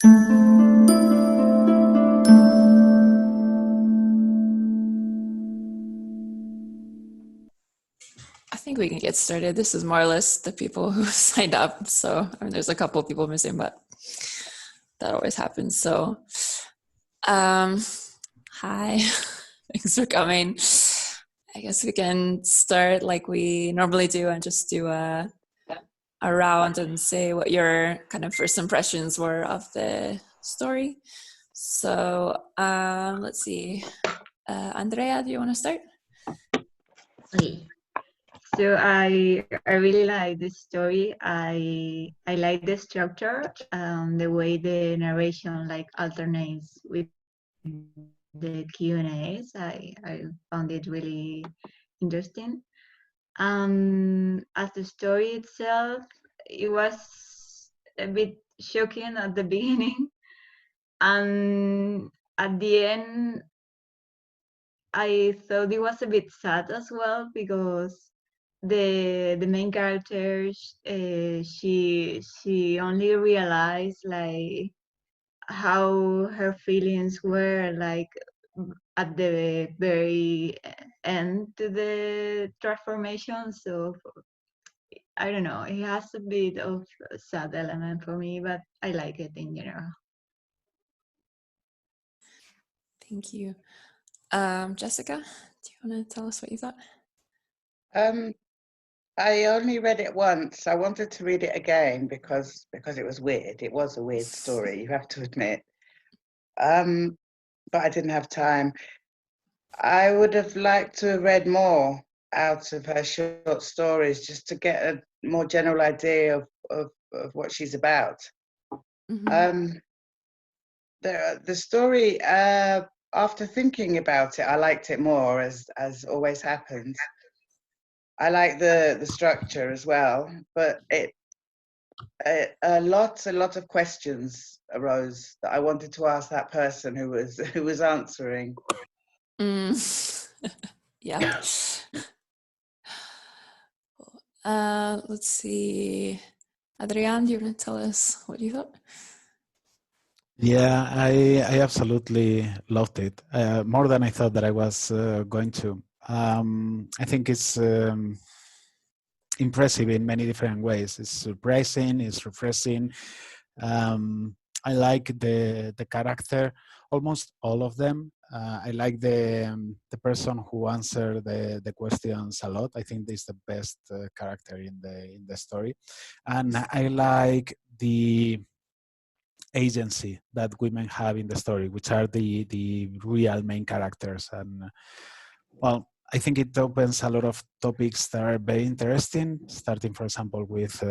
I think we can get started. This is more or less the people who signed up. So there's a couple of people missing, but that always happens. So hi, thanks for coming. I guess we can start like we normally do and just do a round and say what your kind of first impressions were of the story. So let's see. Andrea, do you want to start? Okay. So I really like this story. I like the structure, the way the narration like alternates with the Q&As. I found it really interesting. As the story itself, it was a bit shocking at the beginning, and at the end, I thought it was a bit sad as well because the main character she only realized like how her feelings were like at the very end to the transformation. So I don't know, it has a bit of a sad element for me, but I like it in general. Thank you. Jessica, do you want to tell us what you thought? I only read it once. I wanted to read it again because it was weird. It was a weird story, you have to admit. But I didn't have time. I would have liked to have read more out of her short stories just to get a more general idea of what she's about. Mm-hmm. The story, after thinking about it, I liked it more, as always happens. I like the structure as well, but a lot of questions arose that I wanted to ask that person who was answering. Yeah. Let's see. Adrian, do you want to tell us what you thought? Yeah, I absolutely loved it, more than I thought that I was going to. I think it's impressive in many different ways. It's surprising, it's refreshing. I like the character, almost all of them. I like the person who answered the questions a lot. I think this is the best character in the story, and I like the agency that women have in the story, which are the real main characters. And well, I think it opens a lot of topics that are very interesting, starting, for example, with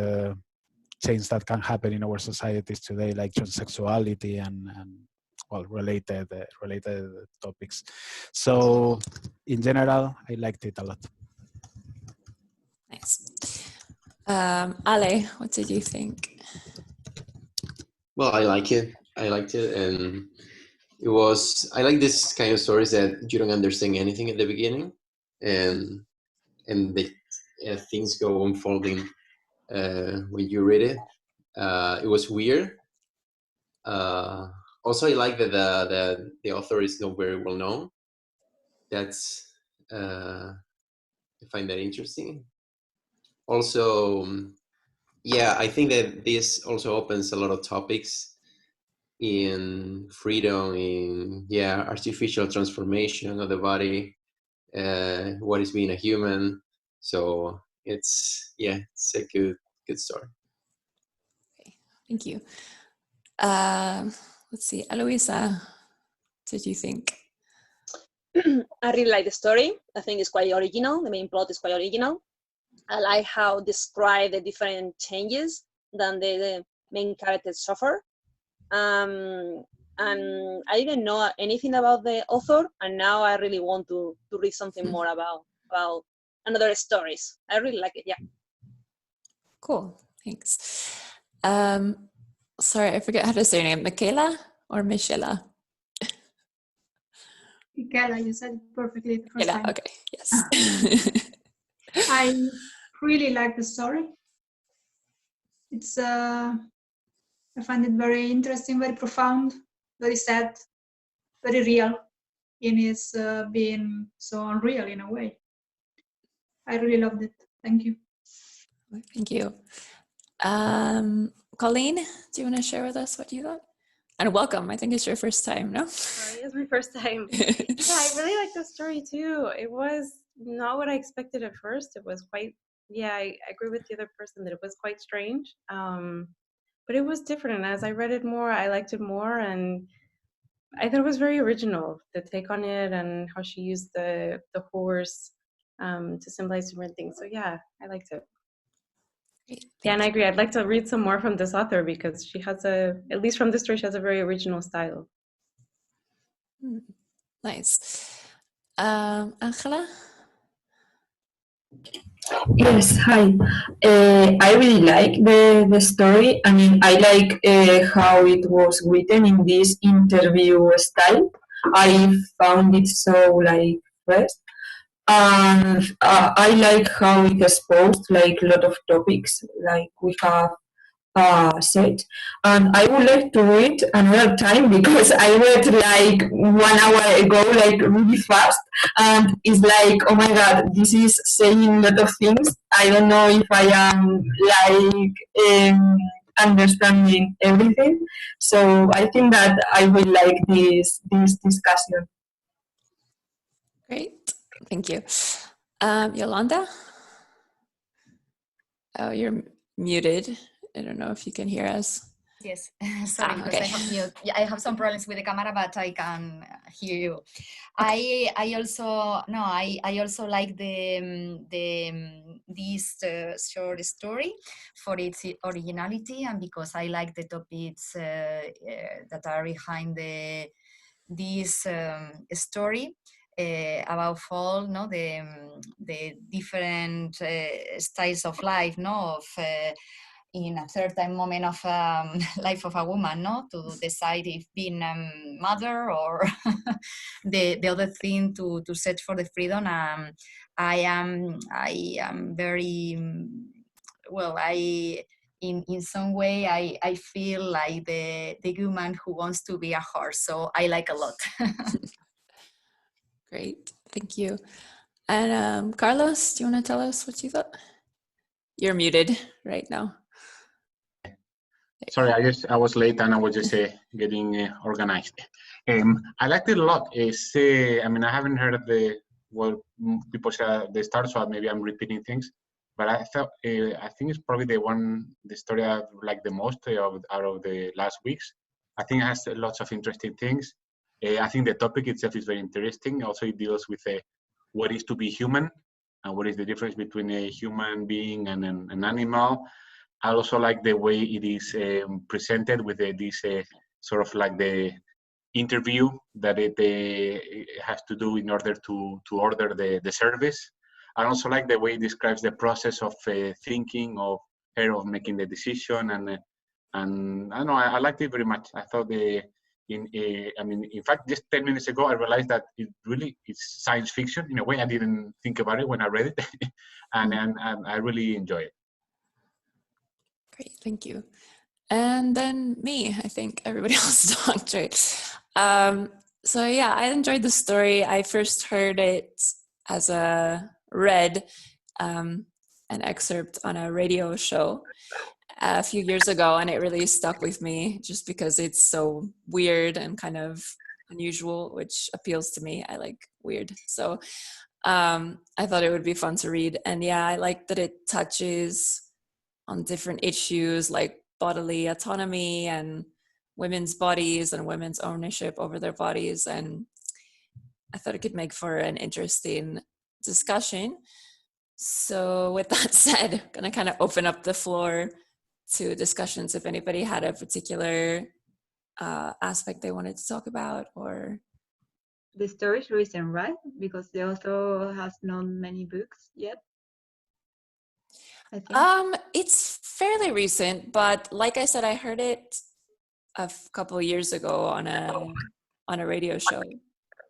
change that can happen in our societies today, like transsexuality and well, related topics. So in general, I liked it a lot. Nice. Ale, what did you think? Well, I liked it, and I like this kind of stories that you don't understand anything at the beginning, and things go unfolding when you read it. It was weird. Also, I like that the author is not very well known. That's I find that interesting. Also, yeah, I think that this also opens a lot of topics in freedom, in artificial transformation of the body, what is being a human. So it's a good story. Okay, thank you. Let's see, Eloisa, what did you think? I really like the story. I think it's quite original. The main plot is quite original. I like how describe the different changes that the main characters suffer. And I didn't know anything about the author, and now I really want to read something more about another stories. I really like it. Yeah. Cool. Thanks. Sorry, I forget how to say your name. Michaela or Michela? Michaela, you said it perfectly the first time. Okay. Yes. I really like the story. It's I find it very interesting, very profound, very sad, very real in its being so unreal in a way. I really loved it. Thank you. Thank you. Colleen, do you want to share with us what you thought? And welcome. I think it's your first time, no? Sorry, it's my first time. Yeah, I really like the story too. It was not what I expected at first. It was quite, yeah, I agree with the other person that it was quite strange. But it was different. And as I read it more, I liked it more. And I thought it was very original, the take on it and how she used the horse to symbolize different things. So yeah, I liked it. Yeah, and I agree. I'd like to read some more from this author because she has at least from this story, she has a very original style. Nice. Angela? Yes, hi. I really like the story. I mean, I like how it was written in this interview style. I found it so like fresh. And I like how it exposed like a lot of topics like we have set. And I would like to read another time because I read like 1 hour ago, like really fast. And it's like, oh my God, this is saying a lot of things. I don't know if I am like understanding everything. So I think that I will like this discussion. Great. Thank you. Yolanda? Oh, you're muted. I don't know if you can hear us. Yes, sorry, because okay. I have mute. Yeah, I have some problems with the camera, but I can hear you. Okay. I also like this short story for its originality and because I like the topics that are behind this story. About all, no, the different styles of life, no, of in a certain moment of life of a woman, no, to decide if being a mother or the other thing to search for the freedom. I am very well. In some way, I feel like the woman who wants to be a horse. So I like a lot. Great, thank you. And Carlos, do you want to tell us what you thought? You're muted right now. Sorry, I was late and I was just getting organized. I liked it a lot. I mean, I haven't heard of what people say at the start, so maybe I'm repeating things. But I think it's probably the story I like the most out of the last weeks. I think it has lots of interesting things. I think the topic itself is very interesting. Also, it deals with what is to be human and what is the difference between a human being and an animal. I also like the way it is presented with this sort of like the interview that it has to do in order to order the service. I also like the way it describes the process of thinking of her, of making the decision, and I don't know, I liked it very much. I thought in fact, just 10 minutes ago, I realized that it really is science fiction in a way. I didn't think about it when I read it, and I really enjoy it. Great, thank you. And then me, I think everybody else talked, right? So yeah, I enjoyed the story. I first heard it as read an excerpt on a radio show a few years ago, and it really stuck with me just because it's so weird and kind of unusual, which appeals to me. I like weird. So I thought it would be fun to read. And yeah, I like that it touches on different issues like bodily autonomy and women's bodies and women's ownership over their bodies. And I thought it could make for an interesting discussion. So with that said, I'm going to kind of open up the floor to discussions if anybody had a particular aspect they wanted to talk about. Or the story is recent, right? Because the author has not many books yet, I think. It's fairly recent, but like I said, I heard it a couple of years ago on a radio show,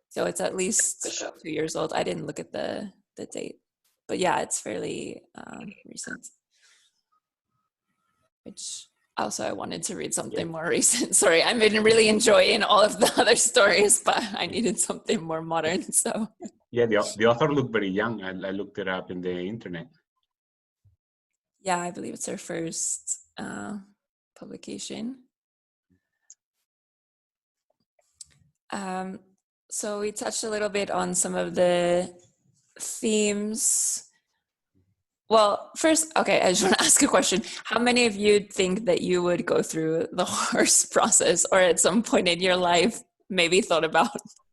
so it's at least 2 years old. I didn't look at the date, but yeah, it's fairly recent. Which Also, I wanted to read something more recent. Sorry, I've been really enjoying all of the other stories, but I needed something more modern. So Yeah, the author looked very young. I looked it up in the internet. yeah, I believe it's her first publication. So we touched a little bit on some of the themes. Well, first, okay, I just want to ask a question. How many of you think that you would go through the horse process, or at some point in your life maybe thought about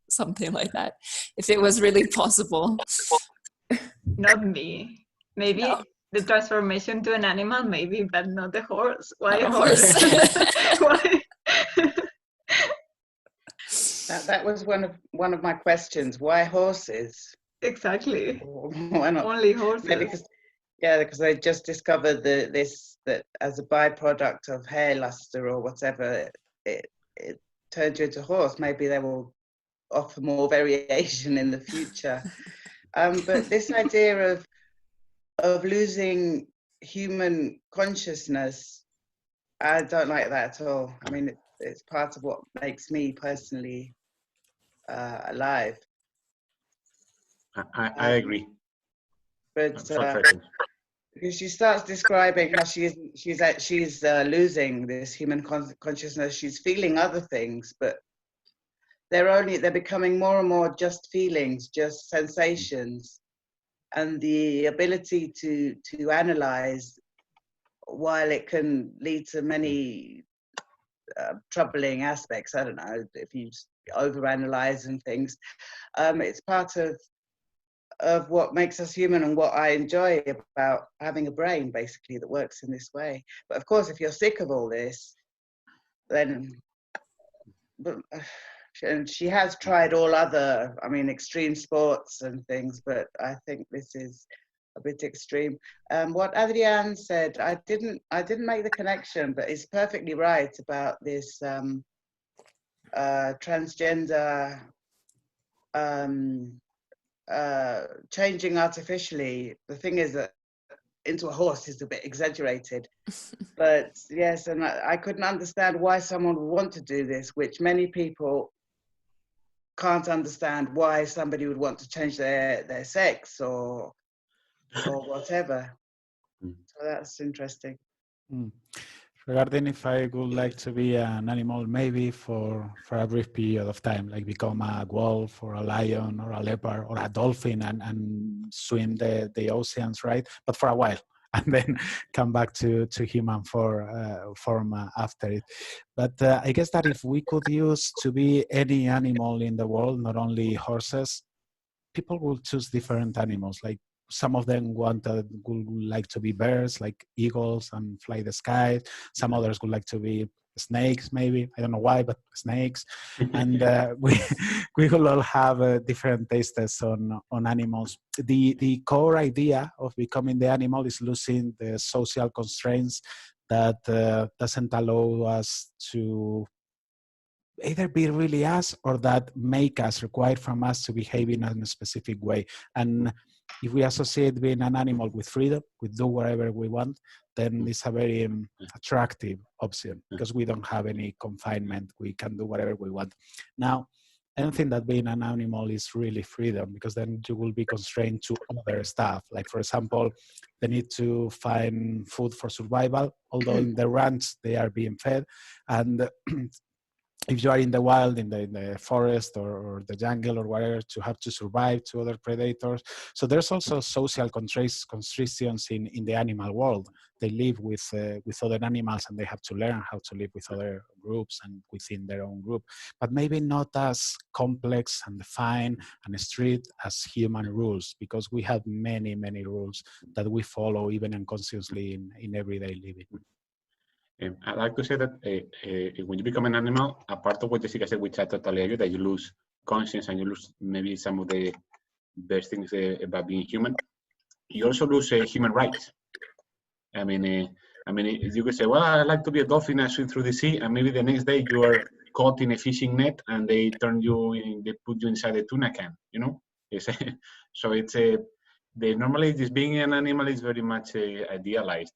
something like that, if it was really possible? Not me. Maybe No. the transformation to an animal, maybe, but not the horse. Why Not a a horse? Why? That was one of my questions. Why horses? Exactly. Why not? Only horses. Maybe because they just discovered that as a byproduct of hair luster or whatever, it turned you into a horse. Maybe they will offer more variation in the future. But this idea of losing human consciousness, I don't like that at all. I mean, it's part of what makes me personally alive. I agree. But Sorry. because she starts describing how she's losing this human consciousness. She's feeling other things, but they're becoming more and more just feelings, just sensations, and the ability to analyze, while it can lead to many troubling aspects. I don't know if you overanalyze and things. It's part of what makes us human and what I enjoy about having a brain, basically, that works in this way. But of course, if you're sick of all this, then, and she has tried all other, I mean, extreme sports and things, but I think this is a bit extreme. What Adrienne said, I didn't make the connection, but it's perfectly right about this transgender changing artificially. The thing is that into a horse is a bit exaggerated, but yes, and I couldn't understand why someone would want to do this, which many people can't understand why somebody would want to change their sex or whatever. So that's interesting. Regarding if I would like to be an animal, maybe for a brief period of time, like become a wolf or a lion or a leopard or a dolphin and swim the oceans, right? But for a while, and then come back to human form after it. But I guess that if we could use to be any animal in the world, not only horses, people will choose different animals. Like some of them would like to be birds, like eagles, and fly the sky. Some others would like to be snakes, maybe. I don't know why, but snakes. And we will all have different tastes on animals. The core idea of becoming the animal is losing the social constraints that doesn't allow us to either be really us or that make us, require from us to behave in a specific way. And if we associate being an animal with freedom, we do whatever we want, then it's a very attractive option because we don't have any confinement. We can do whatever we want. Now, I don't think that being an animal is really freedom, because then you will be constrained to other stuff. Like, for example, they need to find food for survival, although in the ranch they are being fed. And if you are in the wild, in the forest or the jungle or whatever, to have to survive to other predators. So there's also social constrictions in the animal world. They live with other animals, and they have to learn how to live with other groups and within their own group, but maybe not as complex and defined and strict as human rules, because we have many, many rules that we follow even unconsciously in everyday living. I like to say that when you become an animal, a part of what Jessica said, which I totally agree, that you lose conscience and you lose maybe some of the best things about being human. You also lose human rights. I mean, you could say, well, I like to be a dolphin and swim through the sea, and maybe the next day you are caught in a fishing net and they put you inside a tuna can. You know, so it's normally this being an animal is very much idealized.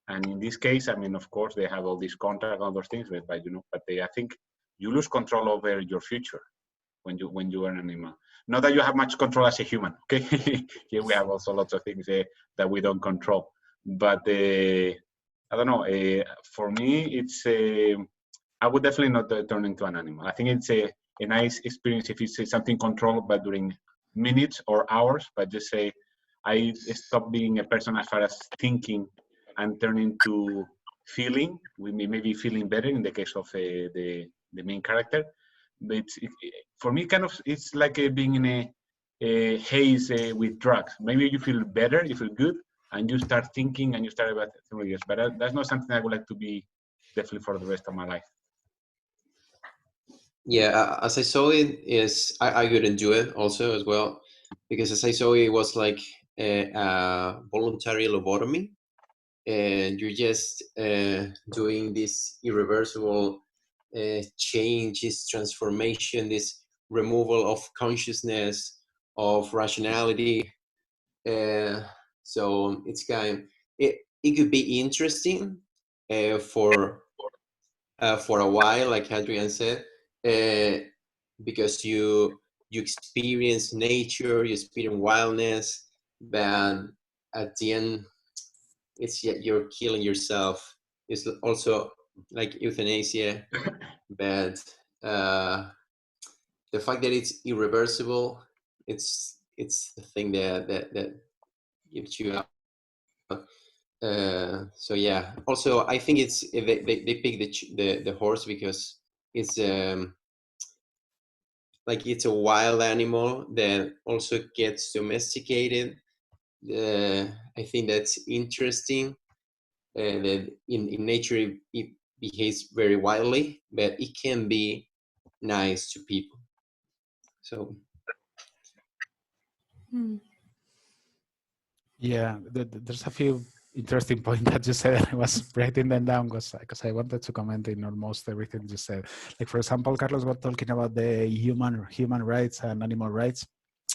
And in this case, I mean, of course, they have all these contract, all those things, but you know, but I think you lose control over your future when you are an animal. Not that you have much control as a human. Okay, here we have also lots of things that we don't control. But I don't know. For me, it's I would definitely not turn into an animal. I think it's a nice experience if it's something controlled, but during minutes or hours. But just say, I stop being a person as far as thinking and turn into feeling. We maybe feeling better in the case of the main character. But for me, kind of, it's like being in a haze with drugs. Maybe you feel better, you feel good, and you start thinking and you start about something else. But that's not something I would like to be definitely for the rest of my life. Yeah, as I saw it, is I couldn't do it also as well, because as I saw it was like a voluntary lobotomy, and you're just doing this irreversible change, this transformation, this removal of consciousness, of rationality. So it's it could be interesting for a while, like Adrian said, because you experience nature, you experience wildness, but at the end, it's you're killing yourself. It's also like euthanasia, but the fact that it's irreversible, it's the thing that gives you up. So yeah. Also, I think it's they pick the horse because it's like it's a wild animal that also gets domesticated. I think that's interesting. That in nature it behaves very wildly, but it can be nice to people. So Yeah, there's a few interesting points that you said. I was writing them down because I wanted to comment in almost everything you said. Like, for example, Carlos was talking about the human rights and animal rights.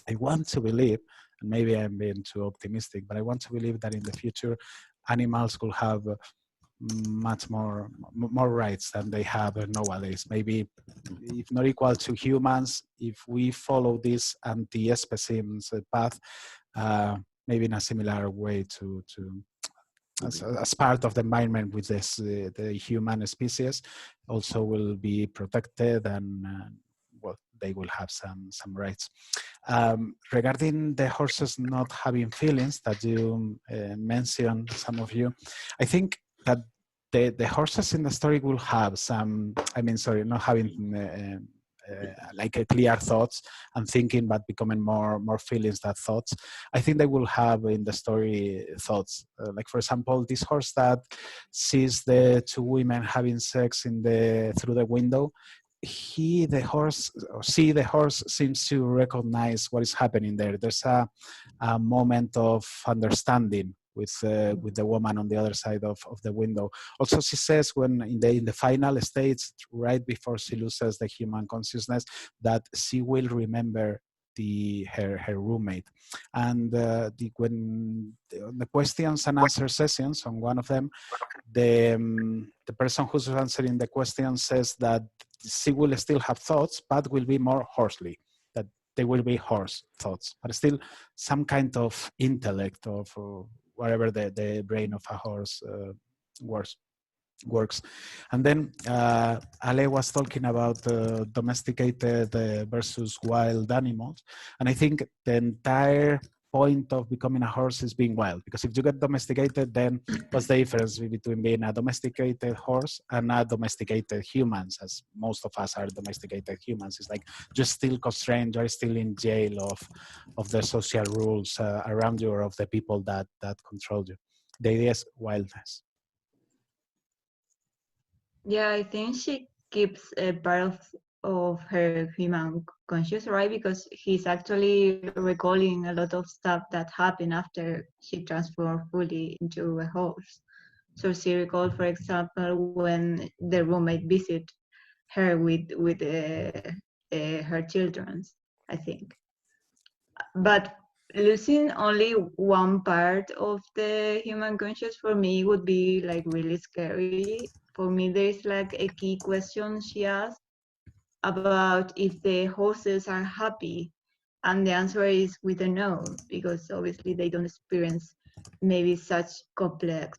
I want to believe, and maybe I'm being too optimistic, but I want to believe that in the future, animals will have much more rights than they have nowadays. Maybe if not equal to humans, if we follow this anti-speciesism path, maybe in a similar way to as part of the environment with this the human species also will be protected, and well, they will have some rights. Regarding the horses not having feelings that you mentioned, some of you, I think that the horses in the story will have some, I mean, sorry, not having like a clear thoughts and thinking, but becoming more feelings than thoughts. I think they will have in the story thoughts. Like, for example, this horse that sees the two women having sex through the window, the horse seems to recognize what is happening there. There's a moment of understanding with the woman on the other side of the window. Also, she says when in the final stage, right before she loses the human consciousness, that she will remember her roommate. And when the questions and answer sessions on one of them, the person who's answering the question says that she will still have thoughts, but will be more horsely. That they will be horse thoughts, but still some kind of intellect of whatever the brain of a horse works. And then Ale was talking about domesticated versus wild animals. And I think the entire point of becoming a horse is being wild, because if you get domesticated, then what's the difference between being a domesticated horse and a domesticated humans, as most of us are domesticated humans? It's like you're still constrained, you're still in jail of the social rules around you, or of the people that control you. The idea is wildness. Yeah, I think she keeps a part of her human conscious, right? Because he's actually recalling a lot of stuff that happened after she transformed fully into a horse. So she recalled, for example, when the roommate visited her with her children, I think. But losing only one part of the human conscious for me would be like really scary. For me, there's like a key question she asked about if the horses are happy. And the answer is we don't know, because obviously they don't experience maybe such complex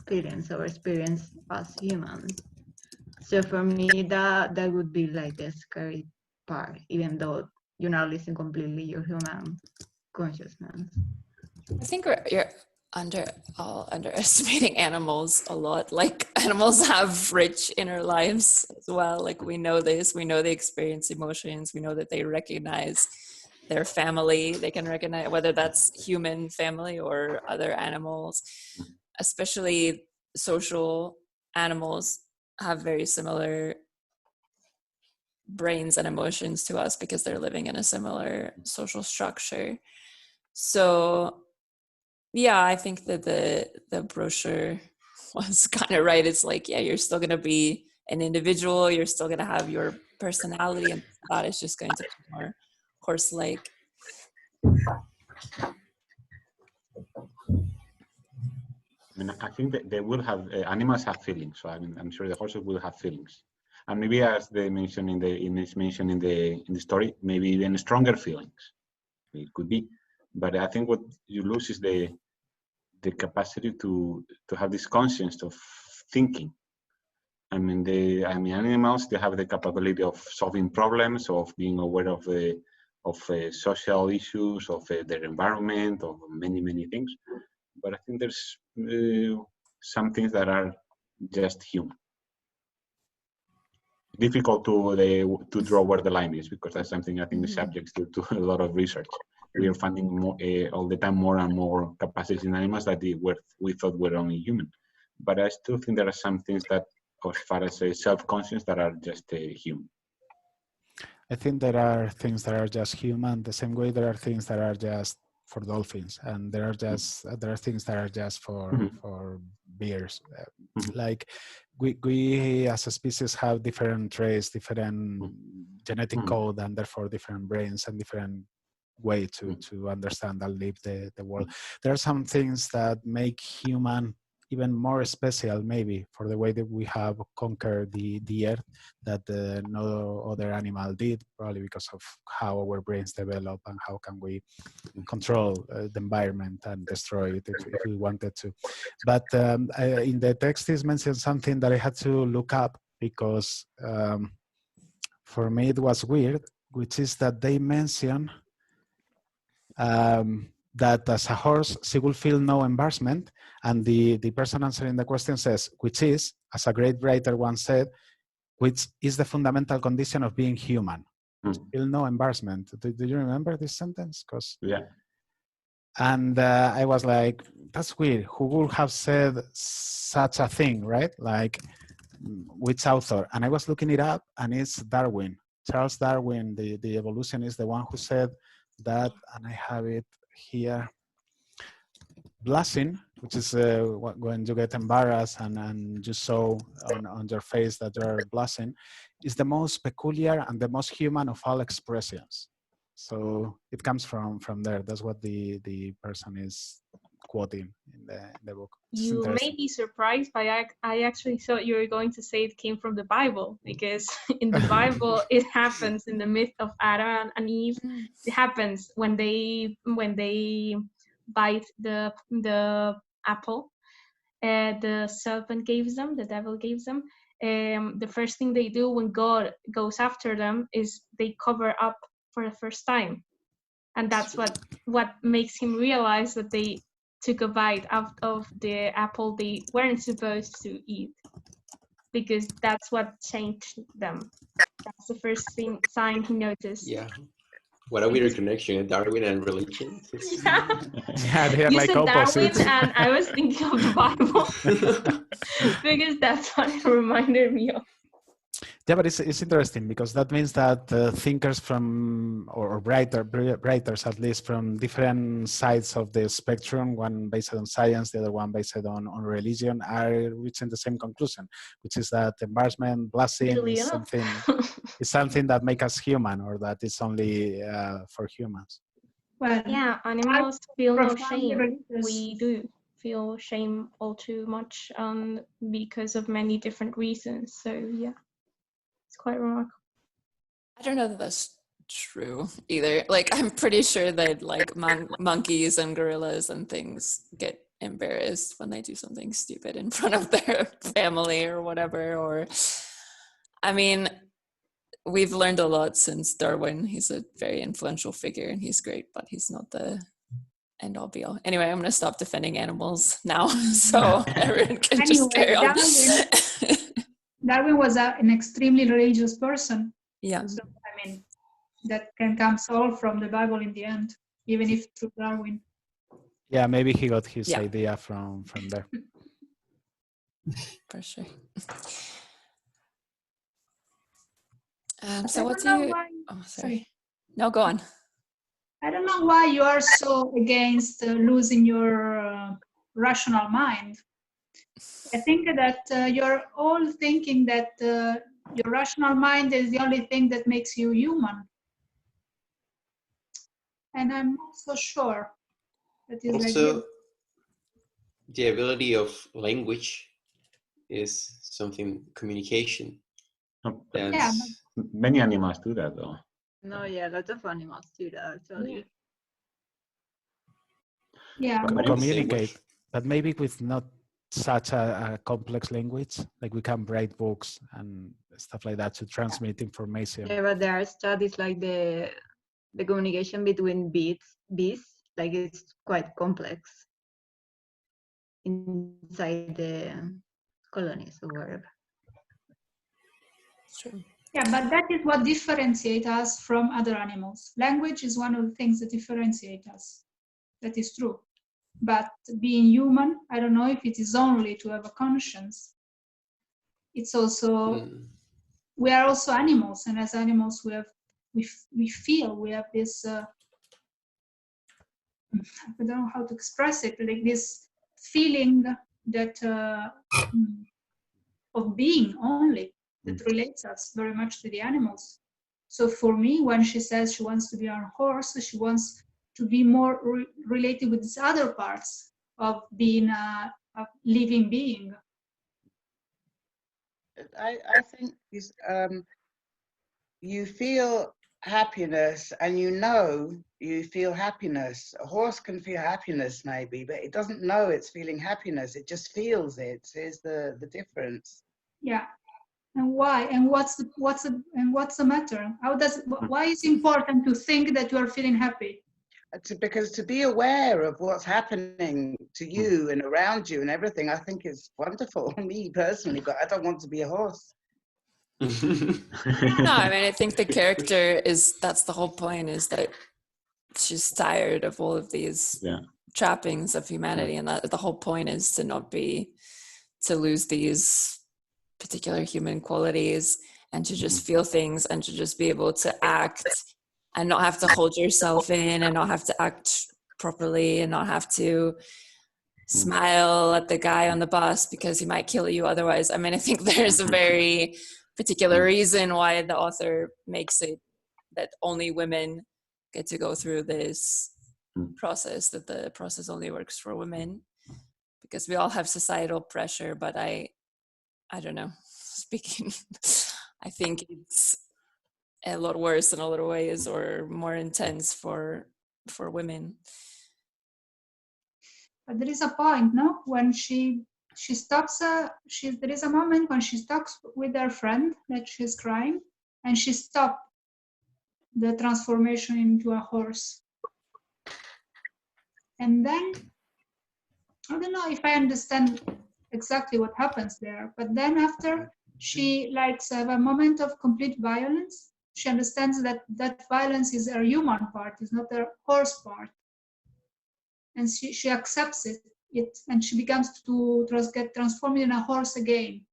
feelings or experience as humans. So for me, that would be like the scary part, even though you're not losing completely your human consciousness. I think you're underestimating animals a lot. Like animals have rich inner lives as well. Like we know this, we know they experience emotions, we know that they recognize their family. They can recognize whether that's human family or other animals, especially social animals have very similar brains and emotions to us because they're living in a similar social structure. So yeah, I think that the brochure was kind of right. It's like, yeah, you're still going to be an individual. You're still going to have your personality, and that is just going to be more horse-like. I mean, I think that they will have animals have feelings. So I mean, I'm sure the horses will have feelings, and maybe as they mentioned in the story, maybe even stronger feelings. It could be, but I think what you lose is the capacity to have this conscience of thinking. I mean, animals, they have the capability of solving problems, of being aware of social issues, of their environment, of many things. But I think there's some things that are just human. Difficult to draw where the line is, because that's something I think is subject to a lot of research. We are finding more, all the time more and more capacities in animals that we thought were only human. But I still think there are some things that, as far as self-conscious, that are just human. I think there are things that are just human, the same way there are things that are just for dolphins, and there are things that are just for bears. Like we as a species have different traits, different genetic code, and therefore different brains and different way to understand and live the world. There are some things that make human even more special, maybe, for the way that we have conquered the earth that no other animal did, probably because of how our brains develop and how can we control the environment and destroy it if we wanted to. But in the text is mentioned something that I had to look up because for me it was weird, which is that they mention that as a horse, she will feel no embarrassment. And the person answering the question says, which is, as a great writer once said, which is the fundamental condition of being human. Feel no embarrassment. Do you remember this sentence? Yeah. And I was like, that's weird. Who would have said such a thing, right? Like, which author? And I was looking it up, and it's Darwin. Charles Darwin, the evolutionist, the one who said that, and I have it here. Blushing, which is when you get embarrassed and you show on your face that you're blushing, is the most peculiar and the most human of all expressions. So it comes from there. That's what the person is quoting in the book. You may be surprised, but I actually thought you were going to say it came from the Bible, because in the Bible it happens in the myth of Adam and Eve. It happens when they bite the apple. The serpent the devil gives them. The first thing they do when God goes after them is they cover up for the first time, and that's what makes him realize that they took a bite out of the apple they weren't supposed to eat, because that's what changed them. That's the first sign he noticed. Yeah. What a weird connection, Darwin and religion. Yeah, they are you like said opposites. Darwin, and I was thinking of the Bible because that's what it reminded me of. Yeah, but it's interesting because that means that thinkers from, or writers at least, from different sides of the spectrum, one based on science, the other one based on religion, are reaching the same conclusion, which is that embarrassment, blushing Really, is something that makes us human, or that is only for humans. Well, yeah, animals feel no profoundly shame. religious. We do feel shame all too much, because of many different reasons. So yeah, it's quite remarkable. I don't know that that's true either. Like, I'm pretty sure that like monkeys and gorillas and things get embarrassed when they do something stupid in front of their family or whatever. Or, I mean, we've learned a lot since Darwin. He's a very influential figure and he's great, but he's not the end all be all. Anyway, I'm going to stop defending animals now so everyone can just carry on. Darwin was an extremely religious person. Yeah. So, I mean, that can come all from the Bible in the end, even if through Darwin. Yeah, maybe he got his idea from there. For sure. So what do you... Oh, sorry. No, go on. I don't know why you are so against losing your rational mind. I think that you're all thinking that your rational mind is the only thing that makes you human. And I'm not so sure that is Also, like the ability of language is something, communication. Yeah, many animals do that, though. No, yeah, lots of animals do that actually. Yeah, Communicate, but maybe with not such a complex language. Like we can write books and stuff like that to transmit information. Yeah, but there are studies like the communication between bees, like it's quite complex inside the colonies or wherever. True. Yeah, but that is what differentiates us from other animals. Language is one of the things that differentiate us. That is true. But being human, I don't know if it is only to have a conscience. It's also, we are also animals, and as animals we feel, we have this, I don't know how to express it, like this feeling that of being only, that relates us very much to the animals. So for me, when she says she wants to be on a horse, she wants to be more related with these other parts of being a living being. I think you feel happiness and you feel happiness. A horse can feel happiness maybe, but it doesn't know it's feeling happiness. It just feels it. Is the difference. Yeah. And why? And what's the matter? Why is it important to think that you are feeling happy? Because to be aware of what's happening to you and around you and everything, I think is wonderful. Me personally, but I don't want to be a horse. No, I mean, I think the character that's the whole point, is that she's tired of all of these trappings of humanity, and that the whole point is to lose these particular human qualities and to just feel things and to just be able to act and not have to hold yourself in and not have to act properly and not have to smile at the guy on the bus because he might kill you otherwise. I mean, I think there's a very particular reason why the author makes it that only women get to go through this process, that the process only works for women, because we all have societal pressure. But I don't know, speaking, I think it's a lot worse in a lot of ways, or more intense for women. But there is a point, no? When she stops, there is a moment when she talks with her friend that she's crying, and she stopped the transformation into a horse. And then, I don't know if I understand exactly what happens there, but then after she likes have a moment of complete violence, she understands that that violence is her human part, is not her horse part. And she accepts it, and she begins to get transformed in a horse again.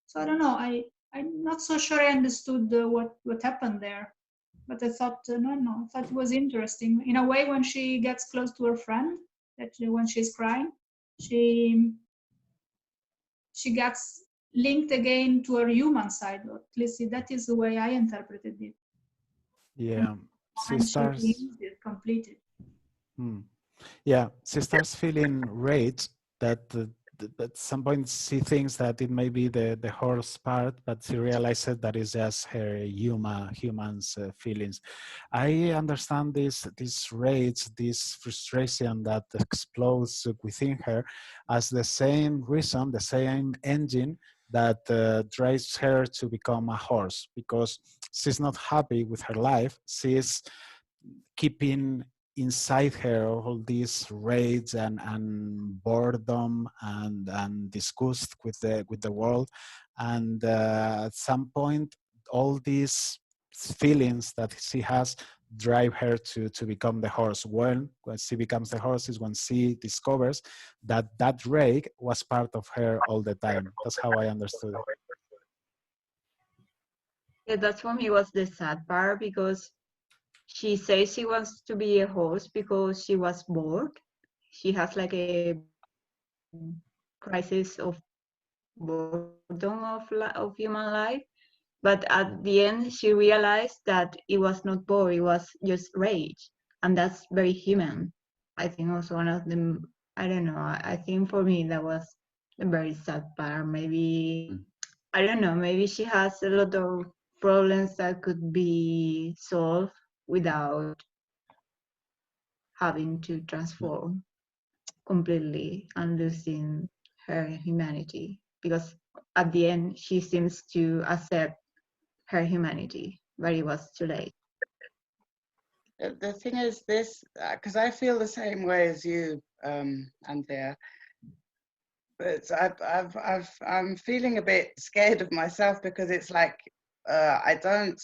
So I don't know, I'm not so sure I understood what happened there, but I thought I thought it was interesting in a way when she gets close to her friend, that when she's crying, she gets linked again to her human side, or at least that is the way I interpreted it. Yeah, she And she starts. leaves it completed. Yeah, she starts feeling rage that at some point she thinks that it may be the horse part, but she realizes that it's just her human's feelings. I understand this rage, this frustration that explodes within her as the same reason, the same engine that drives her to become a horse, because she's not happy with her life. She's keeping inside her all this rage and boredom and disgust with the world, and at some point all these feelings that she has drive her to become the horse. When she becomes the horse is when she discovers that that rage was part of her all the time. That's how I understood it. Yeah, that's for me was the sad part, because she says she wants to be a horse because she was bored. She has like a crisis of boredom of human life. But at the end, she realized that it was not bored, it was just rage. And that's very human. I think also one of them, I don't know, I think for me that was a very sad part. Maybe, I don't know, maybe she has a lot of problems that could be solved without having to transform completely and losing her humanity. Because at the end, she seems to accept her humanity, but it was too late. The thing is this, because I feel the same way as you, Anthea, but I'm feeling a bit scared of myself, because it's like I don't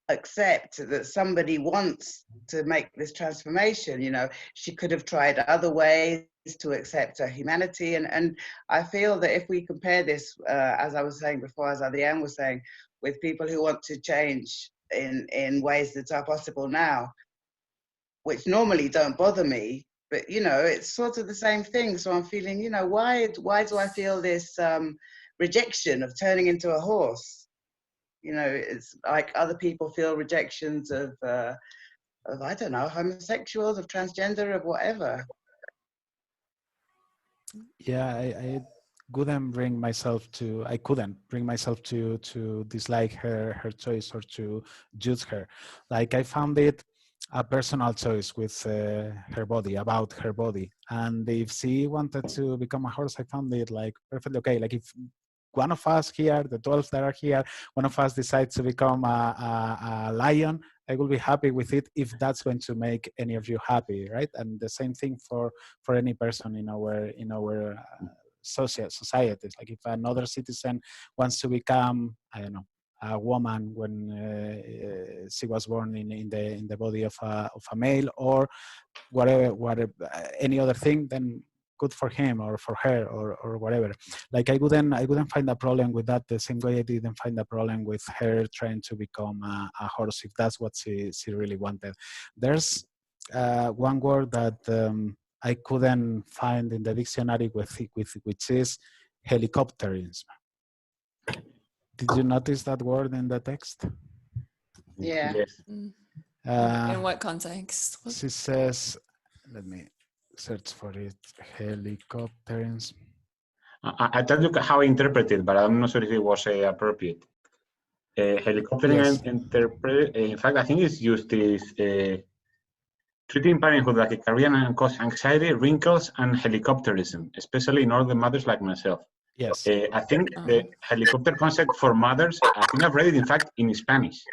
accept that somebody wants to make this transformation. You know, she could have tried other ways to accept her humanity, and I feel that if we compare this, as I was saying before, as Adrienne was saying, with people who want to change in ways that are possible now, which normally don't bother me, but you know, it's sort of the same thing. So I'm feeling, you know, why do I feel this rejection of turning into a horse? You know, it's like other people feel rejections of I don't know, homosexuals, of transgender, of whatever. Yeah, I couldn't bring myself to dislike her choice or to judge her. Like, I found it a personal choice with her body, about her body. And if she wanted to become a horse, I found it like perfectly okay. Like, if one of us here, the 12 that are here, one of us decides to become a lion, I will be happy with it if that's going to make any of you happy, right? And the same thing for any person in our societies. Like, if another citizen wants to become, I don't know, a woman when she was born in the body of a male, or whatever any other thing, then good for him or for her or whatever. Like, I wouldn't find a problem with that, the same way I didn't find a problem with her trying to become a horse, if that's what she really wanted. There's one word that I couldn't find in the dictionary which is helicopterism. Did you notice that word in the text? Yeah. Yes. In what context? She says, let me search for it, helicopterism. I tell you how I interpret it, but I'm not sure if it was appropriate. Helicoptering, Yes. in fact, I think it's used as treating parenthood like a career and cause anxiety, wrinkles, and helicopterism, especially in older mothers like myself. Yes. I think the helicopter concept for mothers, I think I've read it, in fact, in Spanish,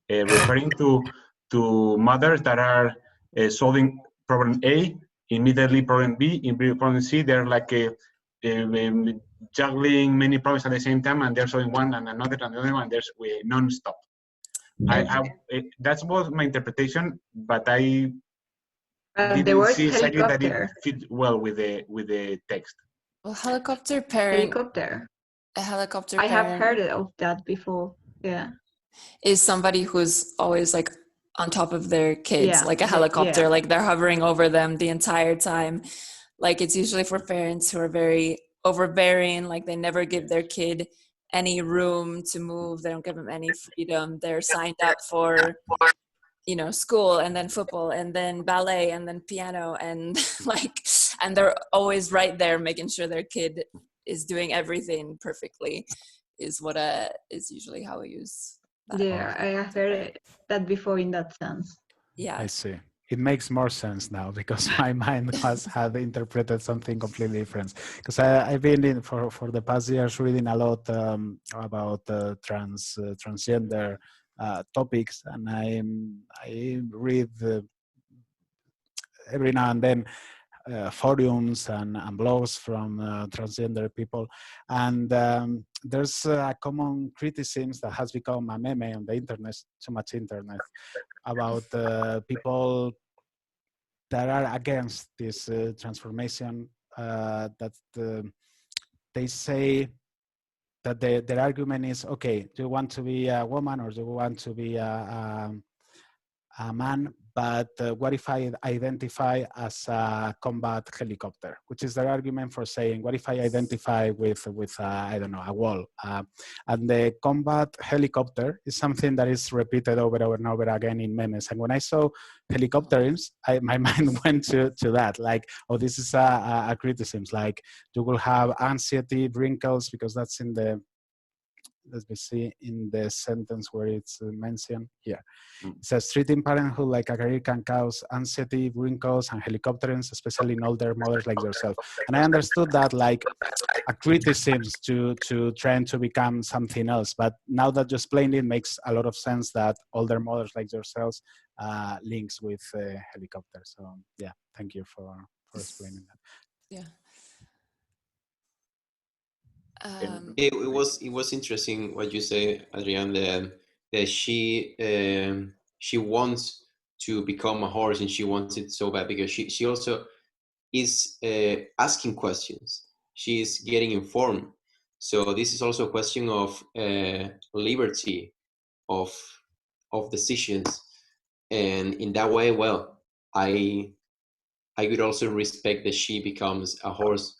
referring to mothers that are solving problem A, immediately problem B, immediately problem C. They're like juggling many problems at the same time, and they're solving one and another and another one. There's non-stop. That's was my interpretation, but I The didn't word see exactly that it helicopter. fit well with the text. Well, helicopter parent. Helicopter. A helicopter I have parent heard of that before. Yeah. is somebody who's always like on top of their kids, Yeah. like a helicopter, like they're hovering over them the entire time. Like it's usually for parents who are very overbearing, like they never give their kid any room to move, they don't give them any freedom. They're signed up for, you know, school and then football and then ballet and then piano and like, and they're always right there making sure their kid is doing everything perfectly, is what is usually how we use that. Yeah, I have heard that before in that sense. Yeah. I see. It makes more sense now because my mind had interpreted something completely different. Because I've been in for the past years reading a lot about transgender topics, and I read every now and then forums and blogs from transgender people, and there's a common criticism that has become a meme on the internet, too much internet, about people that are against this transformation, that they say that their argument is, okay, do you want to be a woman or do you want to be a man? But what if I identify as a combat helicopter, which is their argument for saying, what if I identify with I don't know, a wall? And the combat helicopter is something that is repeated over and over again in memes. And when I saw helicopters, my mind went to that, like, oh, this is a criticism, like you will have anxiety, wrinkles, because that's in the, let me see, in the sentence where it's mentioned here. It says treating parenthood like a career can cause anxiety, wrinkles, and helicopterings, especially in older mothers like yourself. And I understood that like a criticism to trying to become something else. But now that you explained it, makes a lot of sense that older mothers like yourselves links with helicopters. So yeah, thank you for explaining that. Yeah. It was interesting what you say, Adrian, that she wants to become a horse and she wants it so bad because she also is asking questions. She is getting informed. So this is also a question of liberty of decisions, and in that way, well, I could also respect that she becomes a horse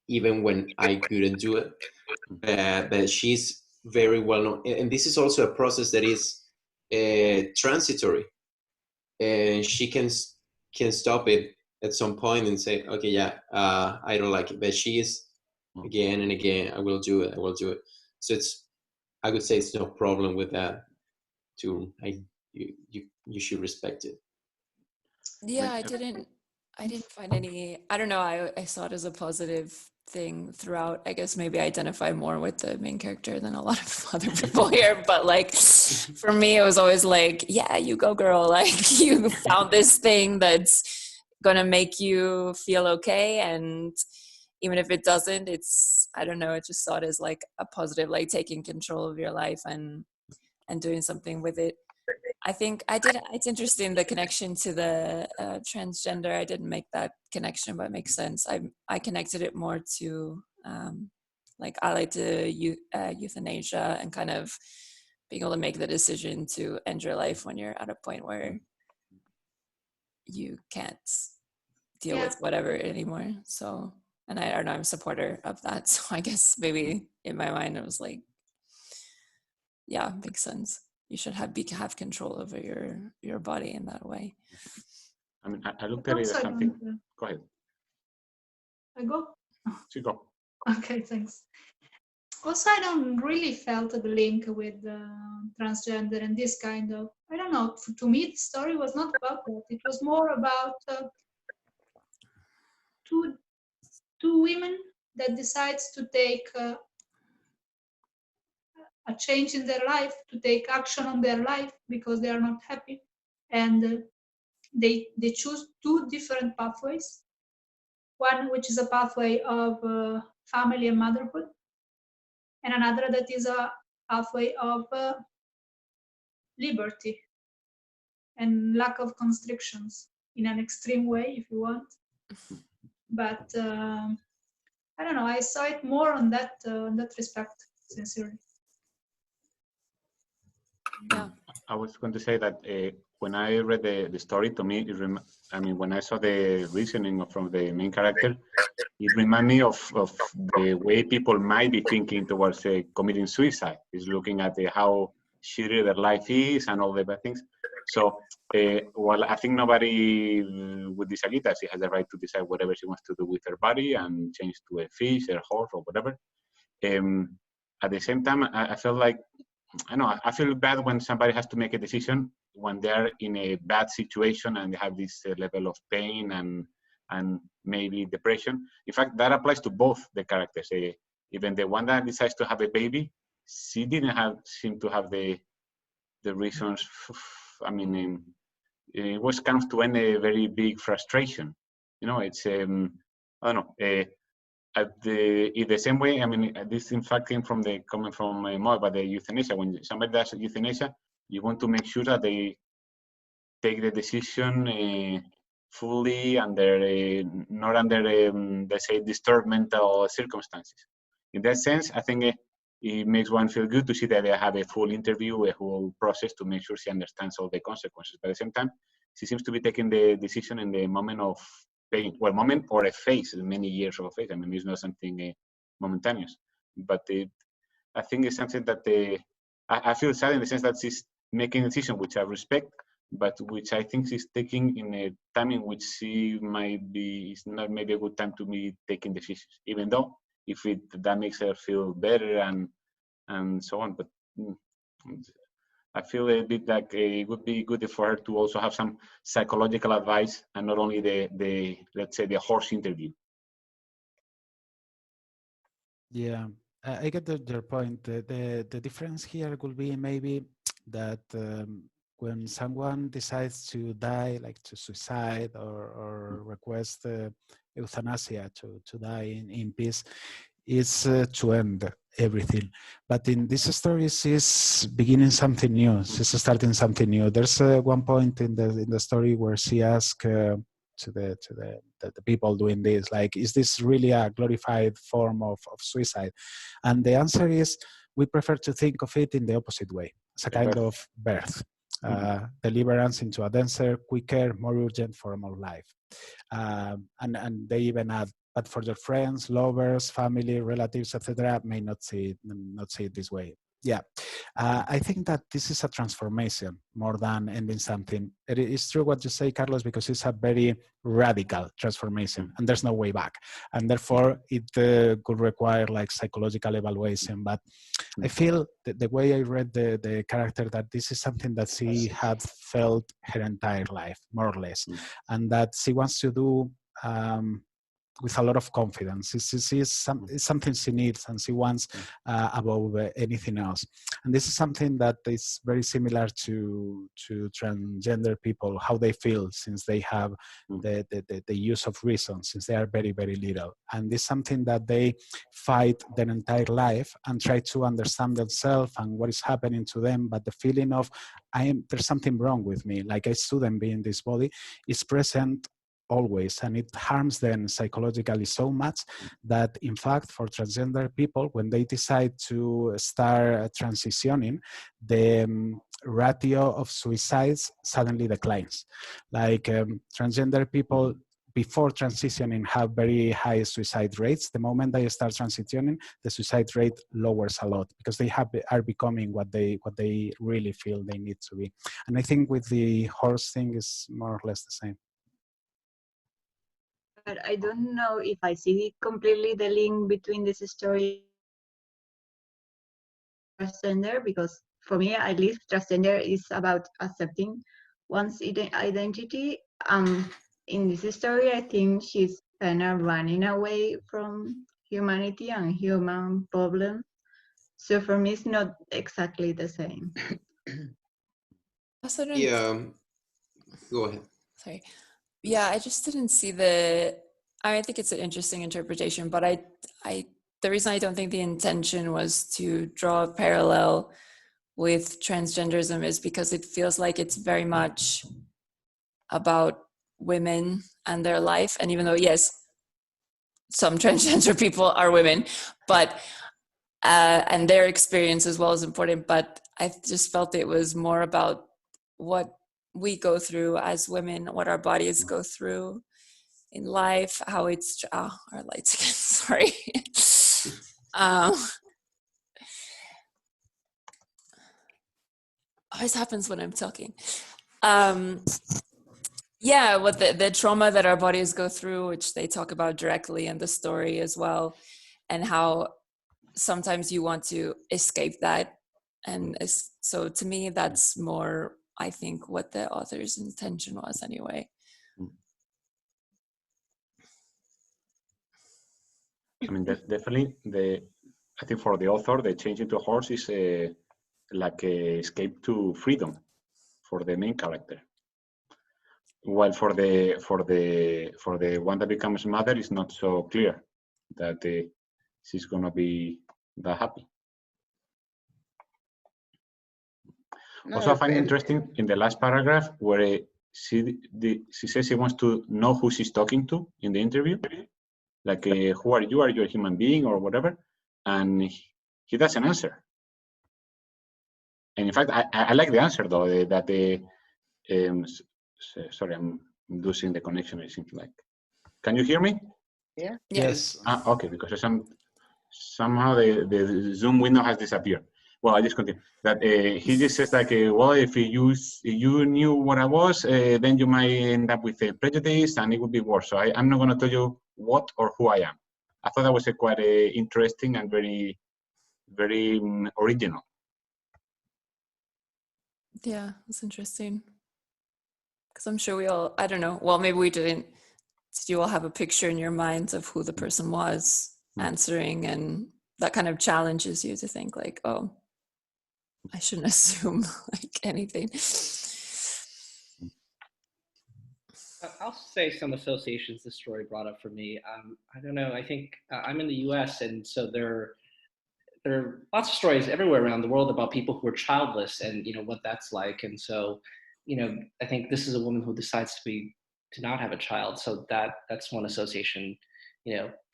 even when I couldn't do it. But she's very well known, and this is also a process that is transitory, and she can stop it at some point and say, okay, yeah, I don't like it, but she is again and again, I will do it, I will do it. So it's, I would say it's no problem with that. You should respect it. Yeah, I didn't find any, I don't know, I saw it as a positive thing throughout. I guess maybe I identify more with the main character than a lot of other people here, but like for me it was always like, yeah, you go girl, like you found this thing that's gonna make you feel okay, and even if it doesn't, it's, I don't know, I just saw it as like a positive, like taking control of your life and doing something with it. I think I did. It's interesting, the connection to the transgender. I didn't make that connection, but it makes sense. I connected it more to like I like to euthanasia and kind of being able to make the decision to end your life when you're at a point where you can't deal with whatever anymore. So, and I don't know, I'm a supporter of that. So I guess maybe in my mind it was like, yeah, makes sense. You should have control over your body in that way. I mean, I looked at it as something. Go ahead. I go? You go. Okay, thanks. Also, I don't really felt the link with transgender and this kind of, I don't know, to me the story was not about that. It was more about two women that decides to take a change in their life, to take action on their life because they are not happy, and they choose two different pathways. One which is a pathway of family and motherhood, and another that is a pathway of liberty and lack of constrictions in an extreme way, if you want. But I don't know. I saw it more on that respect, sincerely. Yeah. I was going to say that when I read the story, to me, I mean, when I saw the reasoning from the main character, it reminded me of the way people might be thinking towards committing suicide. Is looking at how shitty their life is and all the bad things. So, while I think nobody would disagree that she has the right to decide whatever she wants to do with her body and change to a fish, a horse, or whatever. At the same time, I felt like, I know, I feel bad when somebody has to make a decision when they're in a bad situation and they have this level of pain and maybe depression. In fact, that applies to both the characters. Even the one that decides to have a baby, she didn't seem to have the reasons. I mean, it was kind of to end a very big frustration. You know, it's I don't know. In the same way, I mean, this in fact came from coming from more about the euthanasia. When somebody does euthanasia, you want to make sure that they take the decision fully under not under let's say disturbed mental circumstances. In that sense, I think it makes one feel good to see that they have a full interview, a whole process to make sure she understands all the consequences. But at the same time, she seems to be taking the decision in the moment of pain, well, moment or a phase, many years of a phase. I mean, it's not something momentaneous, but I think it's something that I feel sad in the sense that she's making a decision which I respect, but which I think she's taking in a time in which she might be, it's not maybe a good time to be taking decisions, even though if that makes her feel better and so on. But I feel a bit like it would be good for her to also have some psychological advice and not only the let's say the horse interview. Yeah, I get your point. The difference here could be maybe that when someone decides to die, like to suicide or request euthanasia to die in peace, is to end everything. But in this story, she's beginning something new. She's starting something new. There's one point in the story where she asks to the people doing this, like, is this really a glorified form of suicide? And the answer is, we prefer to think of it in the opposite way. It's a kind of birth. Deliverance into a denser, quicker, more urgent form of life. And they even add, but for your friends, lovers, family, relatives, etc., may not see it this way. Yeah, I think that this is a transformation more than ending something. It is true what you say, Carlos, because it's a very radical transformation and there's no way back. And therefore, it could require like psychological evaluation. But I feel that the way I read the character, that this is something that she had felt her entire life, more or less, and that she wants to do with a lot of confidence. It's something she needs and she wants above anything else. And this is something that is very similar to transgender people, how they feel since they have the use of reason, since they are very, very little. And it's something that they fight their entire life and try to understand themselves and what is happening to them. But the feeling of, there's something wrong with me, like I shouldn't be in this body, is present always, and it harms them psychologically so much that, in fact, for transgender people, when they decide to start transitioning, the ratio of suicides suddenly declines. Like transgender people before transitioning have very high suicide rates. The moment they start transitioning, the suicide rate lowers a lot because they are becoming what they really feel they need to be. And I think with the horse thing is more or less the same. But I don't know if I see completely the link between this story and transgender, because for me, at least, transgender is about accepting one's identity. In this story, I think she's kind of running away from humanity and human problems. So for me, it's not exactly the same. Yeah, go ahead. Sorry. Yeah, I just didn't see I think it's an interesting interpretation, but the reason I don't think the intention was to draw a parallel with transgenderism is because it feels like it's very much about women and their life. And even though, yes, some transgender people are women, but and their experience as well is important. But I just felt it was more about what we go through as women, what our bodies go through in life, how it's our lights again. Sorry. Always happens when I'm talking. Yeah, what the trauma that our bodies go through, which they talk about directly in the story as well, and how sometimes you want to escape that. And so to me, that's more, I think, what the author's intention was anyway. I mean, definitely, I think for the author, the change into a horse is like a escape to freedom for the main character. While for the one that becomes mother, it's not so clear that she's gonna be that happy. No, Also, I find interesting in the last paragraph where she says she wants to know who she's talking to in the interview, like who are you? Are you a human being or whatever? And he doesn't answer. And in fact, I like the answer though. Sorry, I'm losing the connection. It seems like. Can you hear me? Yeah. Yes. Okay, because somehow the Zoom window has disappeared. Well, I just continue. That he just says like, well, if you knew what I was, then you might end up with a prejudice, and it would be worse. So I'm not going to tell you what or who I am. I thought that was quite interesting and very, very original. Yeah, that's interesting. Because I'm sure we all, I don't know, well, maybe we didn't. Did you all have a picture in your minds of who the person was answering? And that kind of challenges you to think like, oh, I shouldn't assume like anything. I'll say some associations this story brought up for me. I don't know. I think I'm in the U.S. and so there are lots of stories everywhere around the world about people who are childless and what that's like. And so, I think this is a woman who decides to not have a child. So that's one association,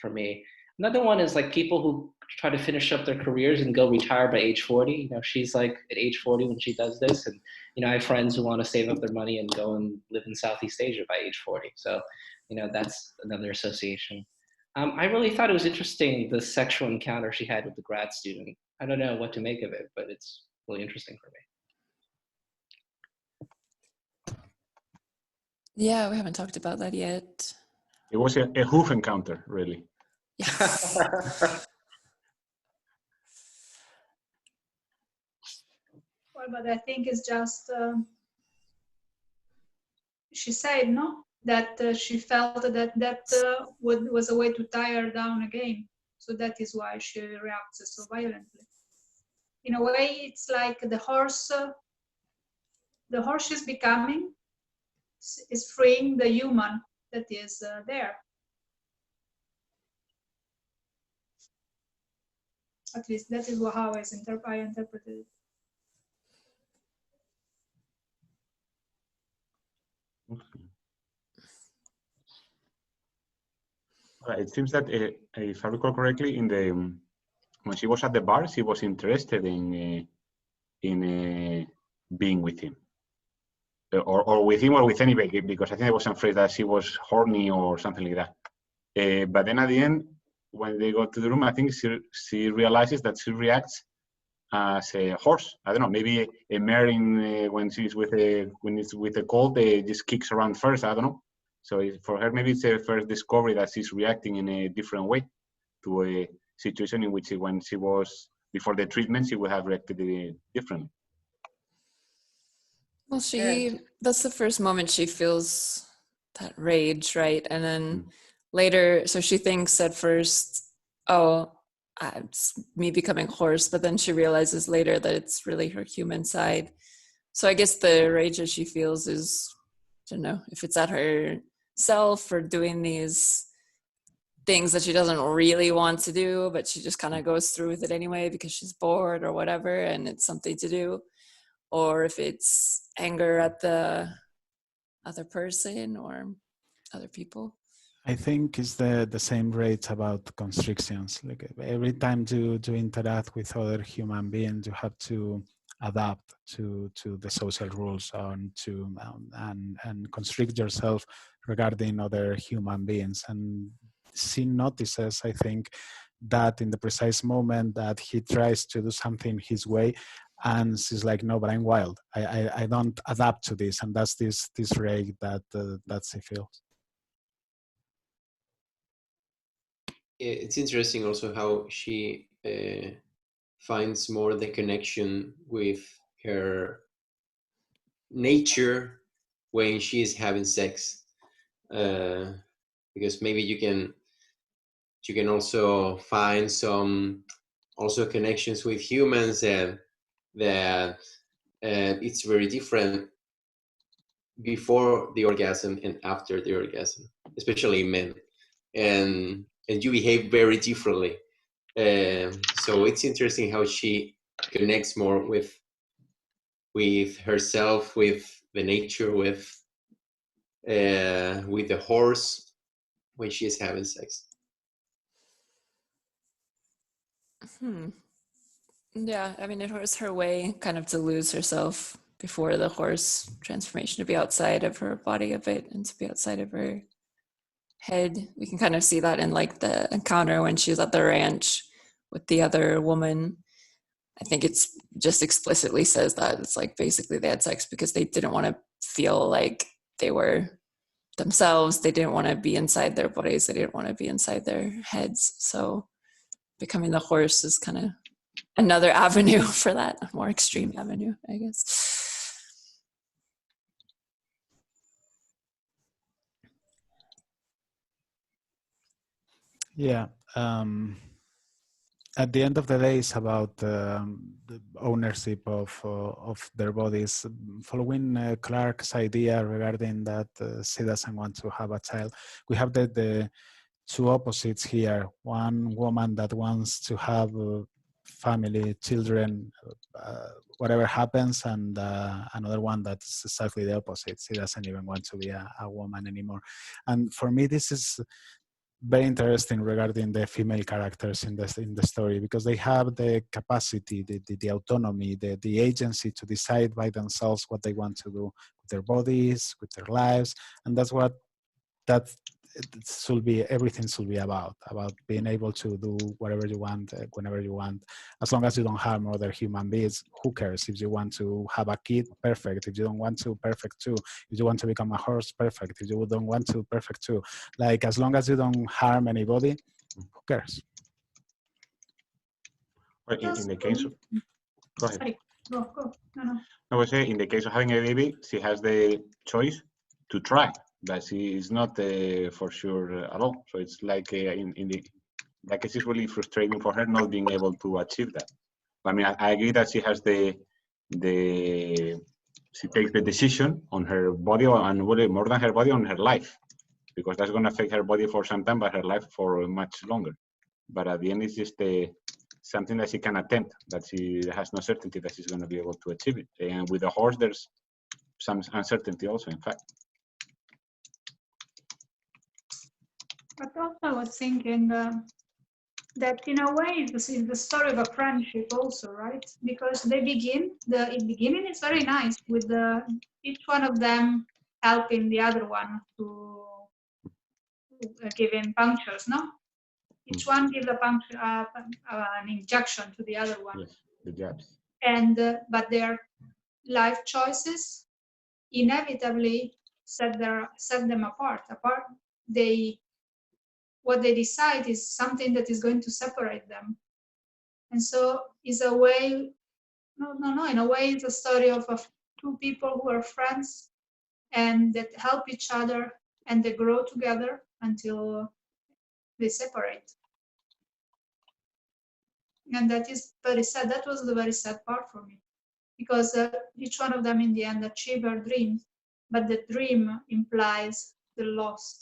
for me. Another one is like people who try to finish up their careers and go retire by age 40. She's like at age 40 when she does this. And, I have friends who want to save up their money and go and live in Southeast Asia by age 40. So, that's another association. I really thought it was interesting, the sexual encounter she had with the grad student. I don't know what to make of it, but it's really interesting for me. Yeah, we haven't talked about that yet. It was a hoof encounter, really. Well, but I think it's just, she said, no, that she felt that was a way to tie her down again. So that is why she reacts so violently. In a way, it's like the horse is becoming, is freeing the human that is there. At least that is how I interpreted it. It seems that, if I recall correctly, when she was at the bar, she was interested in being with him, or with him or with anybody, because I think there was some phrase that she was horny or something like that. But then at the end, when they go to the room, I think she realizes that she reacts as a horse. I don't know, maybe a mare when it's with a colt, just kicks around first. I don't know. So for her, maybe it's a first discovery that she's reacting in a different way to a situation in which when she was before the treatment, she would have reacted differently. Well, that's the first moment she feels that rage, right? And then later, so she thinks at first, oh, it's me becoming hoarse, but then she realizes later that it's really her human side. So I guess the rage that she feels is, I don't know, if it's at herself for doing these things that she doesn't really want to do, but she just kind of goes through with it anyway because she's bored or whatever, and it's something to do. Or if it's anger at the other person or other people. I think it's the same rate about constrictions. Like every time you interact with other human beings, you have to adapt to the social rules and constrict yourself regarding other human beings. And she notices, I think, that in the precise moment that he tries to do something his way, and she's like, no, but I'm wild. I don't adapt to this, and that's this rage that she feels. It's interesting also how she finds more the connection with her nature when she is having sex, because maybe you can also find some also connections with humans that it's very different before the orgasm and after the orgasm, especially men, and you behave very differently. So it's interesting how she connects more with herself, with the nature, with the horse when she is having sex. Yeah, I mean, it was her way kind of to lose herself before the horse transformation, to be outside of her body a bit and to be outside of her head. We can kind of see that in like the encounter when she's at the ranch with the other woman. I think it's just explicitly says that it's like basically they had sex because they didn't want to feel like they were themselves. They didn't want to be inside their bodies. They didn't want to be inside their heads. So becoming the horse is kind of another avenue for that, a more extreme avenue, I guess. Yeah. At the end of the day, it's about the ownership of their bodies. Following Clark's idea regarding that she doesn't want to have a child, we have the two opposites here. One woman that wants to have family, children, whatever happens, and another one that's exactly the opposite. She doesn't even want to be a woman anymore. And for me, this is very interesting regarding the female characters in the story, because they have the capacity, the autonomy, the agency to decide by themselves what they want to do with their bodies, with their lives, and that's what everything should be about being able to do whatever you want, whenever you want, as long as you don't harm other human beings. Who cares? If you want to have a kid, perfect. If you don't want to, perfect too. If you want to become a horse, perfect. If you don't want to, perfect too. Like, as long as you don't harm anybody, who cares? Well, in the case of, go ahead. Sorry, go. No. I was saying, in the case of having a baby, she has the choice to try, but she is not for sure at all. So it's like that case is really frustrating for her not being able to achieve that. I mean, I agree that she has she takes the decision on her body, and more than her body, on her life, because that's going to affect her body for some time, but her life for much longer. But at the end, it's just something that she can attempt, that she has no certainty that she's going to be able to achieve it. And with the horse, there's some uncertainty also, in fact. But also I was thinking that in a way this is the story of a friendship also, right? Because they begin, in beginning is very nice with each one of them helping the other one to give him punctures, no? Each one gives an injection to the other one. Yes, the jabs. And but their life choices inevitably set them apart. What they decide is something that is going to separate them. And so is a way, in a way it's a story of two people who are friends and that help each other and they grow together until they separate. And that is very sad. That was the very sad part for me, because each one of them in the end achieved their dreams, but the dream implies the loss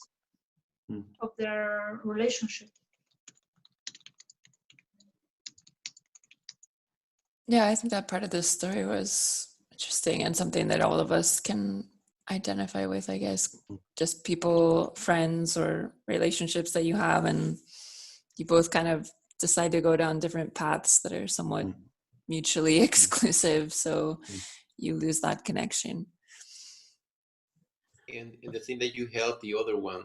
of their relationship. Yeah, I think that part of this story was interesting and something that all of us can identify with, I guess, just people, friends, or relationships that you have, and you both kind of decide to go down different paths that are somewhat mutually exclusive, so you lose that connection. And the thing that you help the other one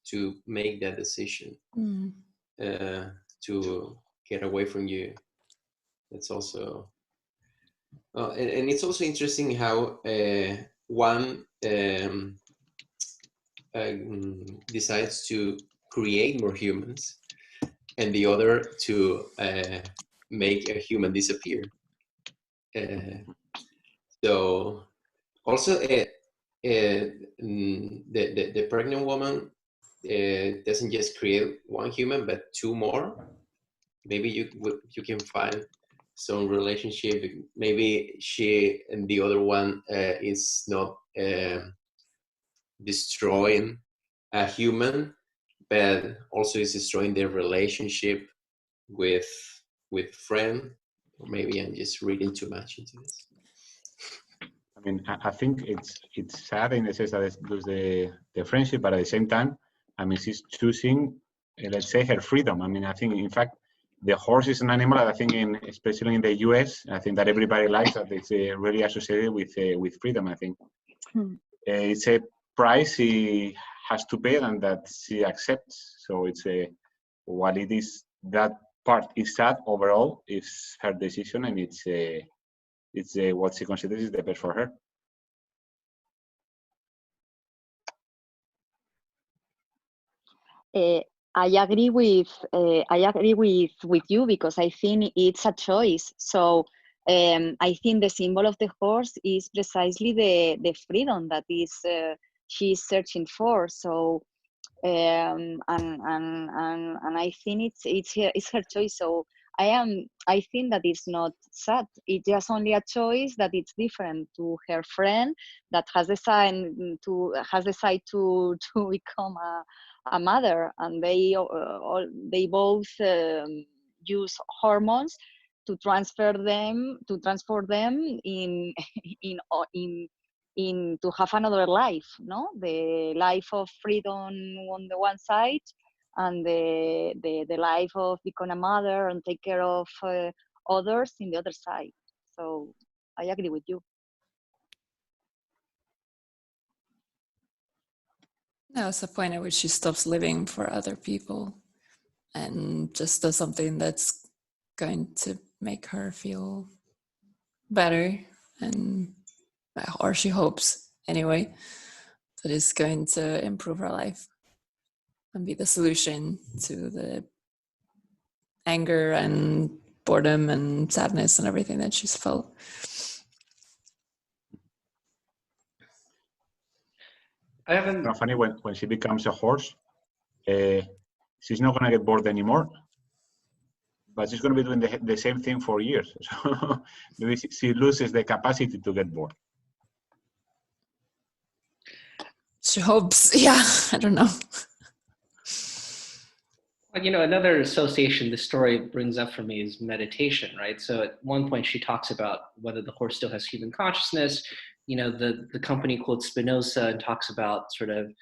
to make that decision, to get away from you. That's also, and it's also interesting how one decides to create more humans, and the other to make a human disappear. So also, the pregnant woman doesn't just create one human, but two more. Maybe you can find some relationship. Maybe she and the other one is not destroying a human, but also is destroying their relationship with friend. Or maybe I'm just reading too much into this. I mean, I think it's sad in the sense that there's the friendship, but at the same time, I mean, she's choosing, let's say, her freedom. I mean, I think, in fact, the horse is an animal that I think, especially in the US, I think that everybody likes that it's really associated with freedom. I think it's a price she has to pay and that she accepts. So it's while it is that part is sad overall, it's her decision and it's what she considers is the best for her. I agree with you because I think it's a choice. So I think the symbol of the horse is precisely the freedom that is she's searching for. So and I think it's her choice. So I think that it's not sad. It's just only a choice that it's different to her friend that has decided to become a mother, and they both use hormones to transform them in to have another life, no? The life of freedom on the one side, and the life of become a mother and take care of others in the other side. So I agree with you. Now it's the point at which she stops living for other people and just does something that's going to make her feel better, and or she hopes anyway that is going to improve her life and be the solution to the anger and boredom and sadness and everything that she's felt. I haven't. Funny when she becomes a horse, she's not going to get bored anymore, but she's going to be doing the same thing for years. So maybe she loses the capacity to get bored. She hopes, yeah, I don't know. Well, another association the story brings up for me is meditation, right? So at one point she talks about whether the horse still has human consciousness. The company quotes Spinoza and talks about sort of,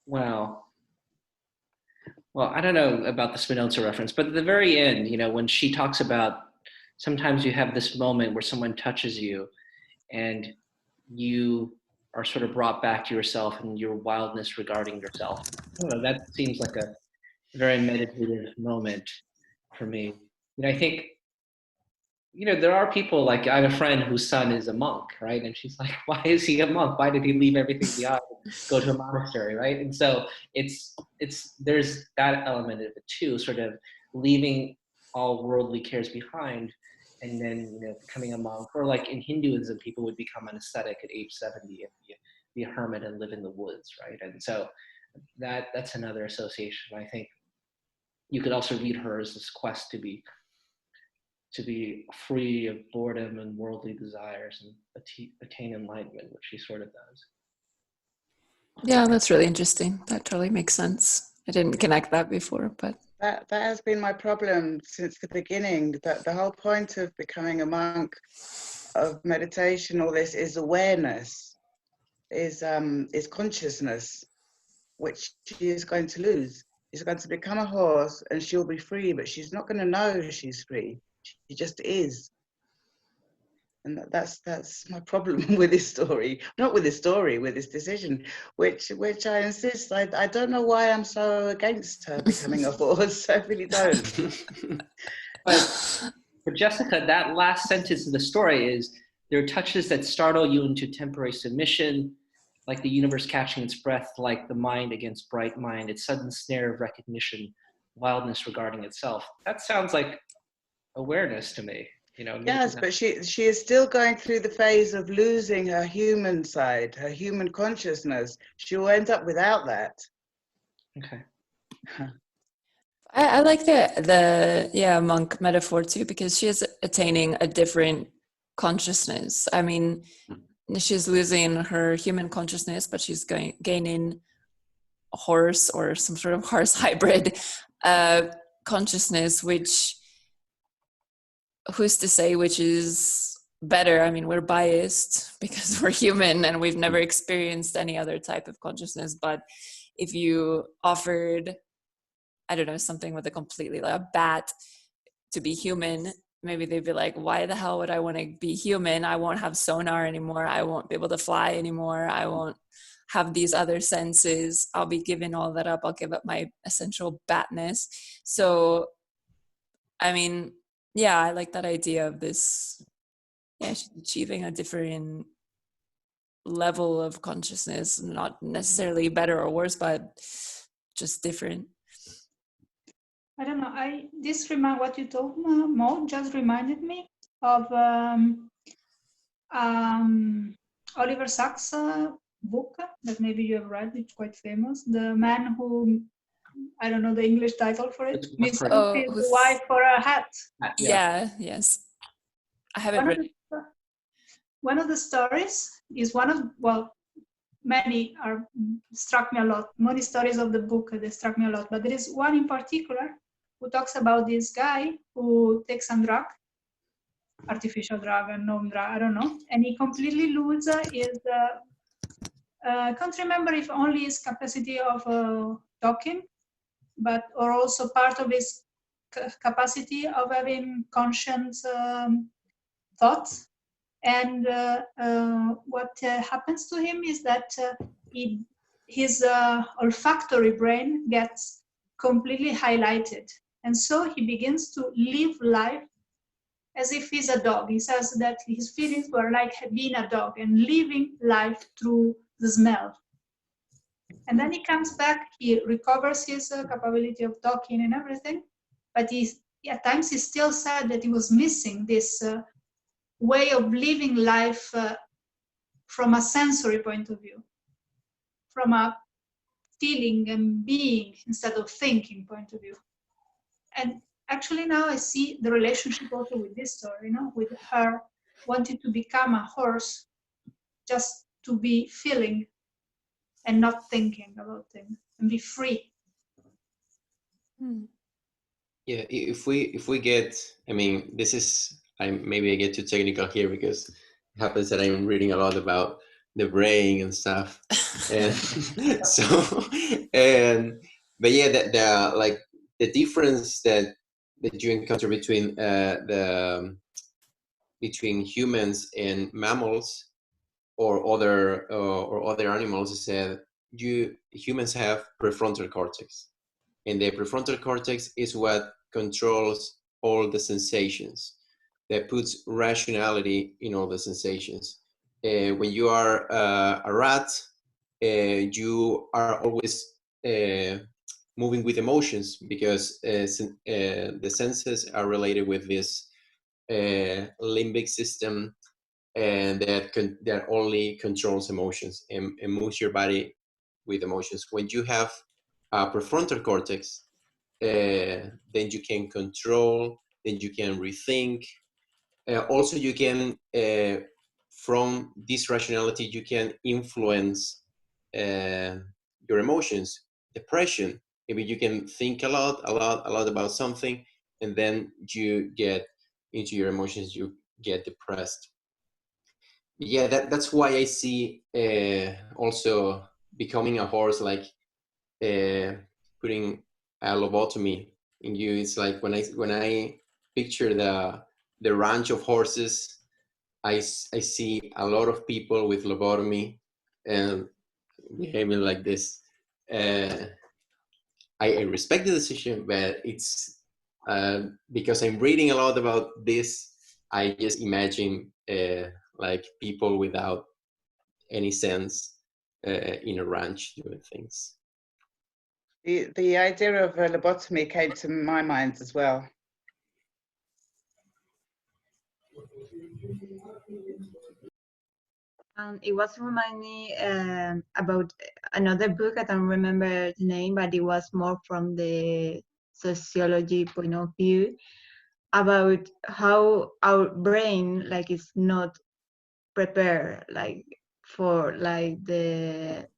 well, I don't know about the Spinoza reference, but at the very end, when she talks about sometimes you have this moment where someone touches you and you are sort of brought back to yourself and your wildness regarding yourself. I don't know, that seems like a very meditative moment for me. I think, there are people, like I have a friend whose son is a monk, right? And she's like, why is he a monk? Why did he leave everything behind and go to a monastery, right? And so there's that element of it too, sort of leaving all worldly cares behind and then, becoming a monk. Or like in Hinduism, people would become an ascetic at age 70 and be a hermit and live in the woods, right? And so that's another association. I think you could also read her as this quest to be free of boredom and worldly desires and attain enlightenment, which she sort of does. Yeah, that's really interesting. That totally makes sense. I didn't connect that before, but that has been my problem since the beginning. That the whole point of becoming a monk, of meditation, all this is awareness, is consciousness, which she is going to lose. She's going to become a horse and she'll be free, but she's not going to know she's free. She just is. And that's my problem with this story. Not with this story, with this decision, which I insist. I don't know why I'm so against her becoming a horse. I really don't. But for Jessica, that last sentence of the story is, there are touches that startle you into temporary submission, like the universe catching its breath, like the mind against bright mind, its sudden snare of recognition, wildness regarding itself. That sounds like awareness to me. You know, yes, but she is still going through the phase of losing her human side, her human consciousness. She will end up without that. Okay. I like the monk metaphor too, because she is attaining a different consciousness. I mean, she's losing her human consciousness, but she's gaining a horse or some sort of horse hybrid consciousness, which, who's to say which is better? I mean, we're biased because we're human and we've never experienced any other type of consciousness. But if you offered, I don't know, something with a completely, like a bat, to be human, maybe they'd be like, why the hell would I want to be human? I won't have sonar anymore. I won't be able to fly anymore. I won't have these other senses. I'll be giving all that up. I'll give up my essential batness. So, I mean, yeah, I like that idea of this. Yeah, she's achieving a different level of consciousness, not necessarily better or worse, but just different. I don't know. What you told Mo just reminded me of Oliver Sacks' book that maybe you have read. It's quite famous. The man who, I don't know the English title for it, mistook his wife for a hat. Yeah, yes. I haven't read it. One of the stories is many struck me a lot. Many stories of the book, they struck me a lot. But there is one in particular who talks about this guy who takes some drug, artificial drug, unknown drug, I don't know, and he completely loses his, can't remember if only his capacity of talking, or also part of his capacity of having conscious thoughts. And what happens to him is that his olfactory brain gets completely highlighted. And so he begins to live life as if he's a dog. He says that his feelings were like being a dog and living life through the smell. And then he comes back, he recovers his capability of talking and everything, but at times he still said that he was missing this way of living life from a sensory point of view, from a feeling and being instead of thinking point of view. And actually now I see the relationship also with this story, with her wanting to become a horse just to be feeling and not thinking about things and be free. Yeah, if we get, I mean, maybe I get too technical here because it happens that I'm reading a lot about the brain and stuff, and but yeah, the difference that you encounter between between humans and mammals or other animals is that humans have prefrontal cortex. And the prefrontal cortex is what controls all the sensations, that puts rationality in all the sensations. When you are a rat, you are always moving with emotions because the senses are related with this limbic system, and that only controls emotions and moves your body with emotions. When you have prefrontal cortex, then you can control, then you can rethink. Also, you can, from this rationality, you can influence your emotions. Depression maybe you can think a lot about something, and then you get into your emotions, you get depressed. Yeah, that's why I see also becoming a horse like putting a lobotomy in you. It's like when I picture the ranch of horses, I see a lot of people with lobotomy and behaving like this. I respect the decision, but it's because I'm reading a lot about this. I just imagine like people without any sense in a ranch doing things. The idea of a lobotomy came to my mind as well. It was remind me about another book. I don't remember the name, but it was more from the sociology point of view about how our brain like is not prepared like for like the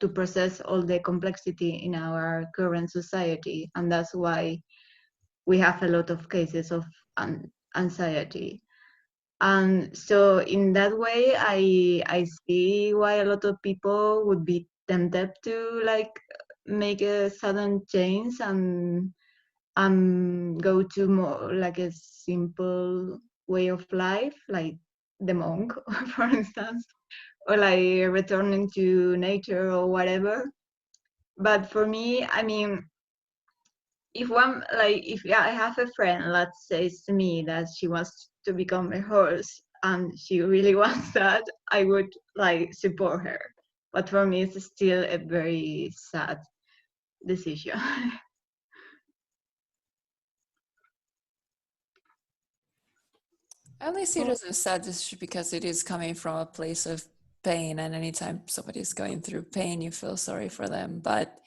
to process all the complexity in our current society, and that's why we have a lot of cases of anxiety. And so in that way, I see why a lot of people would be tempted to like make a sudden change and go to more like a simple way of life, like the monk, for instance, or like returning to nature or whatever. But for me, I mean, if I have a friend that says to me that she wants to become a horse and she really wants that, I would like support her. But for me, it's still a very sad decision. I only see it as a sad decision because it is coming from a place of pain, and anytime somebody is going through pain, you feel sorry for them. But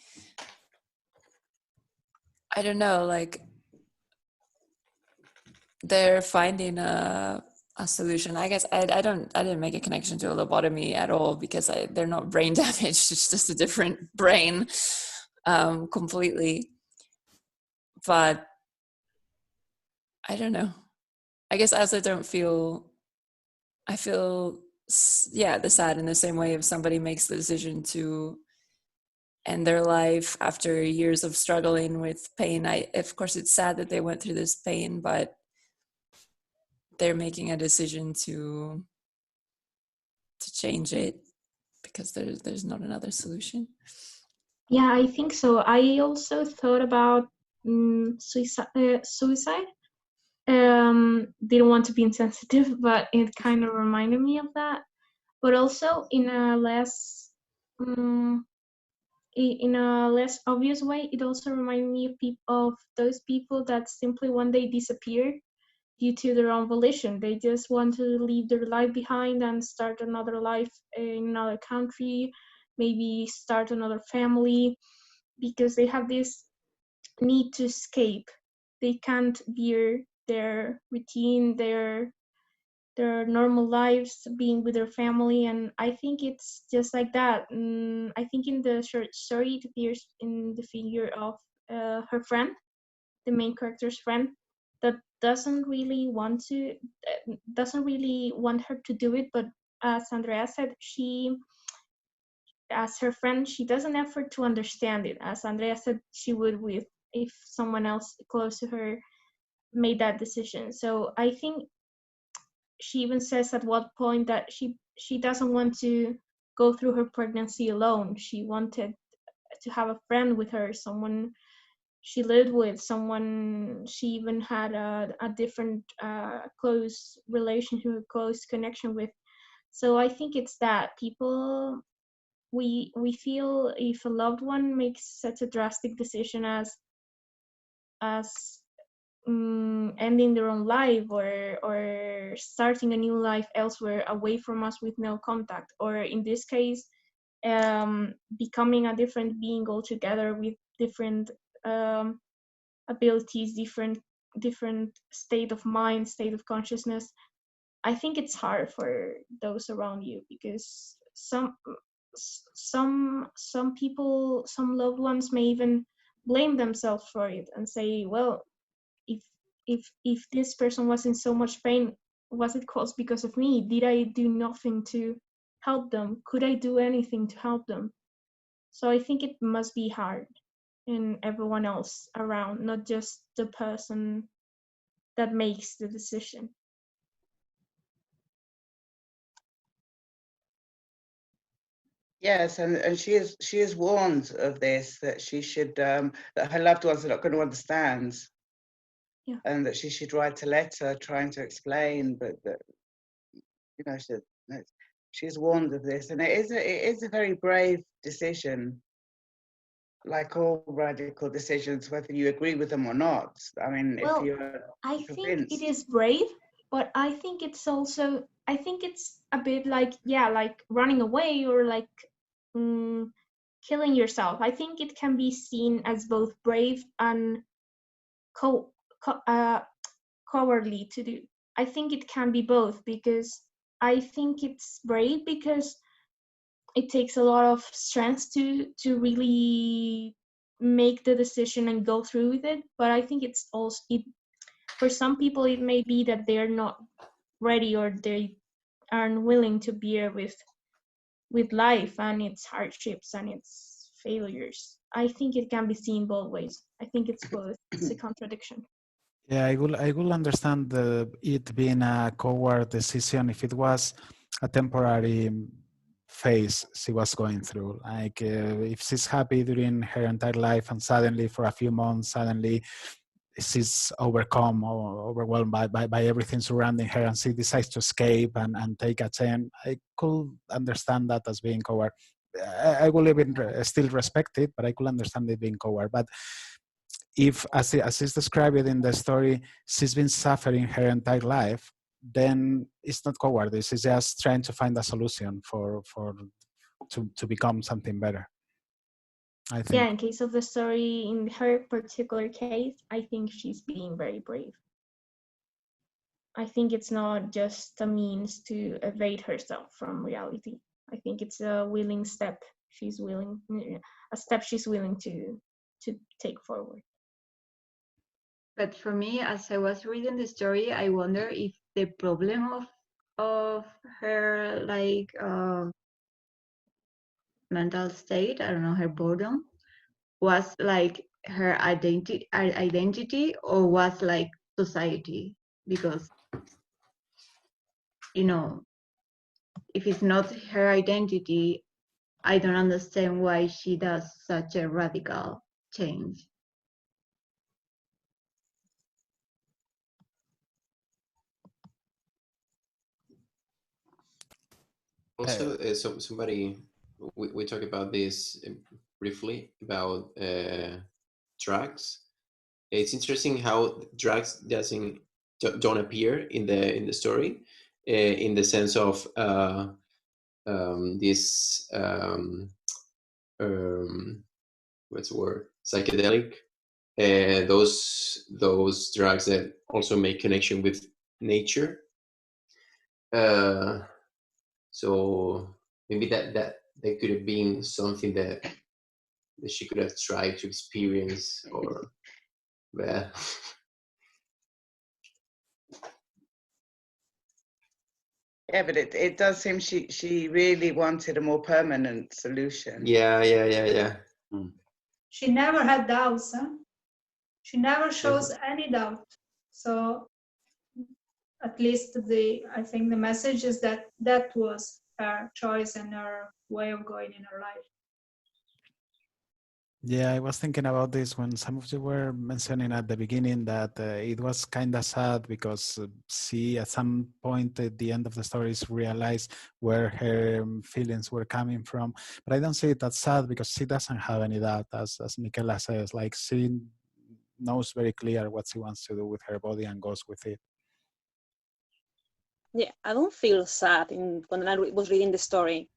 I don't know, like they're finding a solution. I guess I didn't make a connection to a lobotomy at all because they're not brain damaged. It's just a different brain completely. But I don't know. I guess as I feel the sad in the same way if somebody makes the decision to end their life after years of struggling with pain. Of course it's sad that they went through this pain, but they're making a decision to change it because there's not another solution. Yeah, I think so. I also thought about suicide. Didn't want to be insensitive, but it kind of reminded me of that. But also in a less obvious way, it also reminded me of those people that simply one day disappear due to their own volition. They just want to leave their life behind and start another life in another country, maybe start another family, because they have this need to escape. They can't bear their routine, their normal lives, being with their family, and I think it's just like that. I think in the short story it appears in the figure of her friend, the main character's friend, that doesn't really want her to do it, but as Andrea said, as her friend, she does an effort to understand it, as Andrea said she would with if someone else close to her made that decision. So I think she even says at what point that she doesn't want to go through her pregnancy alone. She wanted to have a friend with her, someone she lived with, someone she even had a different close relationship, close connection with. So I think it's that people, we feel if a loved one makes such a drastic decision as ending their own life or starting a new life elsewhere away from us with no contact, or in this case becoming a different being altogether with different abilities, different state of mind, state of consciousness. I think it's hard for those around you because some people, some loved ones may even blame themselves for it and say, well, if this person was in so much pain, was it caused because of me? Did I do nothing to help them? Could I do anything to help them? So I think it must be hard in everyone else around, not just the person that makes the decision. Yes, and she is warned of this, that she should that her loved ones are not going to understand, Yeah. and that she should write a letter trying to explain, but that she's warned of this, and it is a very brave decision. Like all radical decisions, whether you agree with them or not. I mean, if Well, you're I think convinced. it is brave, but I think it's also, I think it's a bit like, yeah, like running away or like killing yourself. I think it can be seen as both brave and cowardly to do. I think it can be both, because I think it's brave because it takes a lot of strength to really make the decision and go through with it. But I think it's also, for some people it may be that they're not ready, or they aren't willing to bear with life and its hardships and its failures. I think it can be seen both ways. I think it's both. It's a contradiction. Yeah, I will understand it being a coward decision if it was a temporary phase she was going through. Like if she's happy during her entire life and suddenly for a few months, suddenly she's overcome or overwhelmed by everything surrounding her and she decides to escape and take a chance, I could understand that as being coward. I will even still respect it, but I could understand it being coward. But if, as is described in the story, she's been suffering her entire life, then it's not cowardice. It's just trying to find a solution to become something better, I think. Yeah, in case of the story, in her particular case, I think she's being very brave. I think it's not just a means to evade herself from reality. I think it's a willing step. A step she's willing to take forward. But for me, as I was reading the story, I wonder if the problem of her like mental state, I don't know, her boredom, was like her identity, or was like society. Because if it's not her identity, I don't understand why she does such a radical change. Also, somebody, we talk about this briefly about drugs. It's interesting how drugs don't appear in the story, in the sense of this what's the word, psychedelic, those drugs that also make connection with nature. So maybe that could have been something that she could have tried to experience, or well. Yeah, but it does seem she really wanted a more permanent solution. Yeah. She never had doubts, huh? She never shows any doubt. So at least I think the message is that that was her choice and her way of going in her life. Yeah, I was thinking about this when some of you were mentioning at the beginning that it was kind of sad because she, at some point at the end of the stories, realized where her feelings were coming from. But I don't see it that sad because she doesn't have any doubt, as Michaela says. Like, she knows very clear what she wants to do with her body and goes with it. Yeah, I don't feel sad when I was reading the story.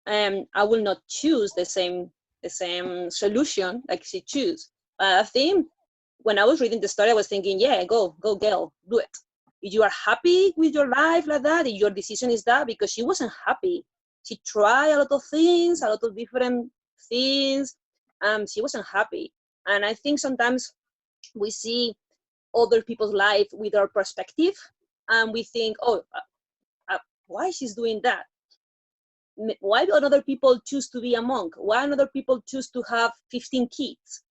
I will not choose the same solution like she chose. But I think when I was reading the story, I was thinking, yeah, go girl, do it. If you are happy with your life like that, if your decision is that, because she wasn't happy. She tried a lot of things, a lot of different things. She wasn't happy. And I think sometimes we see other people's life with our perspective, and we think, oh, why she's doing that? Why do other people choose to be a monk? Why do other people choose to have 15 kids?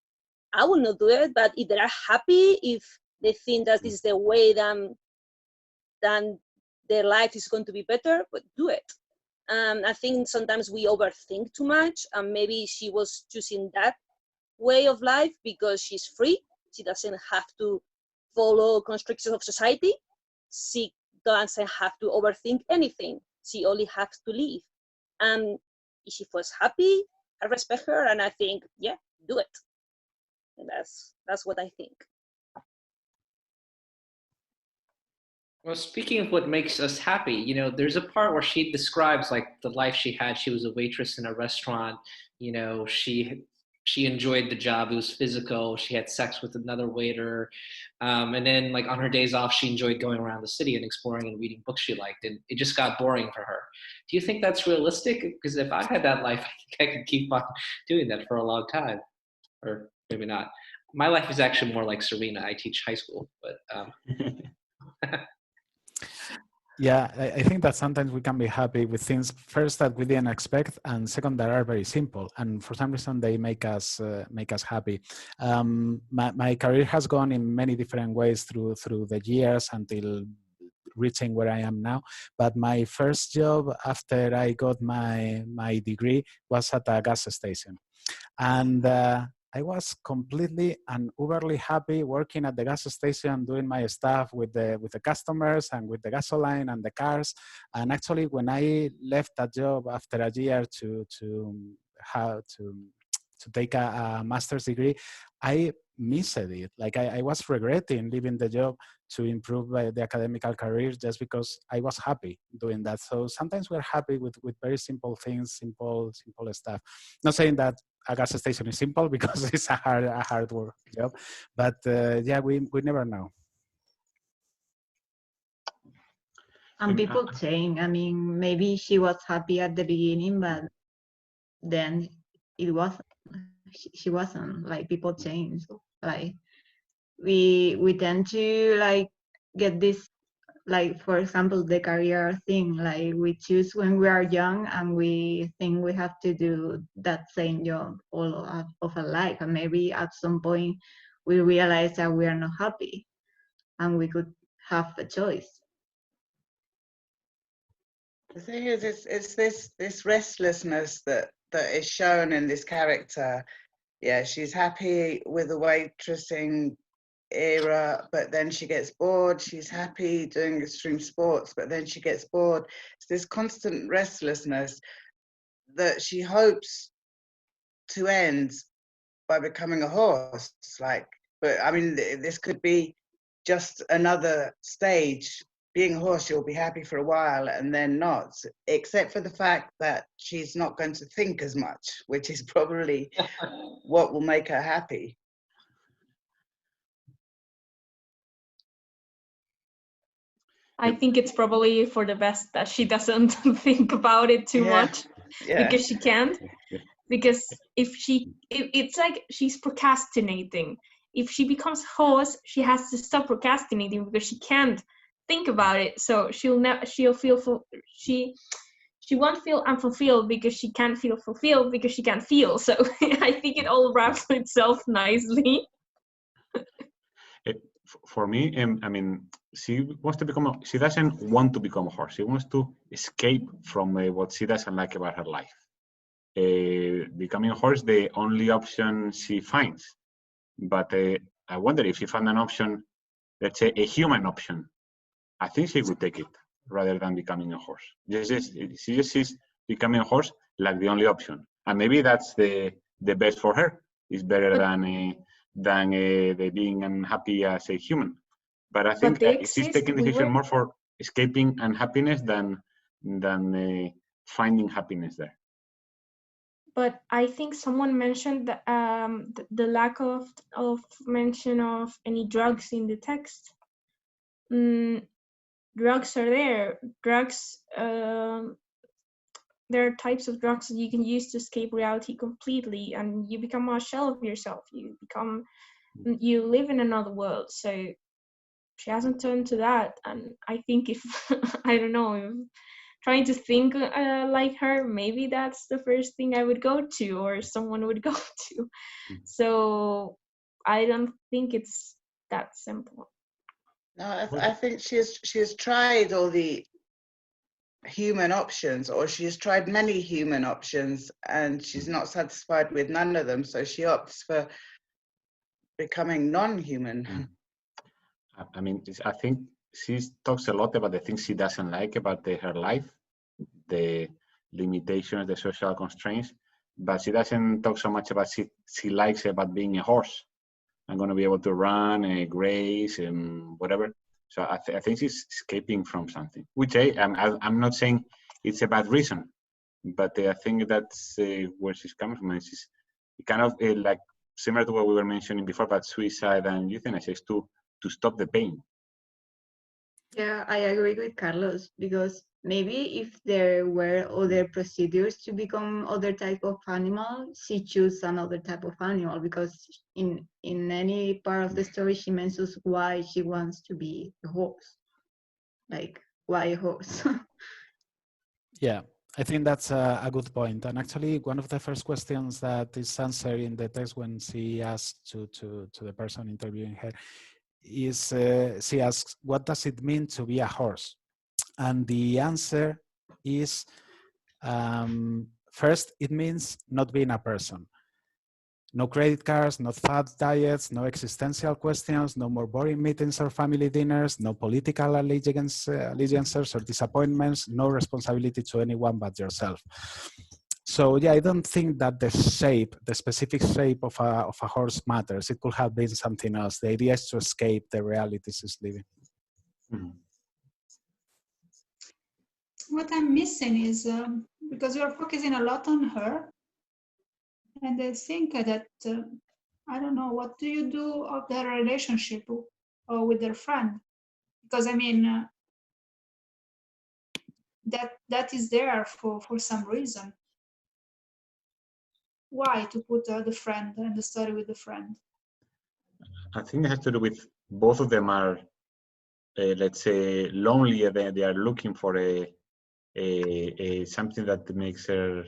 I will not do it, but if they are happy, if they think that this is the way then their life is going to be better, but do it. I think sometimes we overthink too much, and maybe she was choosing that way of life because she's free. She doesn't have to follow constrictions of society. She doesn't have to overthink anything. She only has to live. And if she was happy, I respect her, and I think, yeah, do it. And that's what I think. Well, speaking of what makes us happy, you know, there's a part where she describes like the life she had. She was a waitress in a restaurant. You know, she enjoyed the job. It was physical. She had sex with another waiter, and then like on her days off, she enjoyed going around the city and exploring and reading books she liked. And it just got boring for her. Do you think that's realistic? Because if I had that life, I think I could keep on doing that for a long time, or maybe not. My life is actually more like Serena. I teach high school, but. Yeah, I think that sometimes we can be happy with things first that we didn't expect, and second that are very simple, and for some reason they make us happy. My career has gone in many different ways through the years until reaching where I am now. But my first job after I got my degree was at a gas station, and I was completely and uberly happy working at the gas station, doing my stuff with the customers and with the gasoline and the cars. And actually, when I left that job after a year to take a master's degree, I missed it. Like I was regretting leaving the job to improve the academical career just because I was happy doing that. So sometimes we're happy with very simple things, simple stuff. Not saying that a gas station is simple because it's a hard work job, but yeah, we never know. And people change. I mean, maybe she was happy at the beginning, but then it wasn't. She wasn't. Like people change. Like we tend to like get this, like for example the career thing, like we choose when we are young and we think we have to do that same job all of our life, and maybe at some point we realize that we are not happy and we could have a choice. The thing is, it's this restlessness that is shown in this character. Yeah, she's happy with the waitressing era, but then she gets bored. She's happy doing extreme sports, but then she gets bored. It's this constant restlessness that she hopes to end by becoming a horse. Like, but I mean, this could be just another stage. Being a horse, you'll be happy for a while and then not, except for the fact that she's not going to think as much, which is probably what will make her happy. I think it's probably for the best that she doesn't think about it too much, because she can't. Because it's like she's procrastinating. If she becomes host, she has to stop procrastinating because she can't think about it. So she won't feel unfulfilled because she can't feel fulfilled because she can't feel. So I think it all wraps itself nicely. For me, I mean, she wants to become. She doesn't want to become a horse. She wants to escape from what she doesn't like about her life. Becoming a horse, the only option she finds. But I wonder if she found an option, let's say a human option. I think she would take it rather than becoming a horse. She just sees becoming a horse like the only option, and maybe that's the best for her. It's better than the being unhappy as a human. But I think she's taking the decision more for escaping unhappiness than finding happiness there. But I think someone mentioned the lack of mention of any drugs in the text. Drugs are there. Drugs there are types of drugs that you can use to escape reality completely, and you become a shell of yourself. You live in another world. So she hasn't turned to that, and I think if I don't know, if trying to think like her, maybe that's the first thing I would go to, or someone would go to. So I don't think it's that simple. No, I think she has tried all the human options, or she has tried many human options, and she's not satisfied with none of them, so she opts for becoming non-human. I mean, I think she talks a lot about the things she doesn't like about her life, the limitations, the social constraints, but she doesn't talk so much about she likes about being a horse. I'm going to be able to run, graze, and whatever. So I think she's escaping from something, which I'm not saying it's a bad reason, but I think that's where she's coming from. And she's kind of like similar to what we were mentioning before about suicide and euthanasia, is to stop the pain. Yeah, I agree with Carlos, because maybe if there were other procedures to become other type of animal, she choose another type of animal, because in any part of the story she mentions why she wants to be a horse. Like, why a horse? Yeah, I think that's a good point. And actually, one of the first questions that is answered in the text when she asks to the person interviewing her is, she asks, what does it mean to be a horse? And the answer is, first, it means not being a person. No credit cards, no fad diets, no existential questions, no more boring meetings or family dinners, no political allegiances or disappointments, no responsibility to anyone but yourself. So yeah, I don't think that the specific shape of a horse matters. It could have been something else. The idea is to escape the realities it's living. Mm-hmm. What I'm missing is, because you're focusing a lot on her, and I think that, I don't know, what do you do of their relationship with their friend? Because I mean, that is there for some reason. Why to put the friend and the story with the friend? I think it has to do with both of them are, let's say, lonely. They are looking for a something that makes her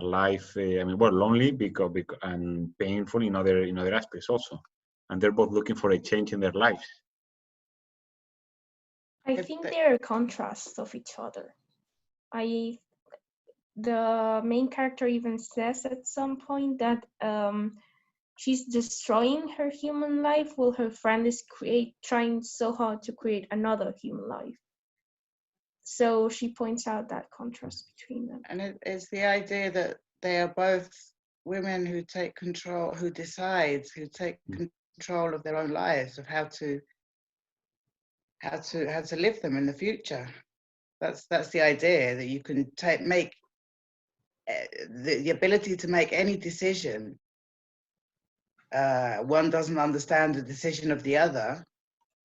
life. I mean, well, lonely because and painful in other aspects also, and they're both looking for a change in their lives. I think they're contrasts of each other. The main character even says at some point that she's destroying her human life while her friend is trying so hard to create another human life. So she points out that contrast between them. And it's the idea that they are both women who take control, who take control of their own lives, of how to live them in the future. That's the idea, that you can make the ability to make any decision. One doesn't understand the decision of the other,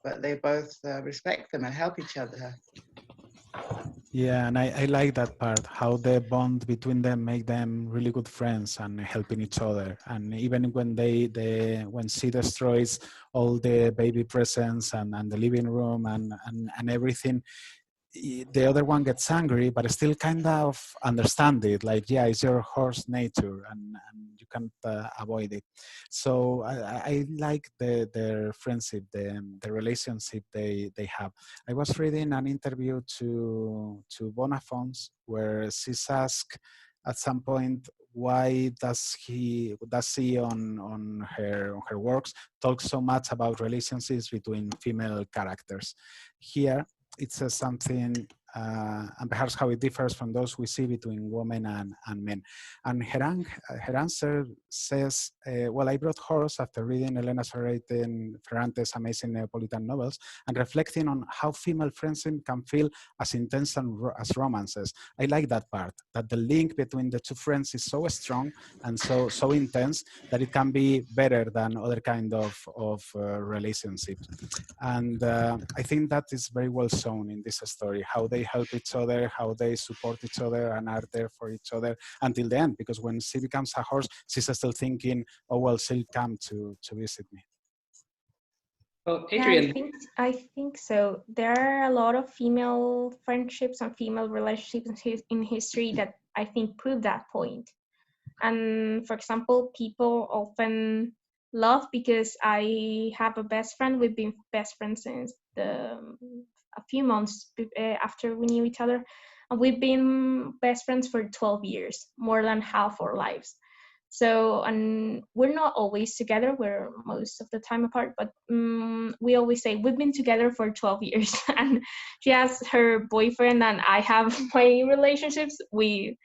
but they both respect them and help each other. Yeah, and I like that part, how the bond between them make them really good friends and helping each other. And even when when she destroys all the baby presents and the living room and everything, the other one gets angry, but still kind of understand it. Like, yeah, it's your horse nature, and you can't avoid it. So I like their friendship, the relationship they have. I was reading an interview to Bonnaffons where she's asked at some point, why does she on her works talk so much about relationships between female characters? Here it says something, and perhaps how it differs from those we see between women and men. And her answer says, well, I brought horse after reading Elena Ferrante's amazing Neapolitan novels and reflecting on how female friendship can feel as intense as romances. I like that part, that the link between the two friends is so strong and so intense that it can be better than other kind of relationships. And I think that is very well shown in this story, how they they help each other, how they support each other and are there for each other until the end. Because when she becomes a horse, she's still thinking, oh, well, she'll come to visit me. Well, Yeah, Adrian, I think so. There are a lot of female friendships and female relationships in history that I think prove that point. And for example, people often love because I have a best friend. We've been best friends since a few months after we knew each other, and we've been best friends for 12 years, more than half our lives. So, and we're not always together, we're most of the time apart, but we always say we've been together for 12 years. And she has her boyfriend and I have my relationships. We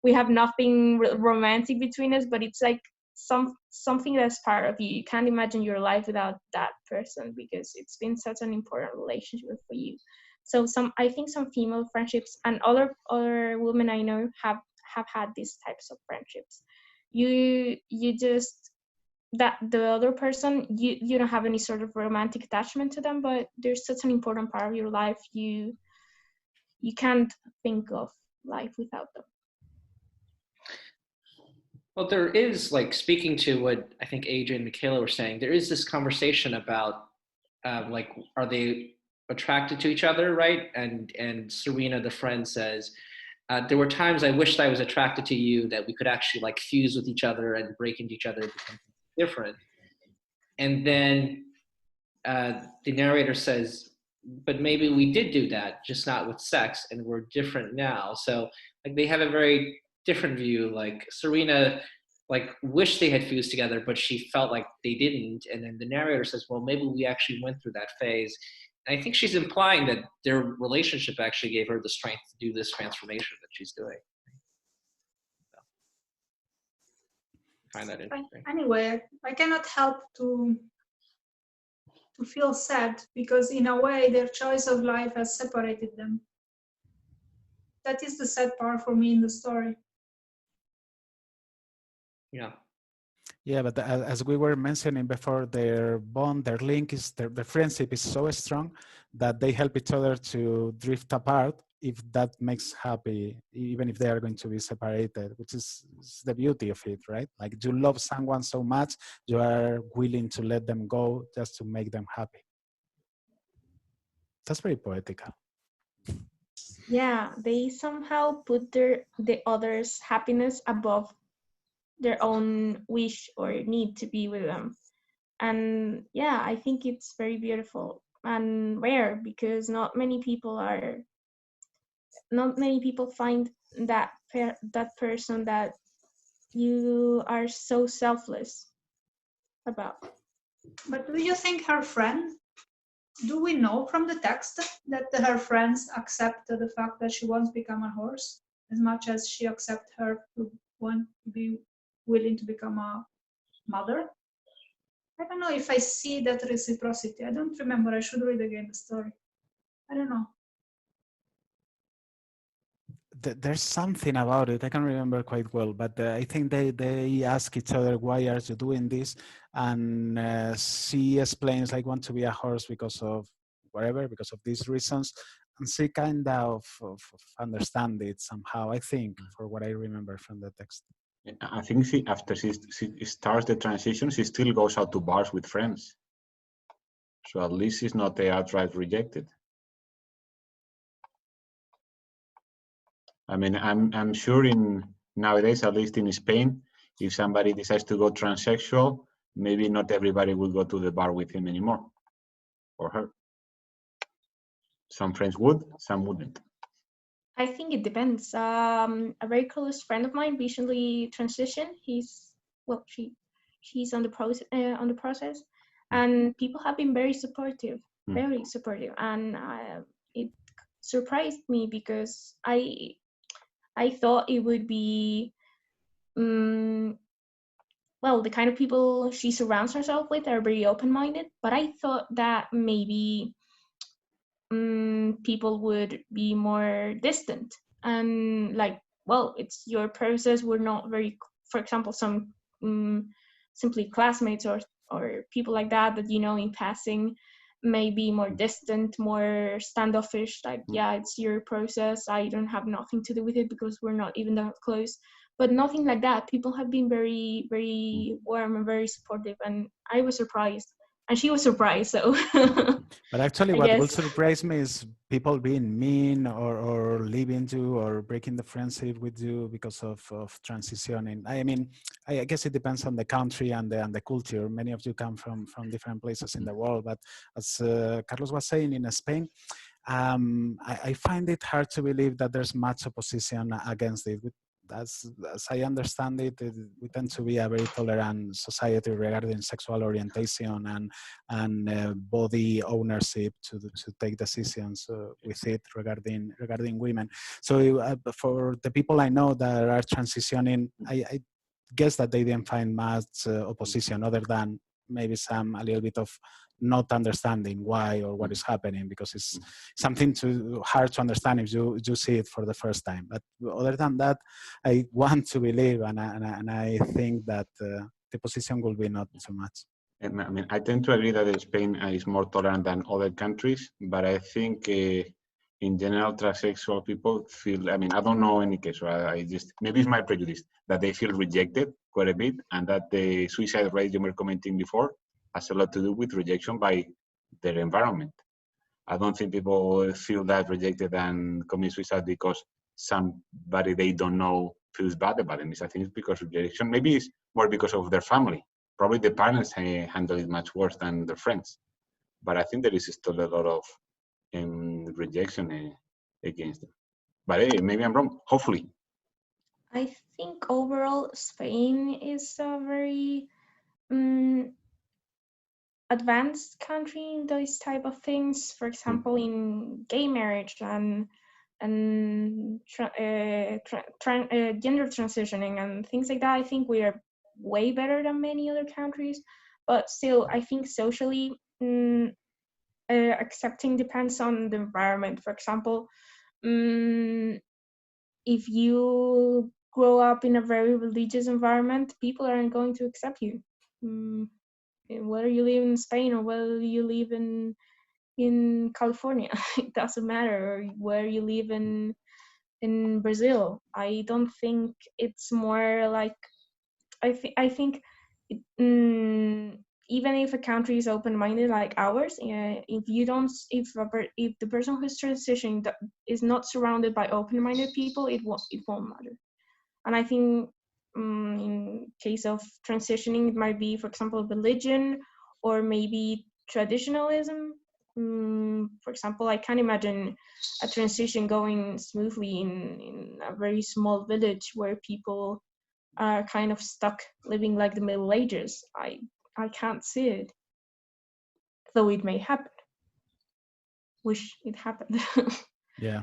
have nothing romantic between us, but it's like something that's part of you. You can't imagine your life without that person because it's been such an important relationship for you. So I think some female friendships and other women I know have had these types of friendships. You just, that the other person, you don't have any sort of romantic attachment to them, but they're such an important part of your life. You can't think of life without them. well, there is, like, speaking to what I think Adrian and Michaela were saying, there is this conversation about like, are they attracted to each other, right? And Serena, the friend, says, there were times I wished I was attracted to you, that we could actually like fuse with each other and break into each other and become different. And then the narrator says, but maybe we did do that, just not with sex, and we're different now. So like they have a very different view. Like Serena like wished they had fused together, but she felt like they didn't. And then the narrator says, well, maybe we actually went through that phase. And I think she's implying that their relationship actually gave her the strength to do this transformation that she's doing. So, I find that interesting. Anyway, I cannot help to feel sad because in a way their choice of life has separated them. That is the sad part for me in the story. Yeah. Yeah, but as we were mentioning before, their bond, their link is, their friendship is so strong that they help each other to drift apart if that makes happy, even if they are going to be separated, which is the beauty of it, right? Like you love someone so much, you are willing to let them go just to make them happy. That's very poetical. Yeah, they somehow put the other's happiness above their own wish or need to be with them. And yeah, I think it's very beautiful and rare because not many people find that person that you are so selfless about. But do you think her friend, do we know from the text that her friends accept the fact that she wants to become a horse as much as she accepts her to want to be willing to become a mother? I don't know if I see that reciprocity. I don't remember. I should read again the story. I don't know. There's something about it. I can't remember quite well, but I think they ask each other, why are you doing this? And she explains, like, want to be a horse because of whatever, because of these reasons. And she kind of understand it somehow, I think, for what I remember from the text. I think after she starts the transition, she still goes out to bars with friends. So at least she's not outright rejected. I mean, I'm sure nowadays, at least in Spain, if somebody decides to go transsexual, maybe not everybody will go to the bar with him anymore, or her. Some friends would, some wouldn't. I think it depends. A very close friend of mine recently transitioned. She's on the process, and people have been very supportive, and it surprised me because I thought it would be, the kind of people she surrounds herself with are very open-minded, but I thought that maybe people would be more distant and like, well, it's your process. We're not very, for example, some simply classmates or people like that you know in passing, maybe more distant, more standoffish, like, yeah, it's your process, I don't have nothing to do with it because we're not even that close. But nothing like that. People have been very, very warm and very supportive, and I was surprised, and she was surprised. So, But actually, I what will guess, surprise me is people being mean or leaving you or breaking the friendship with you because of transitioning. I mean, I guess it depends on the country and the culture. Many of you come from different places in the world, but as Carlos was saying, in Spain, I find it hard to believe that there's much opposition against it. As I understand it, we tend to be a very tolerant society regarding sexual orientation and body ownership to take decisions with it regarding women. So for the people I know that are transitioning, I guess that they didn't find much opposition other than maybe a little bit of not understanding why or what is happening, because it's something hard to understand if you see it for the first time. But other than that, I want to believe and I think that the position will be not so much. I mean, I tend to agree that Spain is more tolerant than other countries, but I think in general, transsexual people feel, I mean, I don't know any case, so I just, maybe it's my prejudice, that they feel rejected quite a bit, and that the suicide rate you were commenting before has a lot to do with rejection by their environment. I don't think people feel that rejected and commit suicide because somebody they don't know feels bad about them. I think it's because of rejection. Maybe it's more because of their family. Probably the parents handle it much worse than their friends. But I think there is still a lot of rejection against them. But hey, maybe I'm wrong. Hopefully. I think overall Spain is a very advanced country in those type of things. For example, in gay marriage and gender transitioning and things like that. I think we are way better than many other countries. But still, I think socially, accepting depends on the environment. For example, if you grow up in a very religious environment, people aren't going to accept you. Whether you live in Spain or whether you live in California, it doesn't matter. Or where you live in Brazil, I don't think it's more like, I think even if a country is open-minded like ours, if the person who's transitioning is not surrounded by open-minded people, it won't matter. And I think in case of transitioning, it might be, for example, religion or maybe traditionalism. For example, I can't imagine a transition going smoothly in a very small village where people are kind of stuck living like the Middle Ages. I can't see it, though it may happen. Wish it happened. Yeah.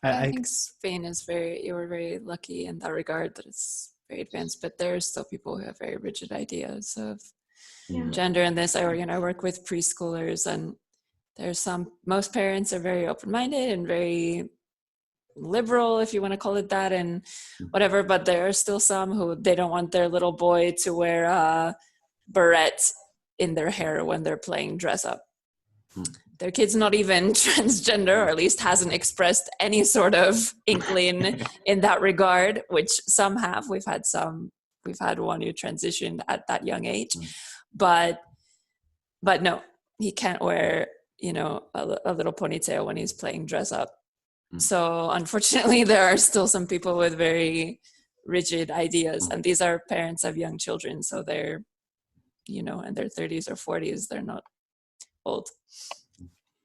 I think Spain is you were very lucky in that regard, that it's very advanced, but there are still people who have very rigid ideas of gender and this. I work with preschoolers, and most parents are very open-minded and very liberal, if you want to call it that, and whatever, but there are still some who they don't want their little boy to wear a beret in their hair when they're playing dress up. Their kid's not even transgender, or at least hasn't expressed any sort of inkling in that regard, which some have. We've had one who transitioned at that young age, but no, he can't wear, a little ponytail when he's playing dress up. So unfortunately, there are still some people with very rigid ideas, and these are parents of young children, so they're, in their 30s or 40s. They're not old.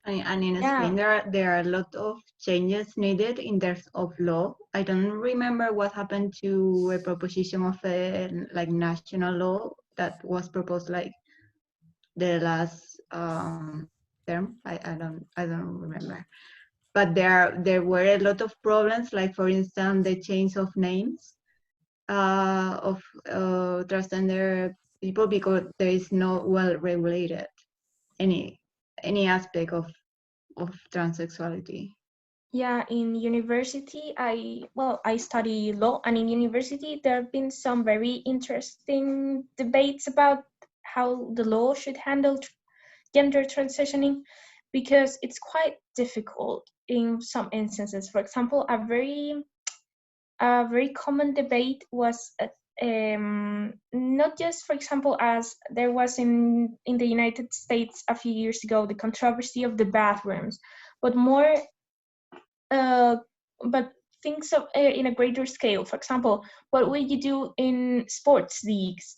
And in Spain, there are a lot of changes needed in terms of law. I don't remember what happened to a proposition of a national law that was proposed the last term. I don't remember. But there were a lot of problems, like for instance the change of names of transgender people, because there is no well regulated any aspect of transsexuality. Yeah, in university, I study law, and in university there have been some very interesting debates about how the law should handle gender transitioning, because it's quite difficult in some instances. For example, a very common debate was not just, for example, as there was in the United States a few years ago, the controversy of the bathrooms, but more, but things of in a greater scale. For example, what would you do in sports leagues?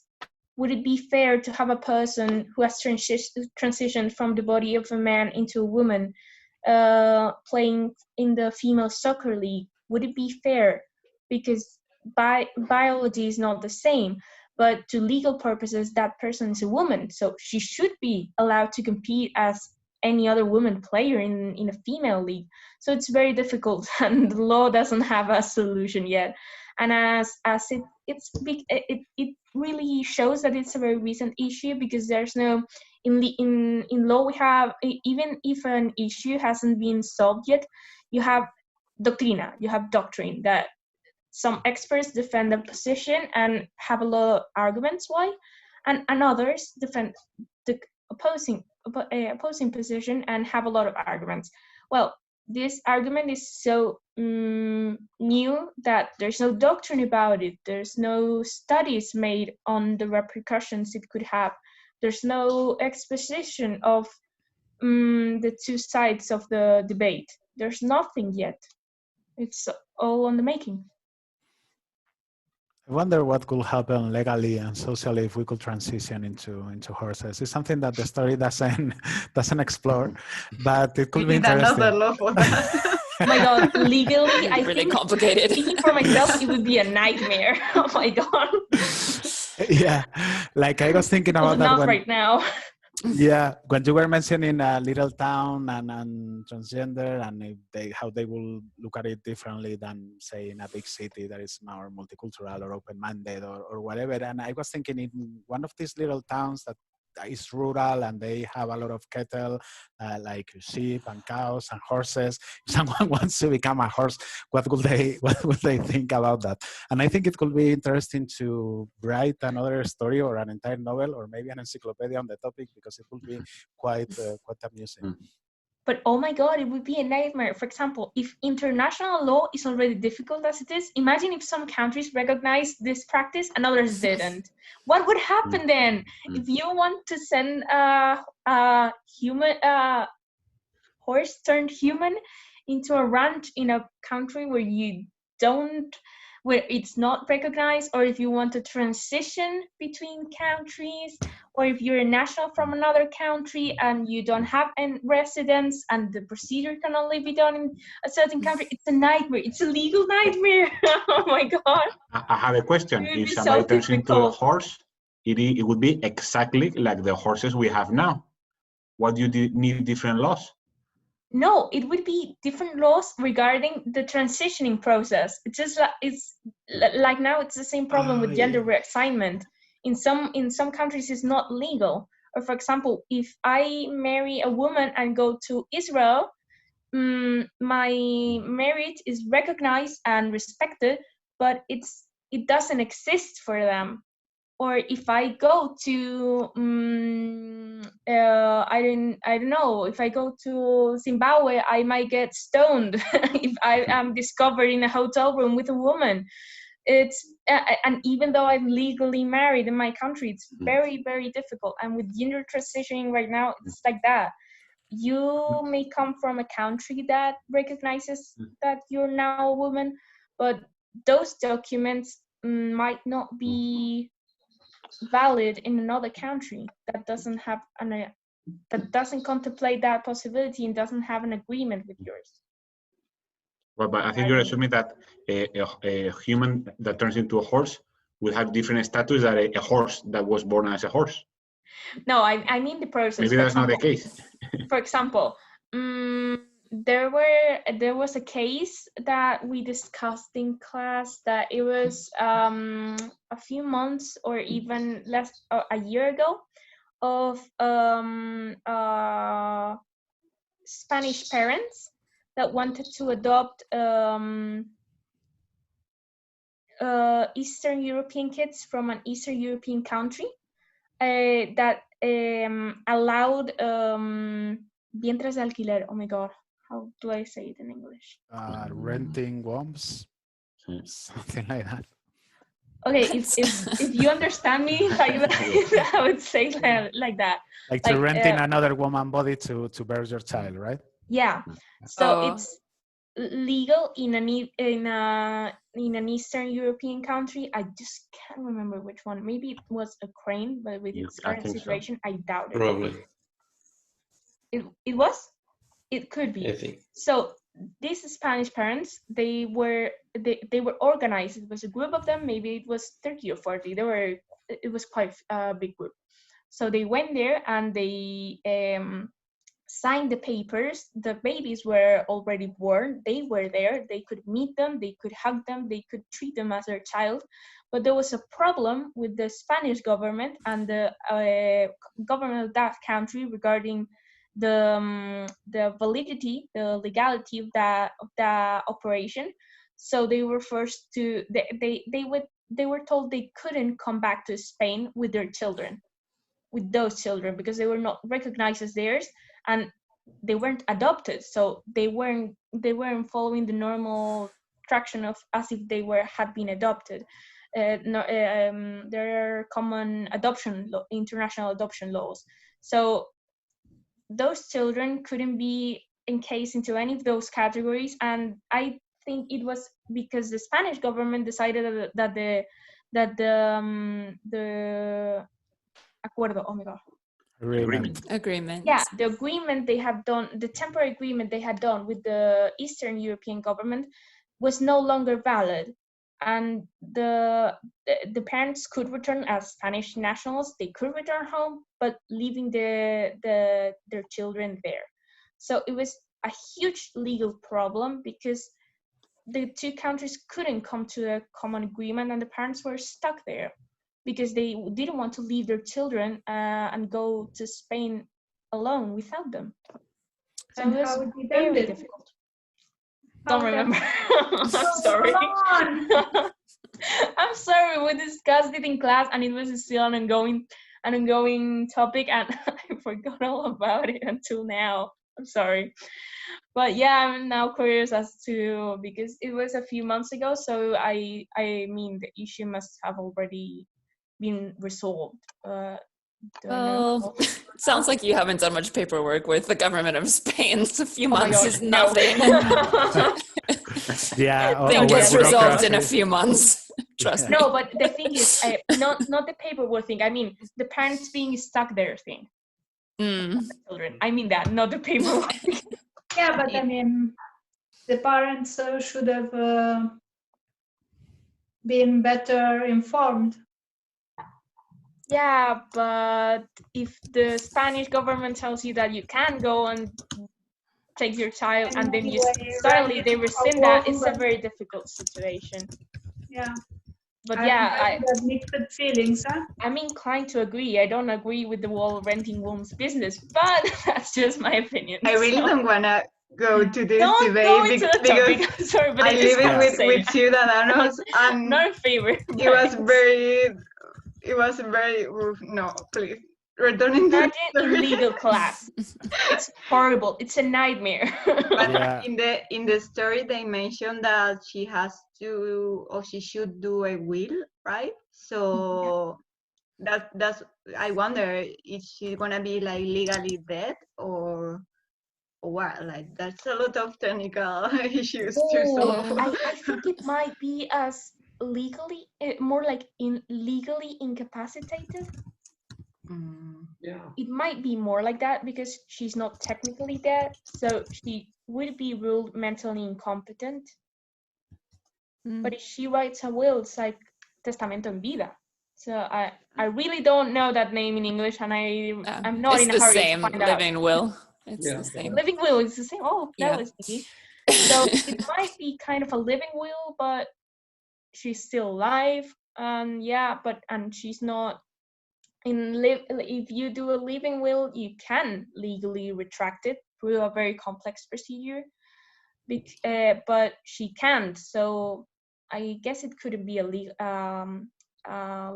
Would it be fair to have a person who has transitioned from the body of a man into a woman playing in the female soccer league? Would it be fair? Because biology is not the same, but to legal purposes, that person is a woman, so she should be allowed to compete as any other woman player in a female league. So it's very difficult, and the law doesn't have a solution yet. And as it really shows that it's a very recent issue, because there's no in law we have, even if an issue hasn't been solved yet, you have doctrine that some experts defend a position and have a lot of arguments why, and others defend the opposing position and have a lot of arguments. Well, this argument is so new that there's no doctrine about it. There's no studies made on the repercussions it could have. There's no exposition of the two sides of the debate. There's nothing yet. It's all on the making. I wonder what could happen legally and socially if we could transition into horses. It's something that the story doesn't explore, but it could be interesting. Another law for that. Oh my God, legally, I really think, complicated. speaking for myself, it would be a nightmare. Oh my God. Yeah, like I was thinking about that Not when, right now. yeah, when you were mentioning a little town and transgender, and if how they will look at it differently than, say, in a big city that is more multicultural or open-minded or whatever. And I was thinking in one of these little towns that is rural and they have a lot of cattle, like sheep and cows and horses. If someone wants to become a horse, what would they think about that? And I think it could be interesting to write another story or an entire novel or maybe an encyclopedia on the topic, because it would be quite amusing. But oh my God, it would be a nightmare. For example, if international law is already difficult as it is, imagine if some countries recognize this practice and others didn't. What would happen then? If you want to send a human, horse turned human into a ranch in a country where it's not recognized, or if you want to transition between countries, or if you're a national from another country and you don't have any residence and the procedure can only be done in a certain country, it's a nightmare. It's a legal nightmare. Oh my God. I have a question. It would If be somebody so turns into a difficult. horse, it would be exactly like the horses we have now. What do you need different laws? No, it would be different laws regarding the transitioning process. It's just like now it's the same problem with gender reassignment. In some countries it's not legal. Or for example, if I marry a woman and go to Israel, my marriage is recognized and respected, but it doesn't exist for them. Or if I go to I don't know, if I go to Zimbabwe, I might get stoned if I am discovered in a hotel room with a woman. It's and even though I'm legally married in my country, it's very, very difficult. And with gender transitioning right now, it's like that. You may come from a country that recognizes that you're now a woman, but those documents might not be valid in another country that doesn't have that doesn't contemplate that possibility and doesn't have an agreement with yours. Well, but I think you're assuming that a human that turns into a horse will have different status than a horse that was born as a horse. No, I mean the process. Maybe that's not the case. For example, there was a case that we discussed in class that it was a few months or even less, a year ago, of Spanish parents that wanted to adopt Eastern European kids from an Eastern European country, that allowed vientres de alquiler. Oh my god, how do I say it in English? Renting wombs, something like that. Okay, if you understand me like that, I would say like that. Like to renting another woman body to bear your child, right? Yeah. So it's legal in an Eastern European country. I just can't remember which one. Maybe it was Ukraine, but with its current situation, I doubt it. Probably. It was? It could be. I think. So these Spanish parents, they were organized. It was a group of them. Maybe it was 30 or 40. It was quite a big group. So they went there and they signed the papers. The babies were already born. They were there. They could meet them. They could hug them. They could treat them as their child. But there was a problem with the Spanish government and the government of that country regarding the validity, the legality of the operation. So they were forced to. They were told they couldn't come back to Spain with their children, with those children, because they were not recognized as theirs and they weren't adopted. So they weren't following the normal traction of as if they had been adopted. There are common international adoption laws. So those children couldn't be encased into any of those categories, and I think it was because the Spanish government decided that the acuerdo, oh my god, agreement. Yeah, the agreement they had done, the temporary agreement they had done with the Eastern European government was no longer valid, and the parents could return as Spanish nationals. They could return home, but leaving their children there. So it was a huge legal problem because the two countries couldn't come to a common agreement, and the parents were stuck there because they didn't want to leave their children and go to Spain alone without them. So And it was how it very ended? difficult. Don't remember. I'm sorry. I'm sorry. We discussed it in class, and it was still an ongoing topic, and I forgot all about it until now. I'm sorry. But yeah, I'm now curious as to, because it was a few months ago, so I mean the issue must have already been resolved. Well, it sounds like you haven't done much paperwork with the government of Spain. So a few Oh my months God, is no. nothing. Yeah, I think it's resolved in a few months. Trust me. No, but the thing is, not the paperwork thing. I mean, the parents being stuck there thing. Children. I mean that, not the paperwork. Yeah, but I mean, the parents should have been better informed. Yeah, but if the Spanish government tells you that you can go and take your child, and then you suddenly they rescind that, it's a very difficult situation. Yeah. But yeah, I have mixed feelings, huh? I'm inclined to agree. I don't agree with the whole renting wombs business, but that's just my opinion. I really don't want to go to this Don't debate go into the because topic. I'm sorry, but I I just live have with to say it. Ciudadanos and Not in favor. it was very no, please. Returning to Imagine in legal class. It's horrible. It's a nightmare. But Yeah. in the story they mentioned that she has to, or she should do a will, right? So that's I wonder, is she gonna be like legally dead or what? Like that's a lot of technical issues to solve. I think it might be as legally, more like legally incapacitated. Yeah. It might be more like that because she's not technically dead, so she would be ruled mentally incompetent. But if she writes a will, it's like testamento en vida. So I really don't know that name in English, and I'm not in a hurry to find out. Living will. It's the same. Living will is the same. Oh, that Yeah. was easy. So it might be kind of a living will, but she's still alive. And she's not if you do a living will, you can legally retract it through a very complex procedure. But she can't. So I guess it couldn't be a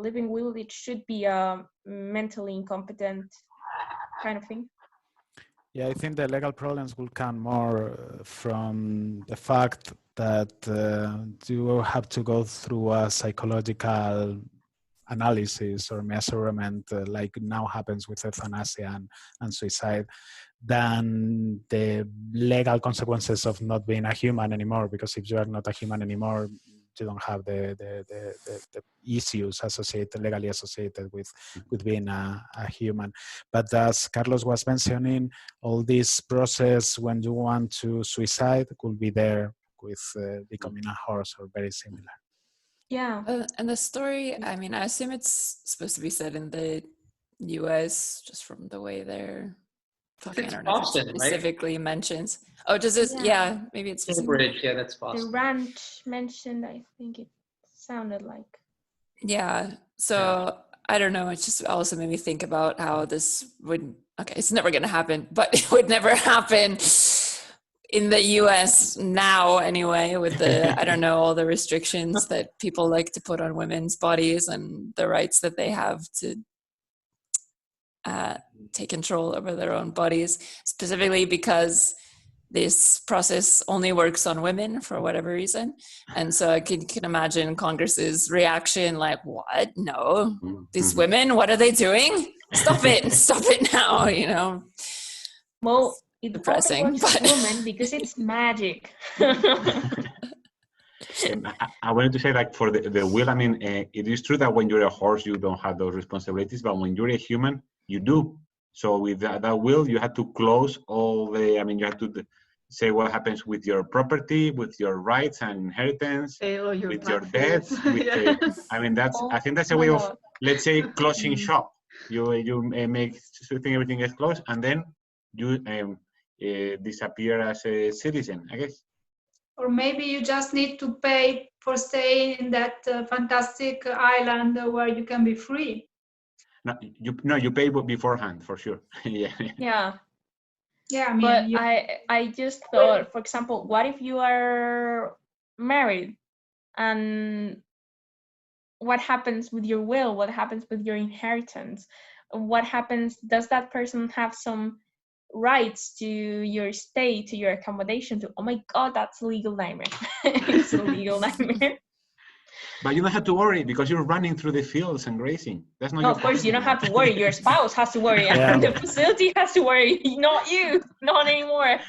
living will, it should be a mentally incompetent kind of thing. Yeah, I think the legal problems will come more from the fact that you have to go through a psychological analysis or measurement like now happens with euthanasia and suicide than the legal consequences of not being a human anymore, because if you are not a human anymore, you don't have the issues associated, legally associated with being a human. But as Carlos was mentioning, all this process when you want to suicide could be there with becoming a horse or very similar. Yeah. And the story, I mean, I assume it's supposed to be set in the US just from the way they're talking. It's I don't know Boston, if it specifically mentions. Oh, does it? Yeah, maybe it's Cambridge. Yeah, that's The Boston. ranch mentioned, I think it sounded like. Yeah. So I don't know. It just also made me think about how this would. Okay, it's never going to happen, but it would never happen in the US now anyway, with the, I don't know, all the restrictions that people like to put on women's bodies and the rights that they have to take control over their own bodies, specifically because this process only works on women for whatever reason. And so I can imagine Congress's reaction, like, what? No, these women, what are they doing? Stop it, stop it now, you know? Well, it depressing, only works on women because it's magic. I wanted to say, like, for the will, I mean, it is true that when you're a horse, you don't have those responsibilities, but when you're a human, you do. So with that will, you have to close all the, I mean, you have to say what happens with your property, with your rights and inheritance, with your debts. I mean, that's, I think that's a way of, let's say, closing shop. You make something, everything gets closed, and then you disappear as a citizen, I guess. Or maybe you just need to pay for staying in that fantastic island where you can be free. No, you pay beforehand for sure. Yeah. Yeah. Yeah, I mean, but I just thought, for example, what if you are married, and what happens with your will? What happens with your inheritance? What happens? Does that person have some rights to your stay, to your accommodation? To, oh my God, that's a legal nightmare. It's a legal nightmare. But you don't have to worry because you're running through the fields and grazing. That's not No, your of course you don't problem have to worry. Your spouse has to worry, and the facility has to worry, not you, not anymore.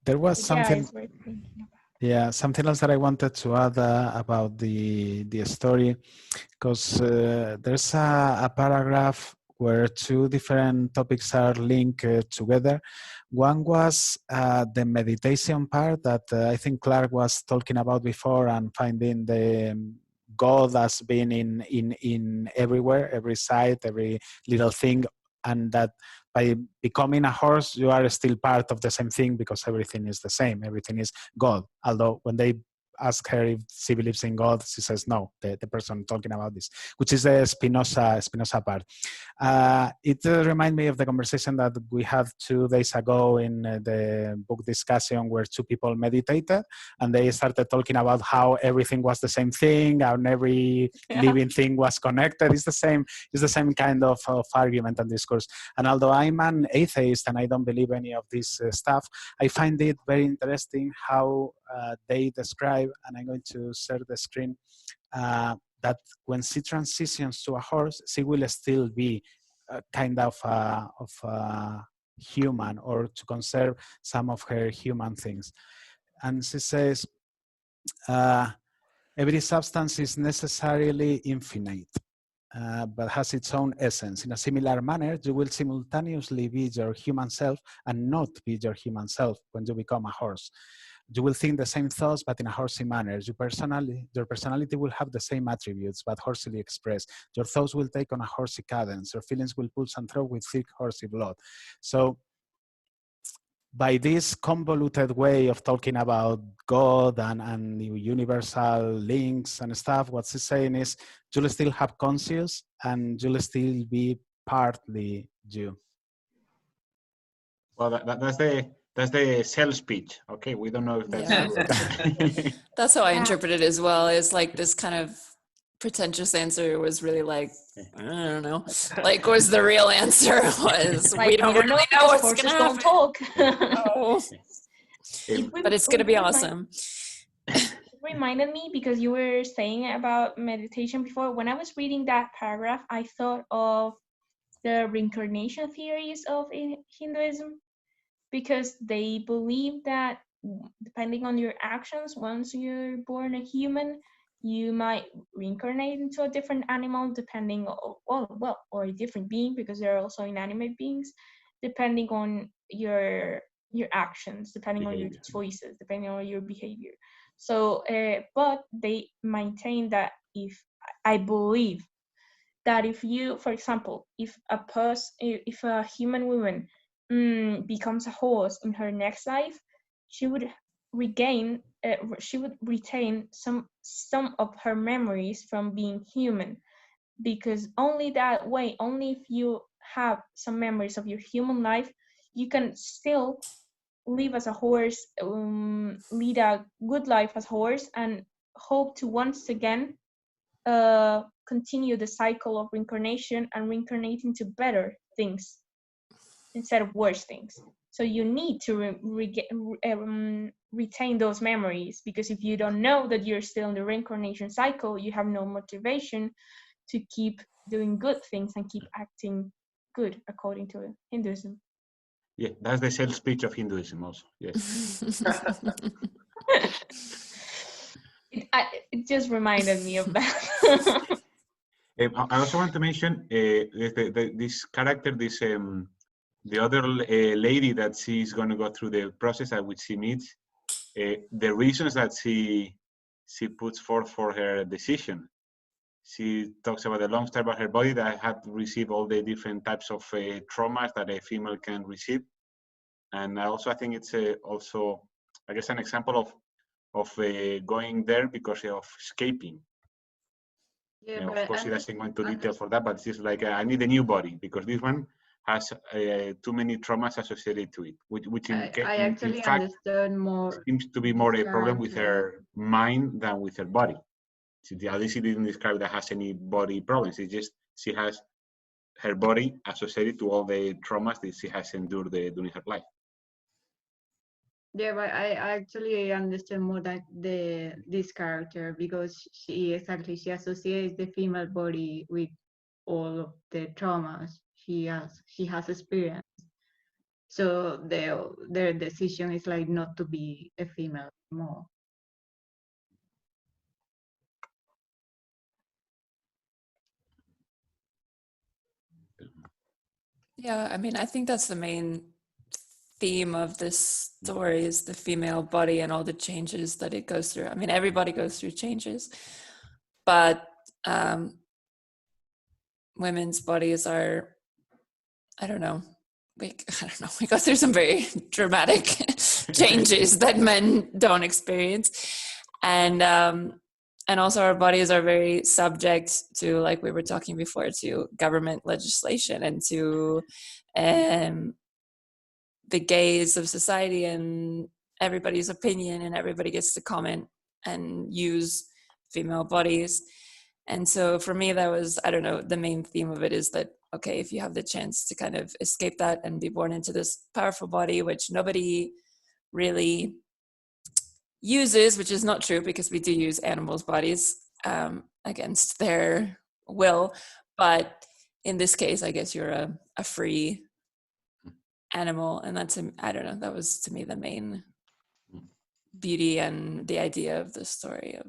There was something. Yeah, it's worth thinking about. Yeah, something else that I wanted to add about the story, because there's a paragraph where two different topics are linked together. One was the meditation part that I think Clark was talking about before, and finding the God as being in everywhere, every site, every little thing, and that by becoming a horse, you are still part of the same thing because everything is the same. Everything is God. Although when they ask her if she believes in God, she says no, the person talking about this, which is the Spinoza part. It reminds me of the conversation that we had 2 days ago in the book discussion where 2 people meditated and they started talking about how everything was the same thing and every living thing was connected. It's the same kind of argument and discourse. And although I'm an atheist and I don't believe any of this stuff, I find it very interesting how they describe, and I'm going to share the screen, that when she transitions to a horse, she will still be kind of human, or to conserve some of her human things. And she says, every substance is necessarily infinite, but has its own essence. In a similar manner, you will simultaneously be your human self and not be your human self when you become a horse. You will think the same thoughts, but in a horsey manner. Your personality will have the same attributes, but horsily expressed. Your thoughts will take on a horsey cadence. Your feelings will pulse and throb with thick horsey blood. So by this convoluted way of talking about God and universal links and stuff, what she's saying is you'll still have conscious and you'll still be partly you. Well, that's the that's the sales speech. Okay, we don't know if that's Yeah. true or not. That's how I Yeah. interpret it as well. Is like this kind of pretentious answer was really like, I don't know, like was the real answer was Like, we don't don't know really know because what's gonna horses don't happen. talk. Oh, but it's gonna be awesome. Reminded me because you were saying about meditation before. When I was reading that paragraph, I thought of the reincarnation theories of Hinduism, because they believe that depending on your actions, once you're born a human, you might reincarnate into a different animal, depending on, or a different being, because there are also inanimate beings, depending on your actions, depending on your choices, depending on your behavior. So, but they maintain that I believe that if you, for example, if a human woman becomes a horse in her next life, she would retain some of her memories from being human, because only that way, only if you have some memories of your human life, you can still live as a horse, lead a good life as a horse, and hope to once again continue the cycle of reincarnation and reincarnating to better things instead of worse things. So you need to retain those memories, because if you don't know that you're still in the reincarnation cycle, you have no motivation to keep doing good things and keep acting good according to Hinduism. Yeah, that's the sales speech of Hinduism also. Yes. It just reminded me of that. I also want to mention this character, the other lady that she's going to go through the process at which she meets, the reasons that she puts forth for her decision. She talks about the long story about her body that had received all the different types of traumas that a female can receive, and also I think it's also, I guess, an example of going there because of escaping. Yeah, Of but course, he doesn't go into detail for that, but it's just like I need a new body because this one has too many traumas associated to it, which I in actually fact understood more seems to be more this a problem with character. her mind than with her body. At least she didn't describe that has any body problems. It's just she has her body associated to all the traumas that she has endured during her life. Yeah, but I actually understand more that this character, because she associates the female body with all of the traumas she has experienced. So their decision is like not to be a female anymore. Yeah, I mean, I think that's the main theme of this story is the female body and all the changes that it goes through. I mean, everybody goes through changes, but women's bodies are, I don't know, we go through some very dramatic changes that men don't experience. And also our bodies are very subject to, like we were talking before, to government legislation and to the gaze of society and everybody's opinion, and everybody gets to comment and use female bodies. And so for me, that was, I don't know, the main theme of it is that, okay, if you have the chance to kind of escape that and be born into this powerful body, which nobody really uses, which is not true because we do use animals' bodies against their will. But in this case, I guess you're a free animal, and that's, I don't know, that was to me the main beauty and the idea of the story of.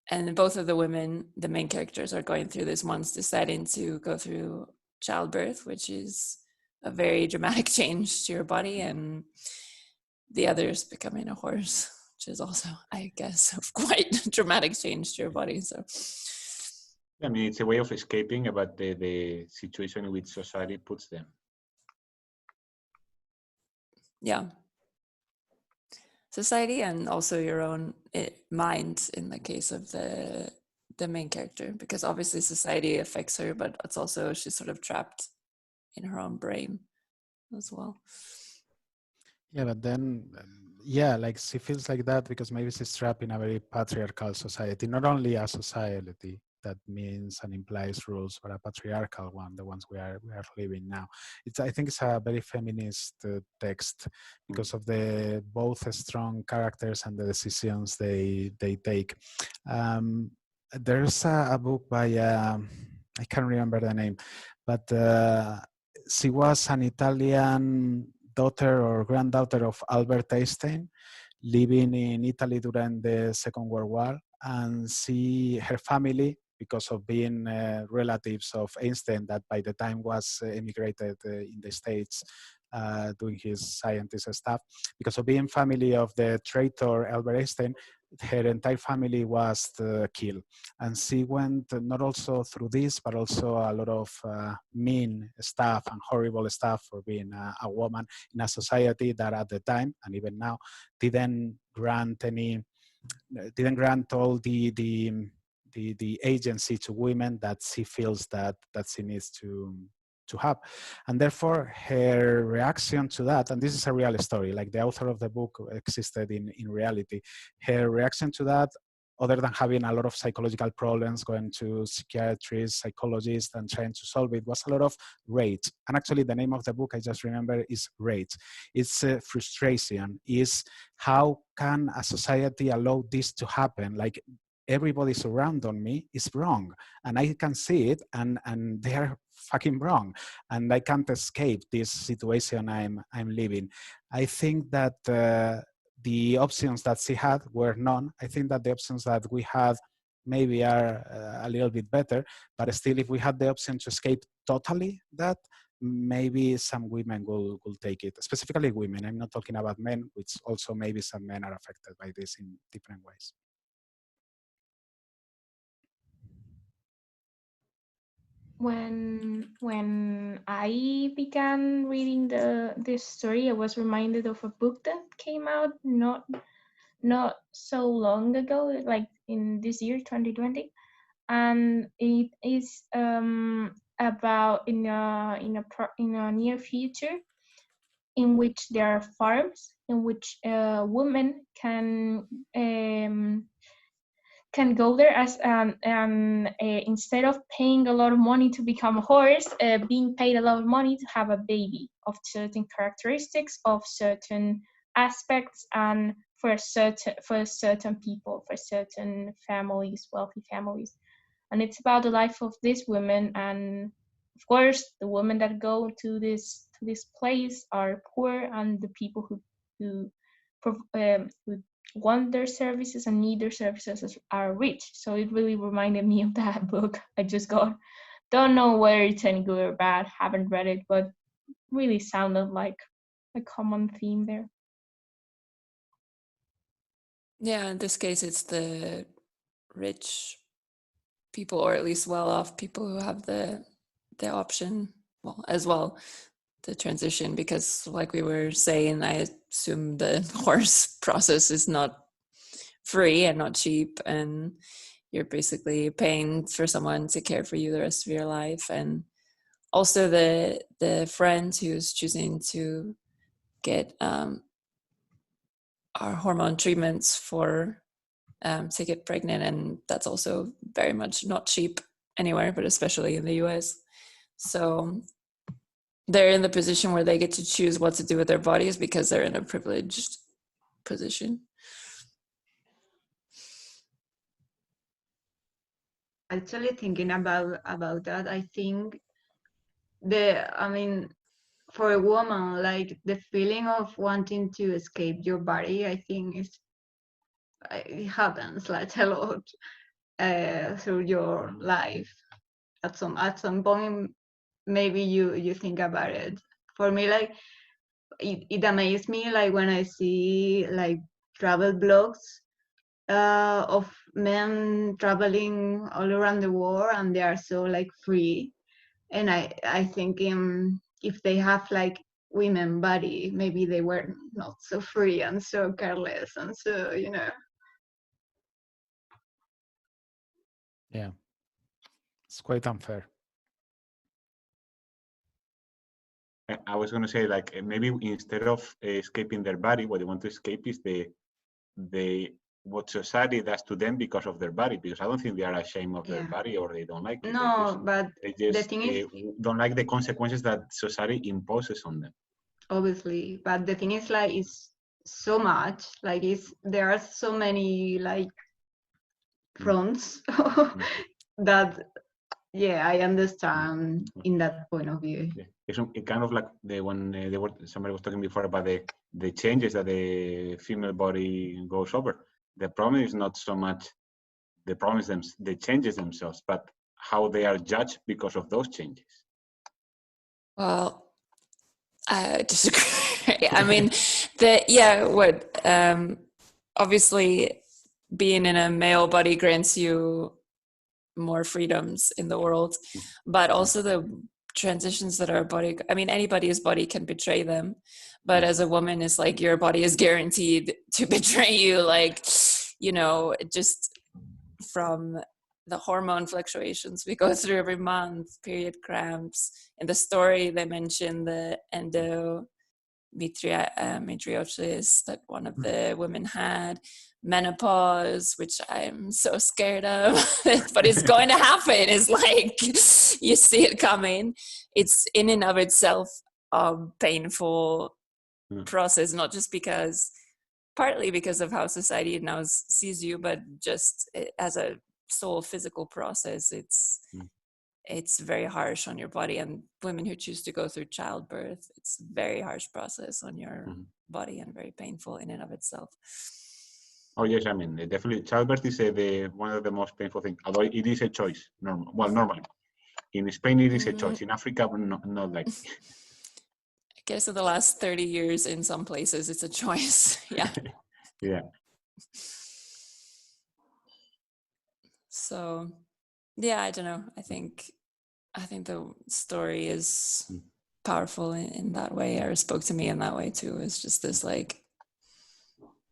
And both of the women, the main characters, are going through this, one's deciding to go through childbirth, which is a very dramatic change to your body, and the other's becoming a horse, which is also, I guess, a quite dramatic change to your body. So I mean, it's a way of escaping about the situation in which society puts them. Yeah. Society and also your own mind in the case of the main character, because obviously society affects her, but it's also she's sort of trapped in her own brain. as well. Yeah, but then, yeah, like she feels like that because maybe she's trapped in a very patriarchal society, not only a society that means and implies rules, but a patriarchal one, the ones we are living now. I think it's a very feminist text because of the both strong characters and the decisions they take. There's a book by I can't remember the name, but she was an Italian daughter or granddaughter of Albert Einstein, living in Italy during the Second World War, and her family, because of being relatives of Einstein, that by the time was emigrated in the States doing his scientist stuff, because of being family of the traitor Albert Einstein, her entire family was killed. And she went not also through this, but also a lot of mean stuff and horrible stuff for being a woman in a society that at the time, and even now, didn't grant all the agency to women that she feels that she needs to have. And therefore her reaction to that, and this is a real story, like the author of the book existed in reality, her reaction to that, other than having a lot of psychological problems, going to psychiatrists, psychologists, and trying to solve it, was a lot of rage. And actually the name of the book, I just remember, is Rage. It's frustration, is how can a society allow this to happen? Like everybody surrounding me is wrong, and I can see it, and they are fucking wrong, and I can't escape this situation I'm living. I think that the options that she had were none. I think that the options that we had maybe are a little bit better, but still, if we had the option to escape totally that, maybe some women will take it, specifically women. I'm not talking about men, which also maybe some men are affected by this in different ways. When I began reading this story, I was reminded of a book that came out not so long ago, like in this year 2020, and it is about in a near future in which there are farms in which women can go there as instead of paying a lot of money to become a horse, being paid a lot of money to have a baby of certain characteristics, of certain aspects, and for certain people, for certain families, wealthy families. And it's about the life of these women, and of course the women that go to this place are poor, and the people who want their services and need their services are rich. So it really reminded me of that book I just got. Don't know whether it's any good or bad, haven't read it, but really sounded like a common theme there. Yeah, in this case, it's the rich people, or at least well-off people, who have the option, well, as well, the transition, because like we were saying, I assume the horse process is not free and not cheap, and you're basically paying for someone to care for you the rest of your life. And also the friend who's choosing to get our hormone treatments for to get pregnant, and that's also very much not cheap anywhere, but especially in the US. So they're in the position where they get to choose what to do with their bodies because they're in a privileged position. Actually, thinking about that, I think for a woman, like the feeling of wanting to escape your body, I think it happens like a lot through your life. At some point, maybe you think about it. For me, like it amazed me, like when I see like travel blogs of men traveling all around the world, and they are so like free. And I think if they have like women body, maybe they were not so free and so careless and so, you know. Yeah, it's quite unfair. I was going to say, like, maybe instead of escaping their body, what they want to escape is what society does to them because of their body. Because I don't think they are ashamed of their Yeah. body or they don't like it. No, but they the just thing is, don't like the consequences that society imposes on them. obviously, but the thing is, like, it's so much. Like, there are so many like fronts that, yeah, I understand in that point of view. Yeah. It kind of like when somebody was talking before about the changes that the female body goes over. The problem is not so much the problem is the changes themselves, but how they are judged because of those changes. Well, I disagree. I mean, obviously being in a male body grants you more freedoms in the world, but also the transitions that our body, I mean, anybody's body can betray them, but as a woman, it's like your body is guaranteed to betray you, like, you know, just from the hormone fluctuations we go through every month, period cramps. In the story, they mentioned the endometriosis that one of the women had, menopause, which I'm so scared of, but it's going to happen. It's like, you see it coming. It's in and of itself a painful process, not just partly because of how society now sees you, but just as a soul physical process. It's very harsh on your body, and women who choose to go through childbirth, it's a very harsh process on your body and very painful in and of itself. Oh yes, I mean, definitely childbirth is one of the most painful things, although it is a choice. Normally in Spain it is a choice. In Africa, not like. I guess in the last 30 years in some places it's a choice. Yeah. Yeah. So yeah, I don't know. I think the story is powerful in that way, or spoke to me in that way too. It's just this like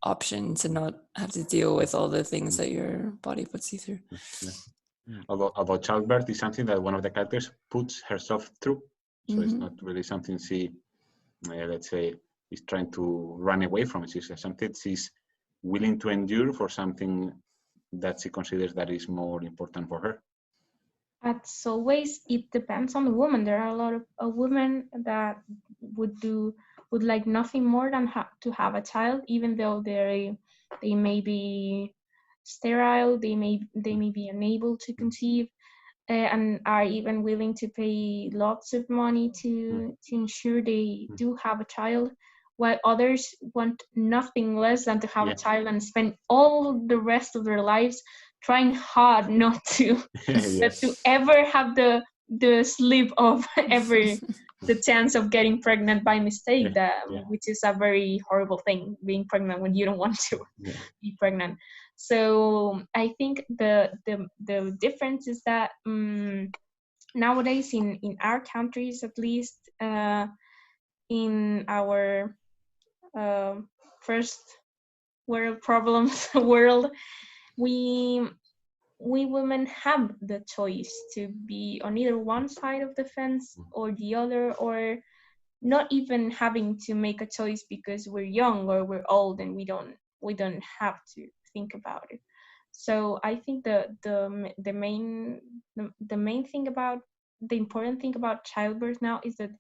option to not have to deal with all the things that your body puts you through. Yeah. Although childbirth is something that one of the characters puts herself through, so it's not really something she, let's say, is trying to run away from. It's something she's willing to endure for something that she considers that is more important for her. As always, it depends on the woman. There are a lot of women that would like nothing more than to have a child, even though they may be sterile, they may be unable to conceive, and are even willing to pay lots of money to ensure they do have a child, while others want nothing less than to have a child and spend all the rest of their lives trying hard not to to ever have the slip of the chance of getting pregnant by mistake, which is a very horrible thing, being pregnant when you don't want to be pregnant. So I think the difference is that nowadays in our countries, at least in our first world problems world, we women have the choice to be on either one side of the fence or the other, or not even having to make a choice because we're young or we're old and we don't have to think about it. So I think the main thing about the important thing about childbirth now is that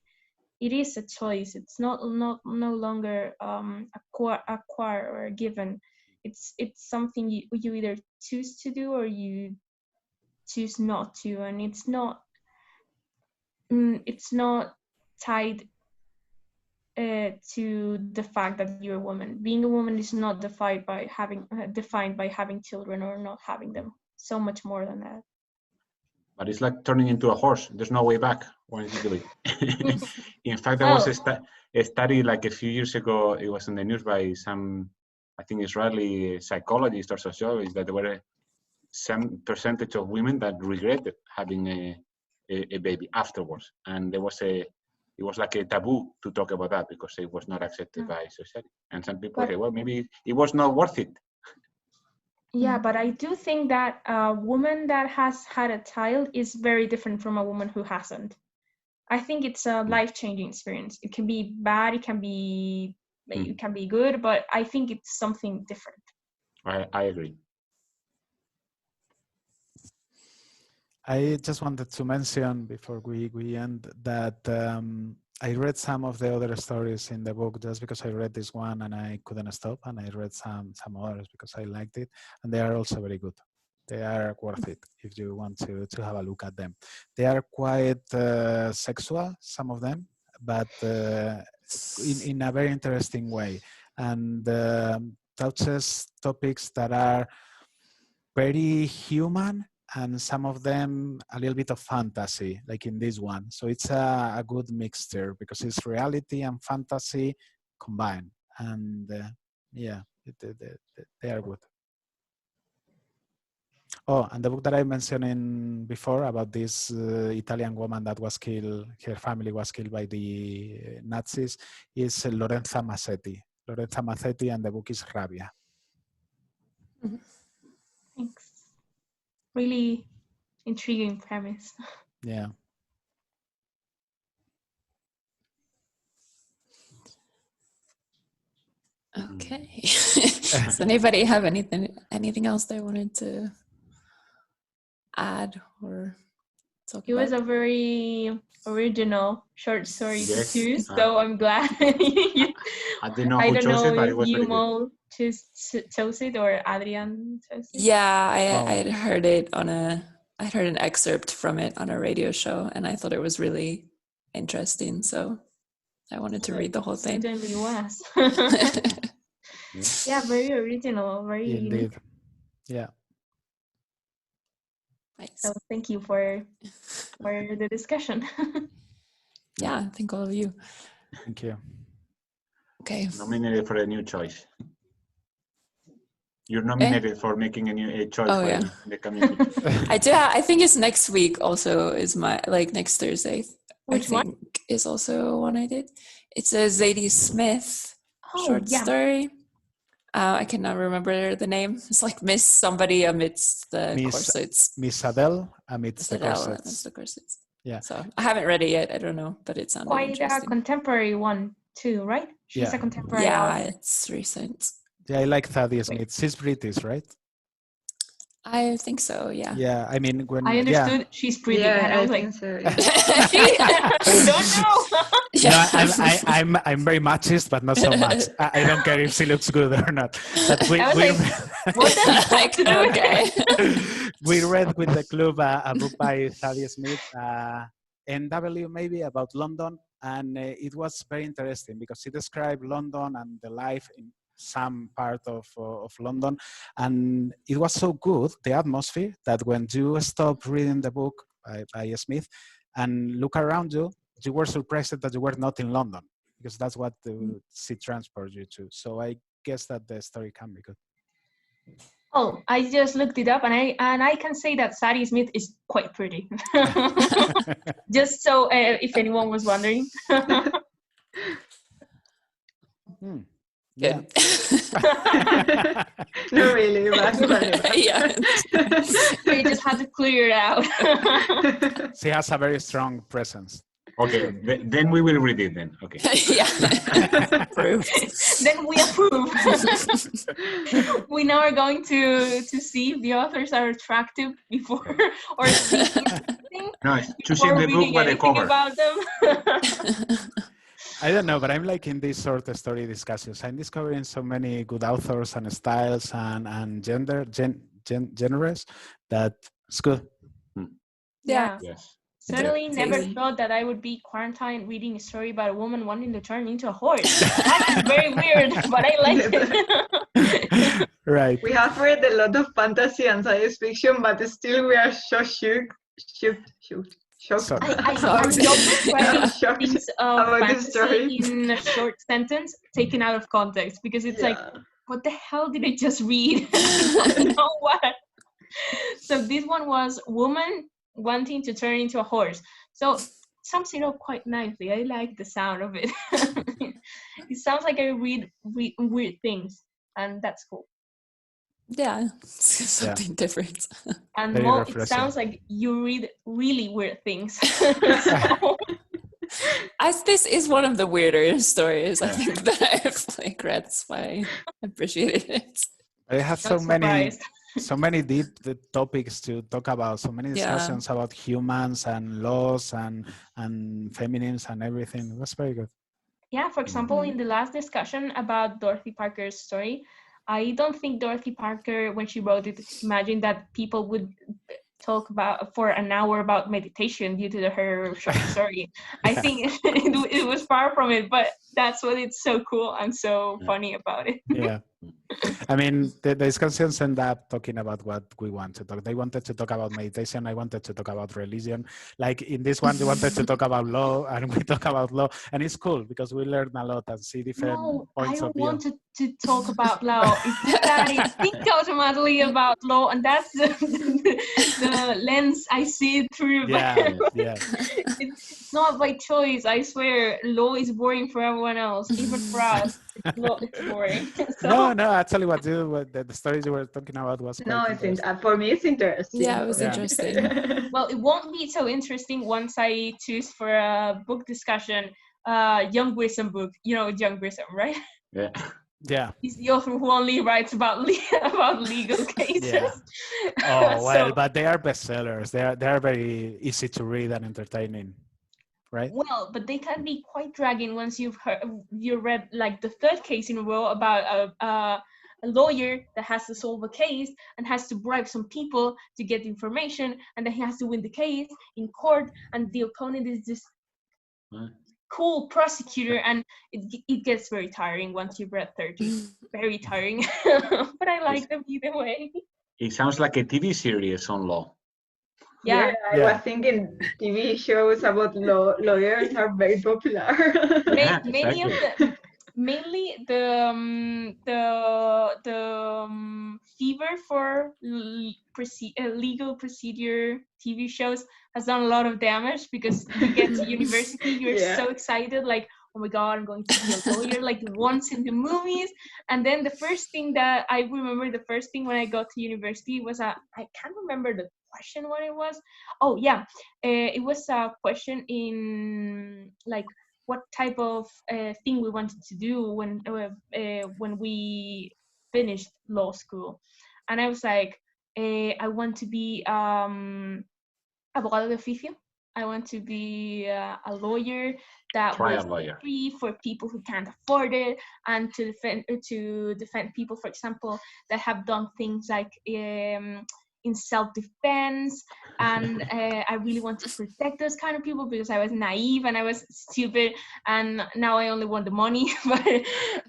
it is a choice. It's no longer acquire or given. It's something you either choose to do or you choose not to, and it's not tied to the fact that you're a woman. Being a woman is not defined by having children or not having them. So much more than that. But it's like turning into a horse. There's no way back once you do it. In fact, there was a study like a few years ago. It was in the news by some, I think, Israeli psychologist or sociologist, that there were some percentage of women that regretted having a baby afterwards, and it was like a taboo to talk about that because it was not accepted by society. And some people say, well, maybe it was not worth it. Yeah, but I do think that a woman that has had a child is very different from a woman who hasn't. I think it's a life-changing experience. It can be bad, it can be good, but I think it's something different. I agree. I just wanted to mention before we end that I read some of the other stories in the book just because I read this one and I couldn't stop, and I read some others because I liked it, and they are also very good. They are worth it if you want to have a look at them. They are quite sexual, some of them, but in a very interesting way, and touches topics that are very human, and some of them a little bit of fantasy, like in this one. So it's a good mixture because it's reality and fantasy combined, and yeah, they are good. Oh, and the book that I mentioned before about this Italian woman that was killed, her family was killed by the Nazis, is Lorenza Massetti. Lorenza Massetti, and the book is Rabia. Thanks. Really intriguing premise. Yeah. Okay. Does anybody have anything else they wanted to add or talk It about? was a very original short story to Yes. choose, so I'm glad. I don't know who chose it, but it If was very good. Yumo chose it or Adrian chose it. Yeah, I had heard it I heard an excerpt from it on a radio show, and I thought it was really interesting, so I wanted to read the whole thing. Certainly was. Yeah, very original, very Indeed. unique. Yeah. Nice. So thank you for the discussion. Yeah, thank all of you. Thank you. Okay. Nominated for a new choice. You're nominated for making a choice for yeah. the community. I think it's next week also is my, like next Thursday. Which one? Is also one I did. It's a Zadie Smith short story. I cannot remember the name. It's like Miss Somebody Amidst the Corsets. Miss Adele Amidst the Corsets. Amidst the Corsets. Yeah. So I haven't read it yet. I don't know, but it sounded Quite interesting. a contemporary one too, right? She's a contemporary author. It's recent. Yeah, I like Thaddeus Smith. She's British, right? I think so, yeah. Yeah, I mean, when I understood she's pretty. Yeah, and I was like, think so. don't know. I'm very machist, but not so much. I don't care if she looks good or not. But what the heck? Okay. We read with the club a book by Thaddeus Smith, NW maybe, about London, and it was very interesting because he described London and the life in some part of London, and it was so good, the atmosphere, that when you stop reading the book by Smith and look around you, you were surprised that you were not in London, because that's what she transports you to. So I guess that the story can be good. Oh, I just looked it up, and I can say that Zadie Smith is quite pretty. Just so if anyone was wondering. Yeah. No, really, but yeah. We just had to clear it out. She has a very strong presence. Okay, then we will read it then. Okay. Yeah. Approved. Then we approve. We now are going to see if the authors are attractive before or No, choosing the book by the cover. About them. I don't know, but I'm liking these sort of story discussions. I'm discovering so many good authors and styles and genres that it's good. Yeah. Yes. Certainly never thought that I would be quarantined reading a story about a woman wanting to turn into a horse. That is very weird, but I like it. Right. We have read a lot of fantasy and science fiction, but still we are so shocked. I don't describe things of fantasy in a short sentence taken out of context, because it's like, what the hell did I just read? I don't know what. So this one was woman wanting to turn into a horse. So it sums it up quite nicely. I like the sound of it. It sounds like I read weird things, and that's cool. Yeah, something different. And Mo, it sounds like you read really weird things. So This is one of the weirder stories I think that I've like read. That's why I appreciated it. I have Not surprised. so many deep topics to talk about, so many discussions about humans and laws and feminists and everything. It was very good. Yeah, for example, in the last discussion about Dorothy Parker's story, I don't think Dorothy Parker, when she wrote it, imagined that people would talk about for an hour about meditation due to her short story. I think it was far from it, but that's what it's so cool and so funny about it. Yeah. I mean, the discussions end up talking about what we want to talk. They wanted to talk about meditation. I wanted to talk about religion. Like in this one, they wanted to talk about law, and we talk about law. And it's cool because we learn a lot and see different points of view. I wanted to talk about law. It's just that I think automatically about law, and that's the lens I see it through. Yeah. It's not by choice. I swear, law is boring for everyone else, even for us. It's boring. So, No. Actually, what the stories you were talking about was quite for me it's interesting. Yeah, it was interesting. Well, it won't be so interesting once I choose for a book discussion, Young Grissom book. You know Young Grissom, right? Yeah. He's the author who only writes about legal cases. Yeah. Oh well, but they are bestsellers. They are very easy to read and entertaining, right? Well, but they can be quite dragging once you read like the third case in a row about a lawyer that has to solve a case and has to bribe some people to get information, and then he has to win the case in court, and the opponent is this cool prosecutor, and it gets very tiring once you've read 30. Very tiring. But I like them either way. It sounds like a TV series on law. Yeah, I was thinking TV shows about lawyers are very popular. Many of them, mainly the fever for legal procedure TV shows has done a lot of damage, because you get to university, you're so excited, like, oh my god, I'm going to be a lawyer, like once in the movies. And then the first thing that I remember, the first thing when I got to university was I can't remember the question what it was. Oh yeah, it was a question in like what type of thing we wanted to do when we finished law school, and I was like, I want to be abogado de oficio. I want to be a lawyer that Trial was lawyer. free for people who can't afford it, and to defend people, for example, that have done things like in self-defense. And I really want to protect those kind of people, because I was naive and I was stupid, and now I only want the money. But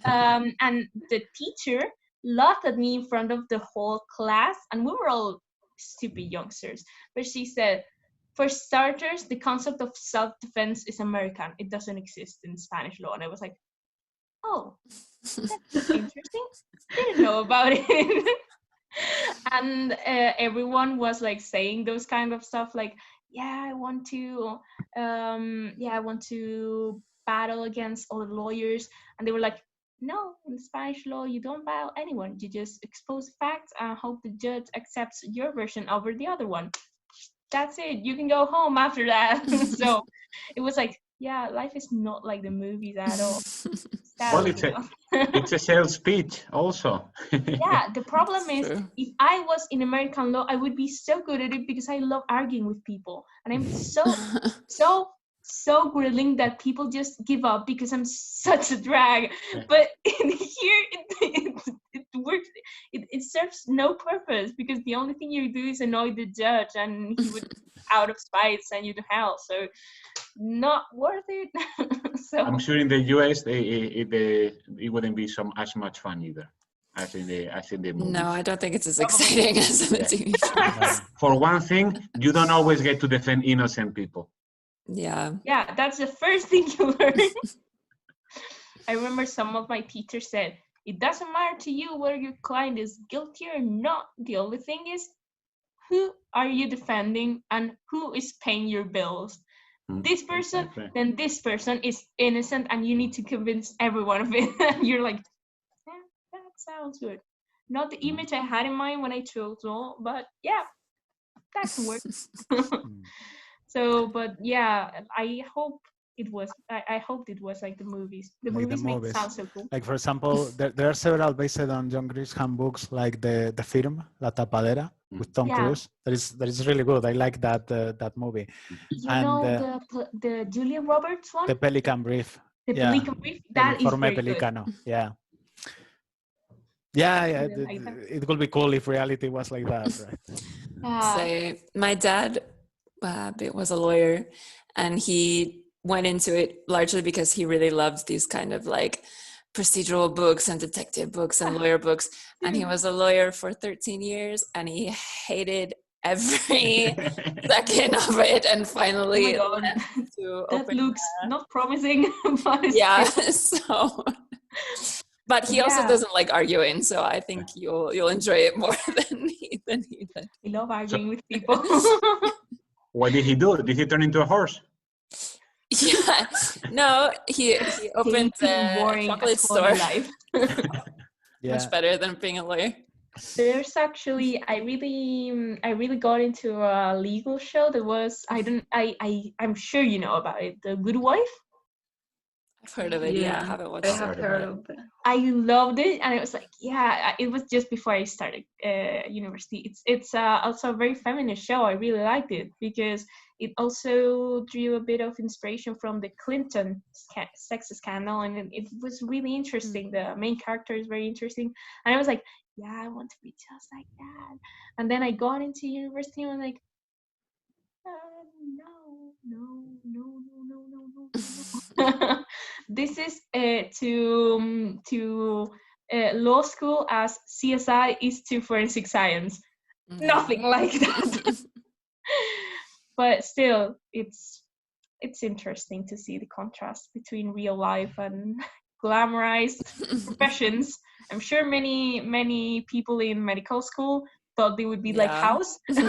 and the teacher laughed at me in front of the whole class, and we were all stupid youngsters, but she said, for starters, the concept of self-defense is American. It doesn't exist in Spanish law. And I was like, oh, that's interesting. Didn't know about it. And everyone was like saying those kind of stuff, like, yeah, I want to battle against all the lawyers. And they were like, no, in Spanish law, you don't battle anyone. You just expose facts and hope the judge accepts your version over the other one. That's it. You can go home after that. So it was like, yeah, life is not like the movies at all. Well, it's a sales pitch also. Yeah, the problem is, if I was in American law, I would be so good at it, because I love arguing with people, and I'm so grilling that people just give up because I'm such a drag. But in here, it works. It serves no purpose, because the only thing you do is annoy the judge, and he would, out of spite, send you to hell. So not worth it. So I'm sure in the US it wouldn't be as much fun either as in the movies. No, I don't think it's as exciting as in the TV shows. For one thing, you don't always get to defend innocent people. Yeah, that's the first thing you learn. I remember some of my teachers said, it doesn't matter to you whether your client is guilty or not. The only thing is, who are you defending and who is paying your bills? This person, then this person is innocent, and you need to convince everyone of it. And you're like, that sounds good. Not the image I had in mind when I chose law, but yeah, that can work. So, but yeah, I hope it was. I hoped it was like the movies. The Like the movies made it movies. sound so cool. Like for example, there are several based on John Grisham books, like the Firm, La Tapadera, with Tom Yeah. Cruise. That is really good. I like that movie. You And know the Julia Roberts one, the Pelican Brief. the Yeah. Pelican Brief. El That is Informe very good. Pelicano. Yeah. Yeah, yeah. Really like that. It would be cool if reality was like that, right? So my dad was a lawyer, and he went into it largely because he really loved these kind of like procedural books and detective books and lawyer books. And he was a lawyer for 13 years, and he hated every second of it, and finally Oh my God. to That open looks not promising, but yeah. still. So but he also doesn't like arguing, so I think you'll enjoy it more than he did. I love arguing with people. What did he do? Did he turn into a horse? Yeah, no, he opened a chocolate store. Life. Much better than being a lawyer. There's actually I really got into a legal show that was I'm sure you know about it, The Good Wife. I've heard of it. Yeah, I haven't watched it. I have heard of it. I loved it, and it was like, yeah, it was just before I started university. It's also a very feminist show. I really liked it because it also drew a bit of inspiration from the Clinton sex scandal, and it was really interesting. The main character is very interesting, and I was like, yeah, I want to be just like that. And then I got into university, and I'm like, no. This is to law school as CSI is to forensic science. Nothing like that. But still, it's interesting to see the contrast between real life and glamorized professions. I'm sure many people in medical school thought they would be like House. and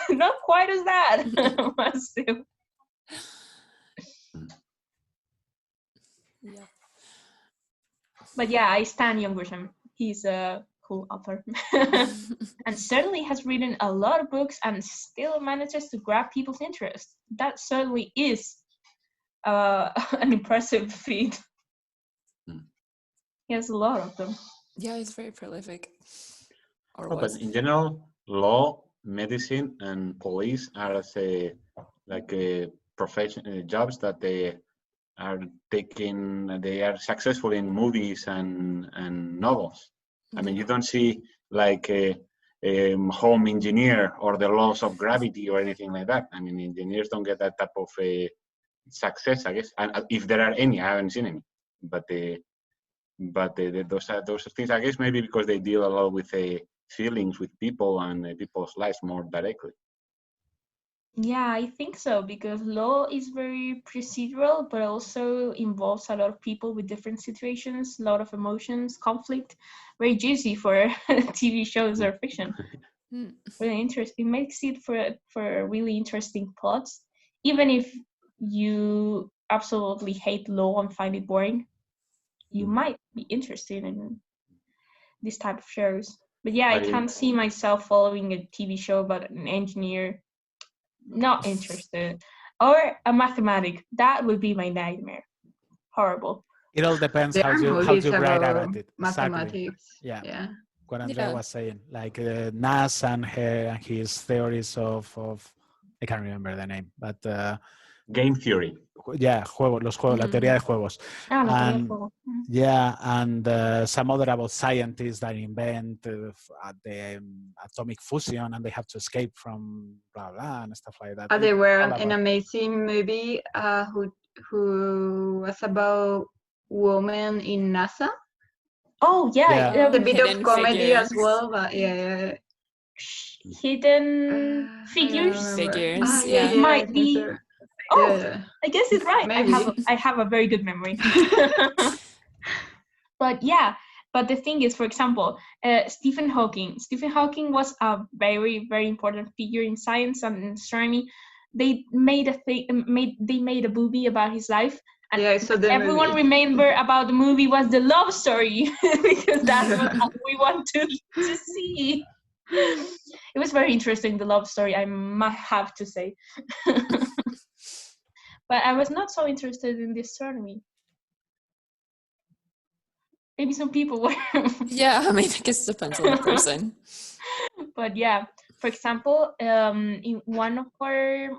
not quite as that. But still. Yeah. But yeah, I stand Young Grisham. He's a cool author. And certainly has written a lot of books and still manages to grab people's interest. That certainly is an impressive feat. He has a lot of them. Yeah, he's very prolific. But in general, law, medicine, and police are profession jobs that they are successful in movies and novels. I mean, you don't see like a home engineer or the laws of gravity or anything like that. I mean, engineers don't get that type of success, I guess. And if there are any, I haven't seen any. But those things, I guess, maybe because they deal a lot with feelings with people and people's lives more directly. Yeah, I think so, because law is very procedural, but also involves a lot of people with different situations, a lot of emotions, conflict, very juicy for TV shows or fiction. Really interesting. It makes it for really interesting plots, even if you absolutely hate law and find it boring. You might be interested in this type of shows. But yeah, I can't see myself following a TV show about an engineer. Not interested. Or a mathematic. That would be my nightmare. Horrible. It all depends how you write about it. Mathematics. Exactly. Yeah. What Andrea was saying, like Nas and his theories of I can't remember the name, but game theory. Yeah, los juegos, la teoría de juegos. La teoría de juegos. Yeah, and some other about scientists that invent the atomic fusion and they have to escape from blah blah and stuff like that. They were an amazing movie who was about women in NASA. Oh yeah, a bit of comedy as well, but yeah. Hidden Figures. Yeah. Might be. I guess it's right. I have a very good memory. But yeah, but the thing is, for example, Stephen Hawking. Stephen Hawking was a very, very important figure in science and astronomy. They made a movie about his life, and everyone remember about the movie was the love story because that's what we want to see. It was very interesting, the love story, I might have to say. But I was not so interested in the astronomy. Maybe some people were. Yeah, I mean, I guess it depends on the person. But yeah, for example, in one of our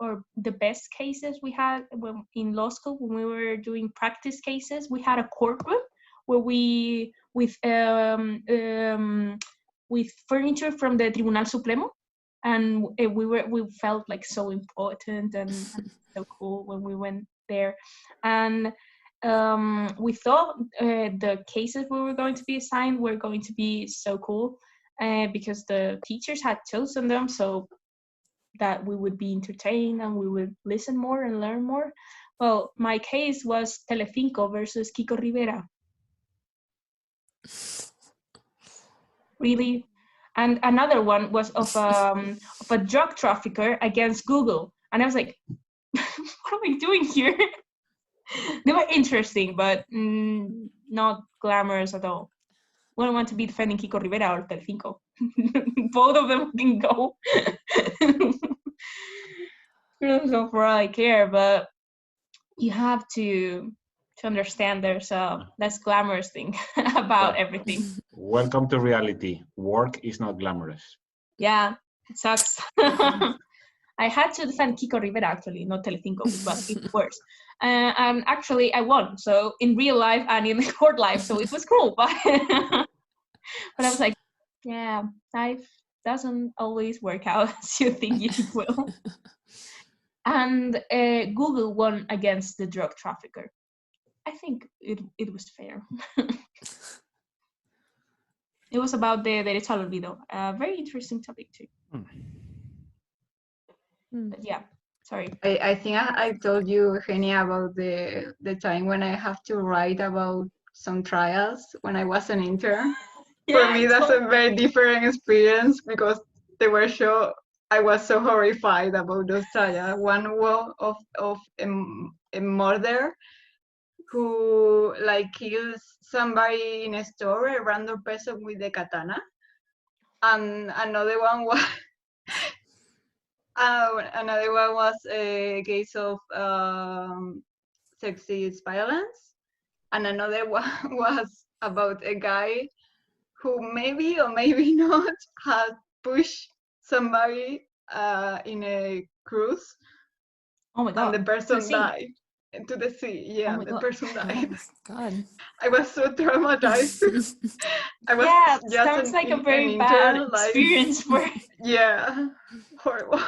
or the best cases we had in law school when we were doing practice cases, we had a courtroom where we with furniture from the Tribunal Supremo, and we felt like so important and so cool when we went there, and we thought the cases we were going to be assigned were going to be so cool because the teachers had chosen them so that we would be entertained and we would listen more and learn more. Well, my case was Telecinco versus Kiko Rivera. Really? And another one was of a drug trafficker against Google. And I was like, what am I doing here? They were interesting, but not glamorous at all. We don't want to be defending Kiko Rivera or Telecinco. Both of them can go. So for all I care, but you have to understand there's a less glamorous thing about everything. Welcome to reality. Work is not glamorous. Yeah, it sucks. I had to defend Kiko Rivera actually, not Telecinco, which was even worse. And actually I won, so in real life and in court life, so it was cool. But I was like, yeah, life doesn't always work out as you think it will. And Google won against the drug trafficker. I think it was fair. It was about the derecho al olvido. A very interesting topic too. But yeah, sorry. I think I told you, Eugenia, about the time when I have to write about some trials when I was an intern. Yeah, For me, that's a very different experience because they were I was so horrified about those trials. One of a murder who like kills somebody in a store, a random person with a katana, and another one was a case of sexist violence, and another one was about a guy who maybe or maybe not had pushed somebody in a cruise. Oh my God! And the person died. To the sea, yeah, the person died. God. I was so traumatized. I was sounds like a very bad experience for. Yeah, horrible.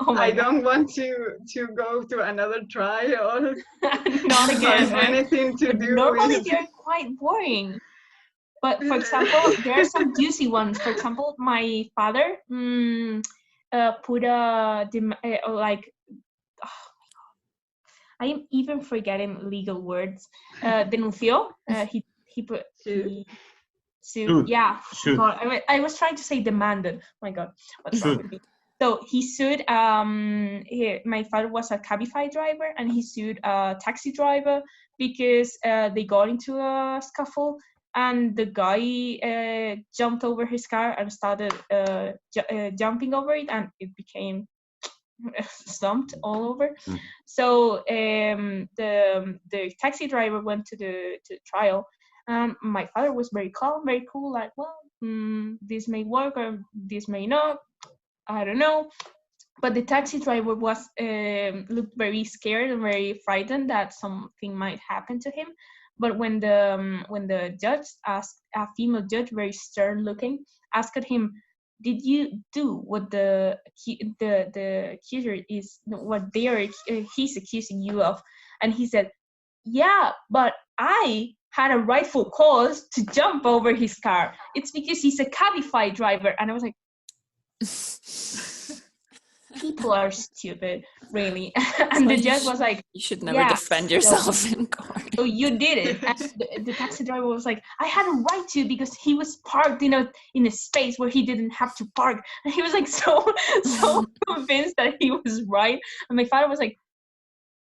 I don't want to go to another trial. Not again. Anything to do. Normally they're quite boring. But for example, there are some juicy ones. For example, my father put like. I am even forgetting legal words. Denunció. He put sued. Yeah. Sued. God, I was trying to say demanded. Oh my God, what's wrong with me? So he sued. My father was a Cabify driver, and he sued a taxi driver because they got into a scuffle, and the guy jumped over his car and started jumping over it, and it became slumped all over. So the taxi driver went to the trial. My father was very calm, very cool, like, well, this may work or this may not, I don't know. But the taxi driver was looked very scared and very frightened that something might happen to him. But when the judge asked, a female judge, very stern looking, asked him, did you do what the accuser is, what he's accusing you of? And he said, yeah, but I had a rightful cause to jump over his car. It's because he's a Cabify driver. And I was like, people are stupid, really. And the judge was like, you should never defend yourself in court. So you did it. And the taxi driver was like, I had a right to, because he was parked in a space where he didn't have to park. And he was like so convinced that he was right. And my father was like,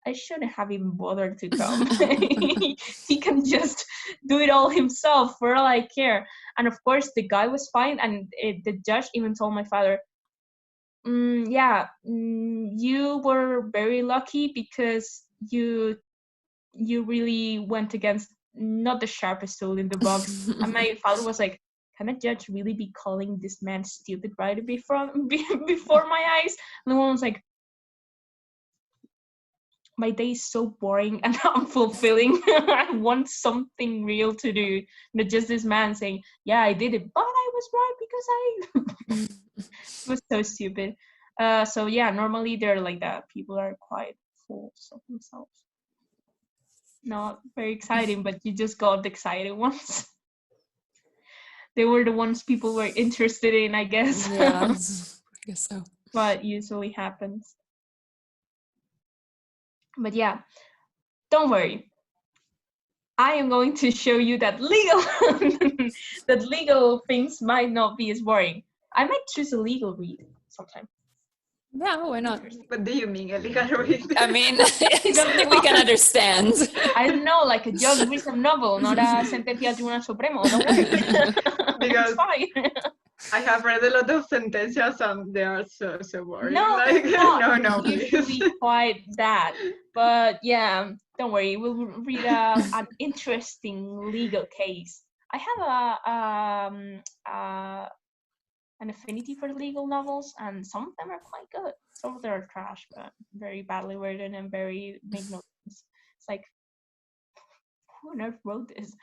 I shouldn't have even bothered to come. He can just do it all himself, for all I care. And of course, the guy was fine. And the judge even told my father, you were very lucky because you really went against not the sharpest tool in the box. And my father was like, can a judge really be calling this man stupid right before my eyes? And the woman was like, my day is so boring and unfulfilling. I want something real to do. Not just this man saying, yeah, I did it, but I was right because I it was so stupid. So yeah, normally they're like that. People are quite fools of themselves. Not very exciting, but you just got the exciting ones. They were the ones people were interested in, I guess. Yeah, I guess so. But usually happens. But yeah, don't worry. I am going to show you that legal things might not be as boring. I might choose a legal read sometime. Yeah, why not? What do you mean, a legal read? I mean, something we can understand. I don't know, like a John Grisham novel, not a Sentencia del Tribunal Supremo. Don't worry. Because it's fine. I have read a lot of sentencias and they are so boring. No, like, no, usually please. quite that. But yeah, don't worry. We'll read an interesting legal case. I have an affinity for legal novels, and some of them are quite good. Some of them are trash, but very badly written and very make no sense. It's like, who on earth wrote this?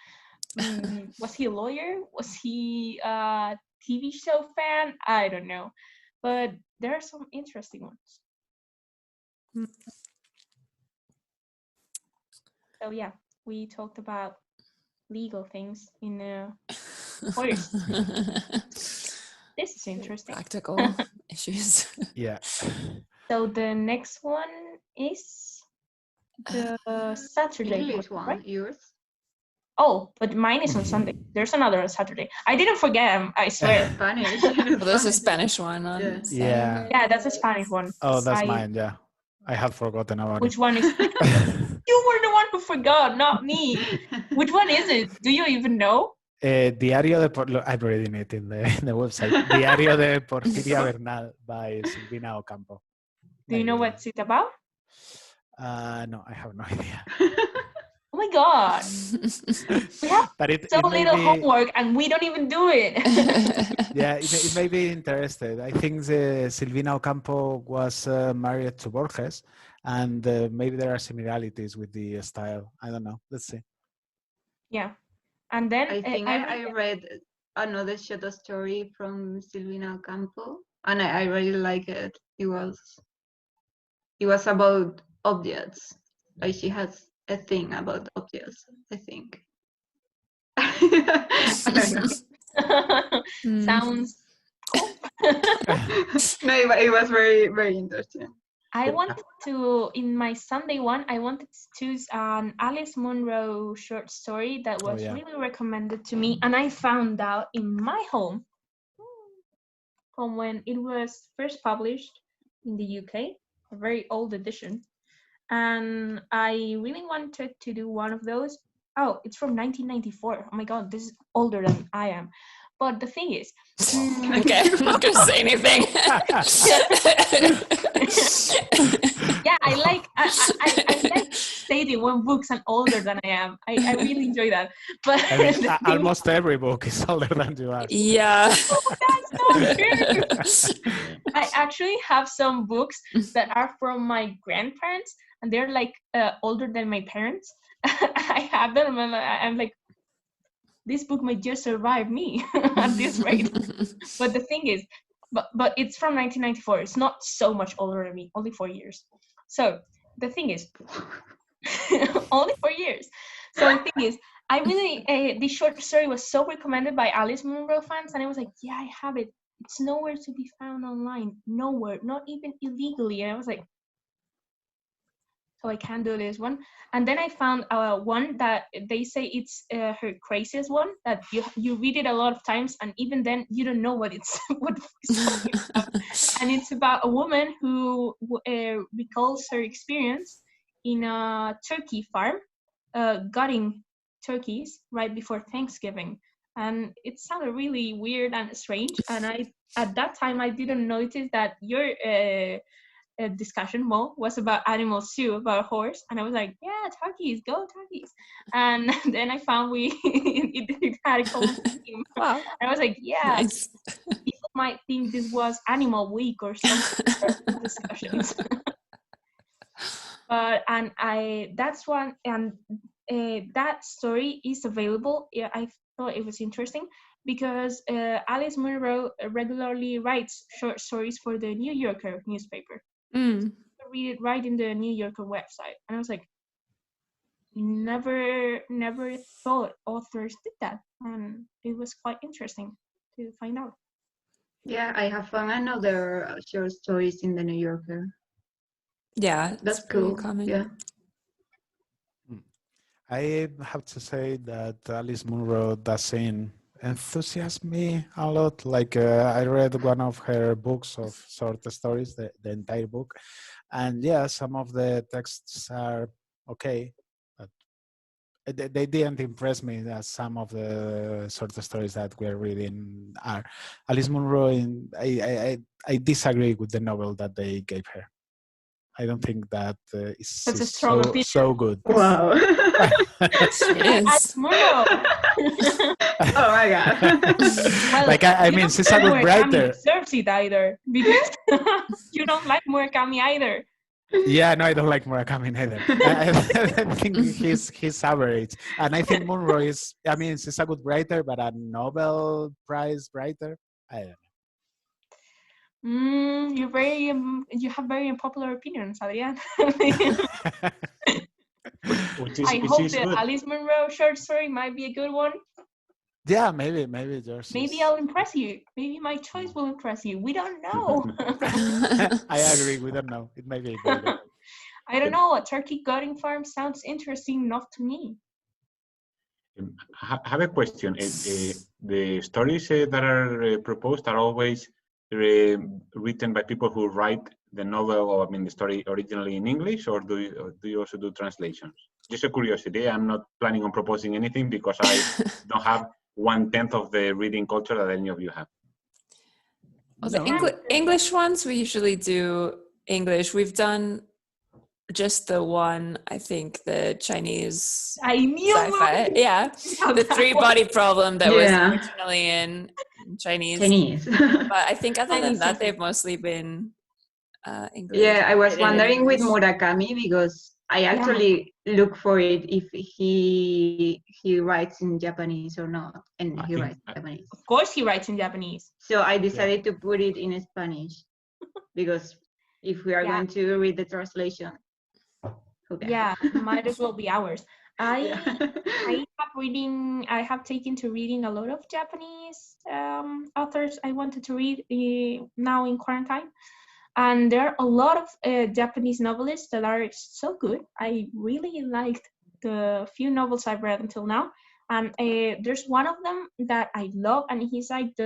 Was he a lawyer? Was he a TV show fan? I don't know. But there are some interesting ones. So yeah, we talked about legal things in forest. This is interesting. Practical issues. Yeah. So the next one is the Saturday English one, right? yours? Oh, but mine is on Sunday. There's another on Saturday. I didn't forget him, I swear. Spanish. Well, there's a Spanish one on Yeah. Yeah, that's a Spanish one. Oh, that's mine. Yeah, I have forgotten about Which it. one is? You were the one who forgot, not me. Which one is it? Do you even know? Diario de I'm reading it in the website. Diario de Porfiria Bernal by Silvina Ocampo. Do you know what's it about? No, I have no idea. Oh my god. We have But it so may little be, homework and we don't even do it. yeah, it may be interested. I think Silvina Ocampo was married to Borges, and maybe there are similarities with the style. I don't know. Let's see. Yeah. And then I think I read another short story from Silvina Ocampo, and I really like it. It was about objects. Like she has a thing about objects, I think. I don't know. Sounds cool. No, it was very, very interesting. I wanted to, in my Sunday one, I wanted to choose an Alice Munro short story that was really recommended to me. And I found out in my home from when it was first published in the UK, a very old edition. And I really wanted to do one of those. Oh, it's from 1994. Oh my God, this is older than I am. But the thing is, okay, I'm not gonna say anything. Yeah, I like stating when books are older than I am. I really enjoy that. But I mean, almost every book is older than you are. Yeah. Oh, that's not true. I actually have some books that are from my grandparents, and they're like older than my parents. I have them, and I'm like, this book might just survive me at this rate. But the thing is, but it's from 1994. It's not so much older than me, only 4 years. So the thing is, only 4 years. So the thing is, I really, this short story was so recommended by Alice Munro fans, and I was like, yeah, I have it. It's nowhere to be found online. Nowhere, not even illegally. And I was like, so I can't do this one. And then I found one that they say it's her craziest one, that you read it a lot of times, and even then you don't know what it's what it's about. And it's about a woman who recalls her experience in a turkey farm, gutting turkeys right before Thanksgiving. and it sounded really weird and strange. And at that time I didn't notice that your discussion was about animals too, about horse, and I was like, yeah, turkeys, go turkeys. And then I found it had a common theme. Wow. And I was like, yeah, Nice. people might think this was Animal Week or something discussions. But that's one, and that story is available. Yeah, I thought it was interesting because Alice Munro regularly writes short stories for the New Yorker newspaper. Mm. I read it right in the New Yorker website, and I was like, never thought authors did that, and it was quite interesting to find out. Yeah, I have found another short stories in the New Yorker. Yeah, That's it's pretty cool. common. Yeah. I have to say that Alice Munro doesn't enthusiasm me a lot. Like I read one of her books of short stories, the entire book, and yeah, some of the texts are okay, but they didn't impress me as some of the short stories that we're reading are. Alice Munro, I disagree with the novel that they gave her. I don't think that is That's a strong opinion. so good. Wow. It is. Munro. Oh my god. Well, like I you mean, don't she's a think good Murakami writer. deserves it either, because you don't like Murakami either. Yeah, no, I don't like Murakami either. I think he's average, and I think Munro is. I mean, she's a good writer, but a Nobel Prize writer, I don't know. You have very unpopular opinions, Adrian. Which I hope is the good. Alice Munro short story might be a good one. Yeah, maybe yours. Maybe I'll impress you. Maybe my choice will impress you. We don't know. I agree. We don't know. It may be very good. I don't know. A turkey gutting farm sounds interesting enough to me. I have a question. The stories that are proposed are always written by people who write the novel, or I mean the story originally in English, or do you also do translations? Just a curiosity. I'm not planning on proposing anything because I don't have 1/10 of the reading culture that any of you have. Well, the English ones, we usually do English. We've done just the one, I think, the Chinese I knew sci-fi. Yeah, the three-body problem that was originally in Chinese. But I think other than that, they've mostly been English. Yeah, I was written in wondering with English. Murakami because I actually look for it if he writes in Japanese or not, and he writes in Japanese. Of course, he writes in Japanese. So I decided to put it in Spanish because if we are going to read the translation, yeah, might as well be ours. I have taken to reading a lot of Japanese authors I wanted to read now in quarantine. And there are a lot of Japanese novelists that are so good. I really liked the few novels I've read until now. And there's one of them that I love, and he's like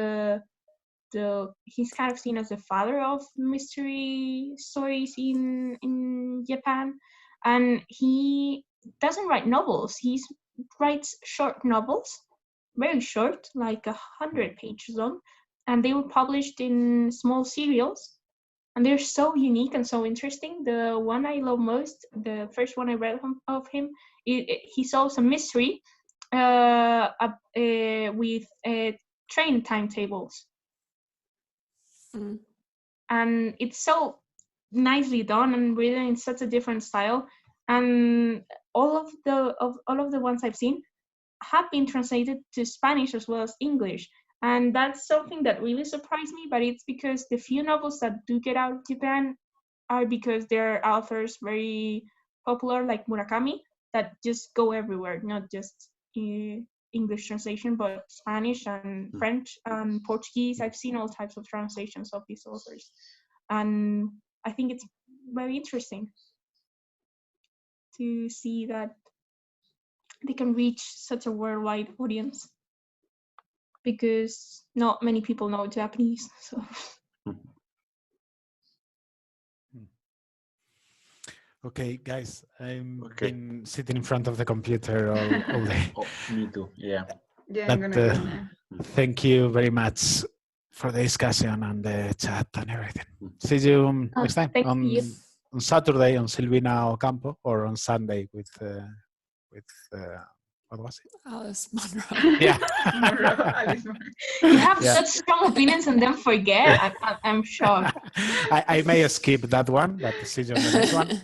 he's kind of seen as the father of mystery stories in Japan. And he doesn't write novels. He writes short novels, very short, like 100 pages long, and they were published in small serials. And they're so unique and so interesting. The one I love most, the first one I read of him, he solves a mystery with train timetables. And it's so nicely done and written in such a different style. And all of the ones I've seen have been translated to Spanish as well as English. And that's something that really surprised me, but it's because the few novels that do get out of Japan are because they're authors very popular, like Murakami, that just go everywhere, not just English translation, but Spanish and French and Portuguese. I've seen all types of translations of these authors. And I think it's very interesting to see that they can reach such a worldwide audience, because not many people know Japanese. So. Okay, guys, I'm been sitting in front of the computer all day. Me too. Yeah. Yeah, I'm But gonna go now. thank you very much for the discussion and the chat and everything. See you next time Thank you. on Saturday on Silvina Ocampo, or on Sunday with what was it? Alice Munro. Yeah. You have Yeah. such strong opinions and then forget. I'm shocked. I may skip that one, but see you on the next one.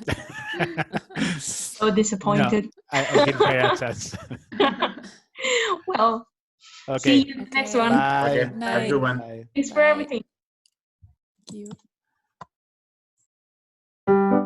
So disappointed. No, I'll give her a chance. Well, Okay. see you next one. Bye. Okay, have a good one. Bye. Thanks for everything. Thank you.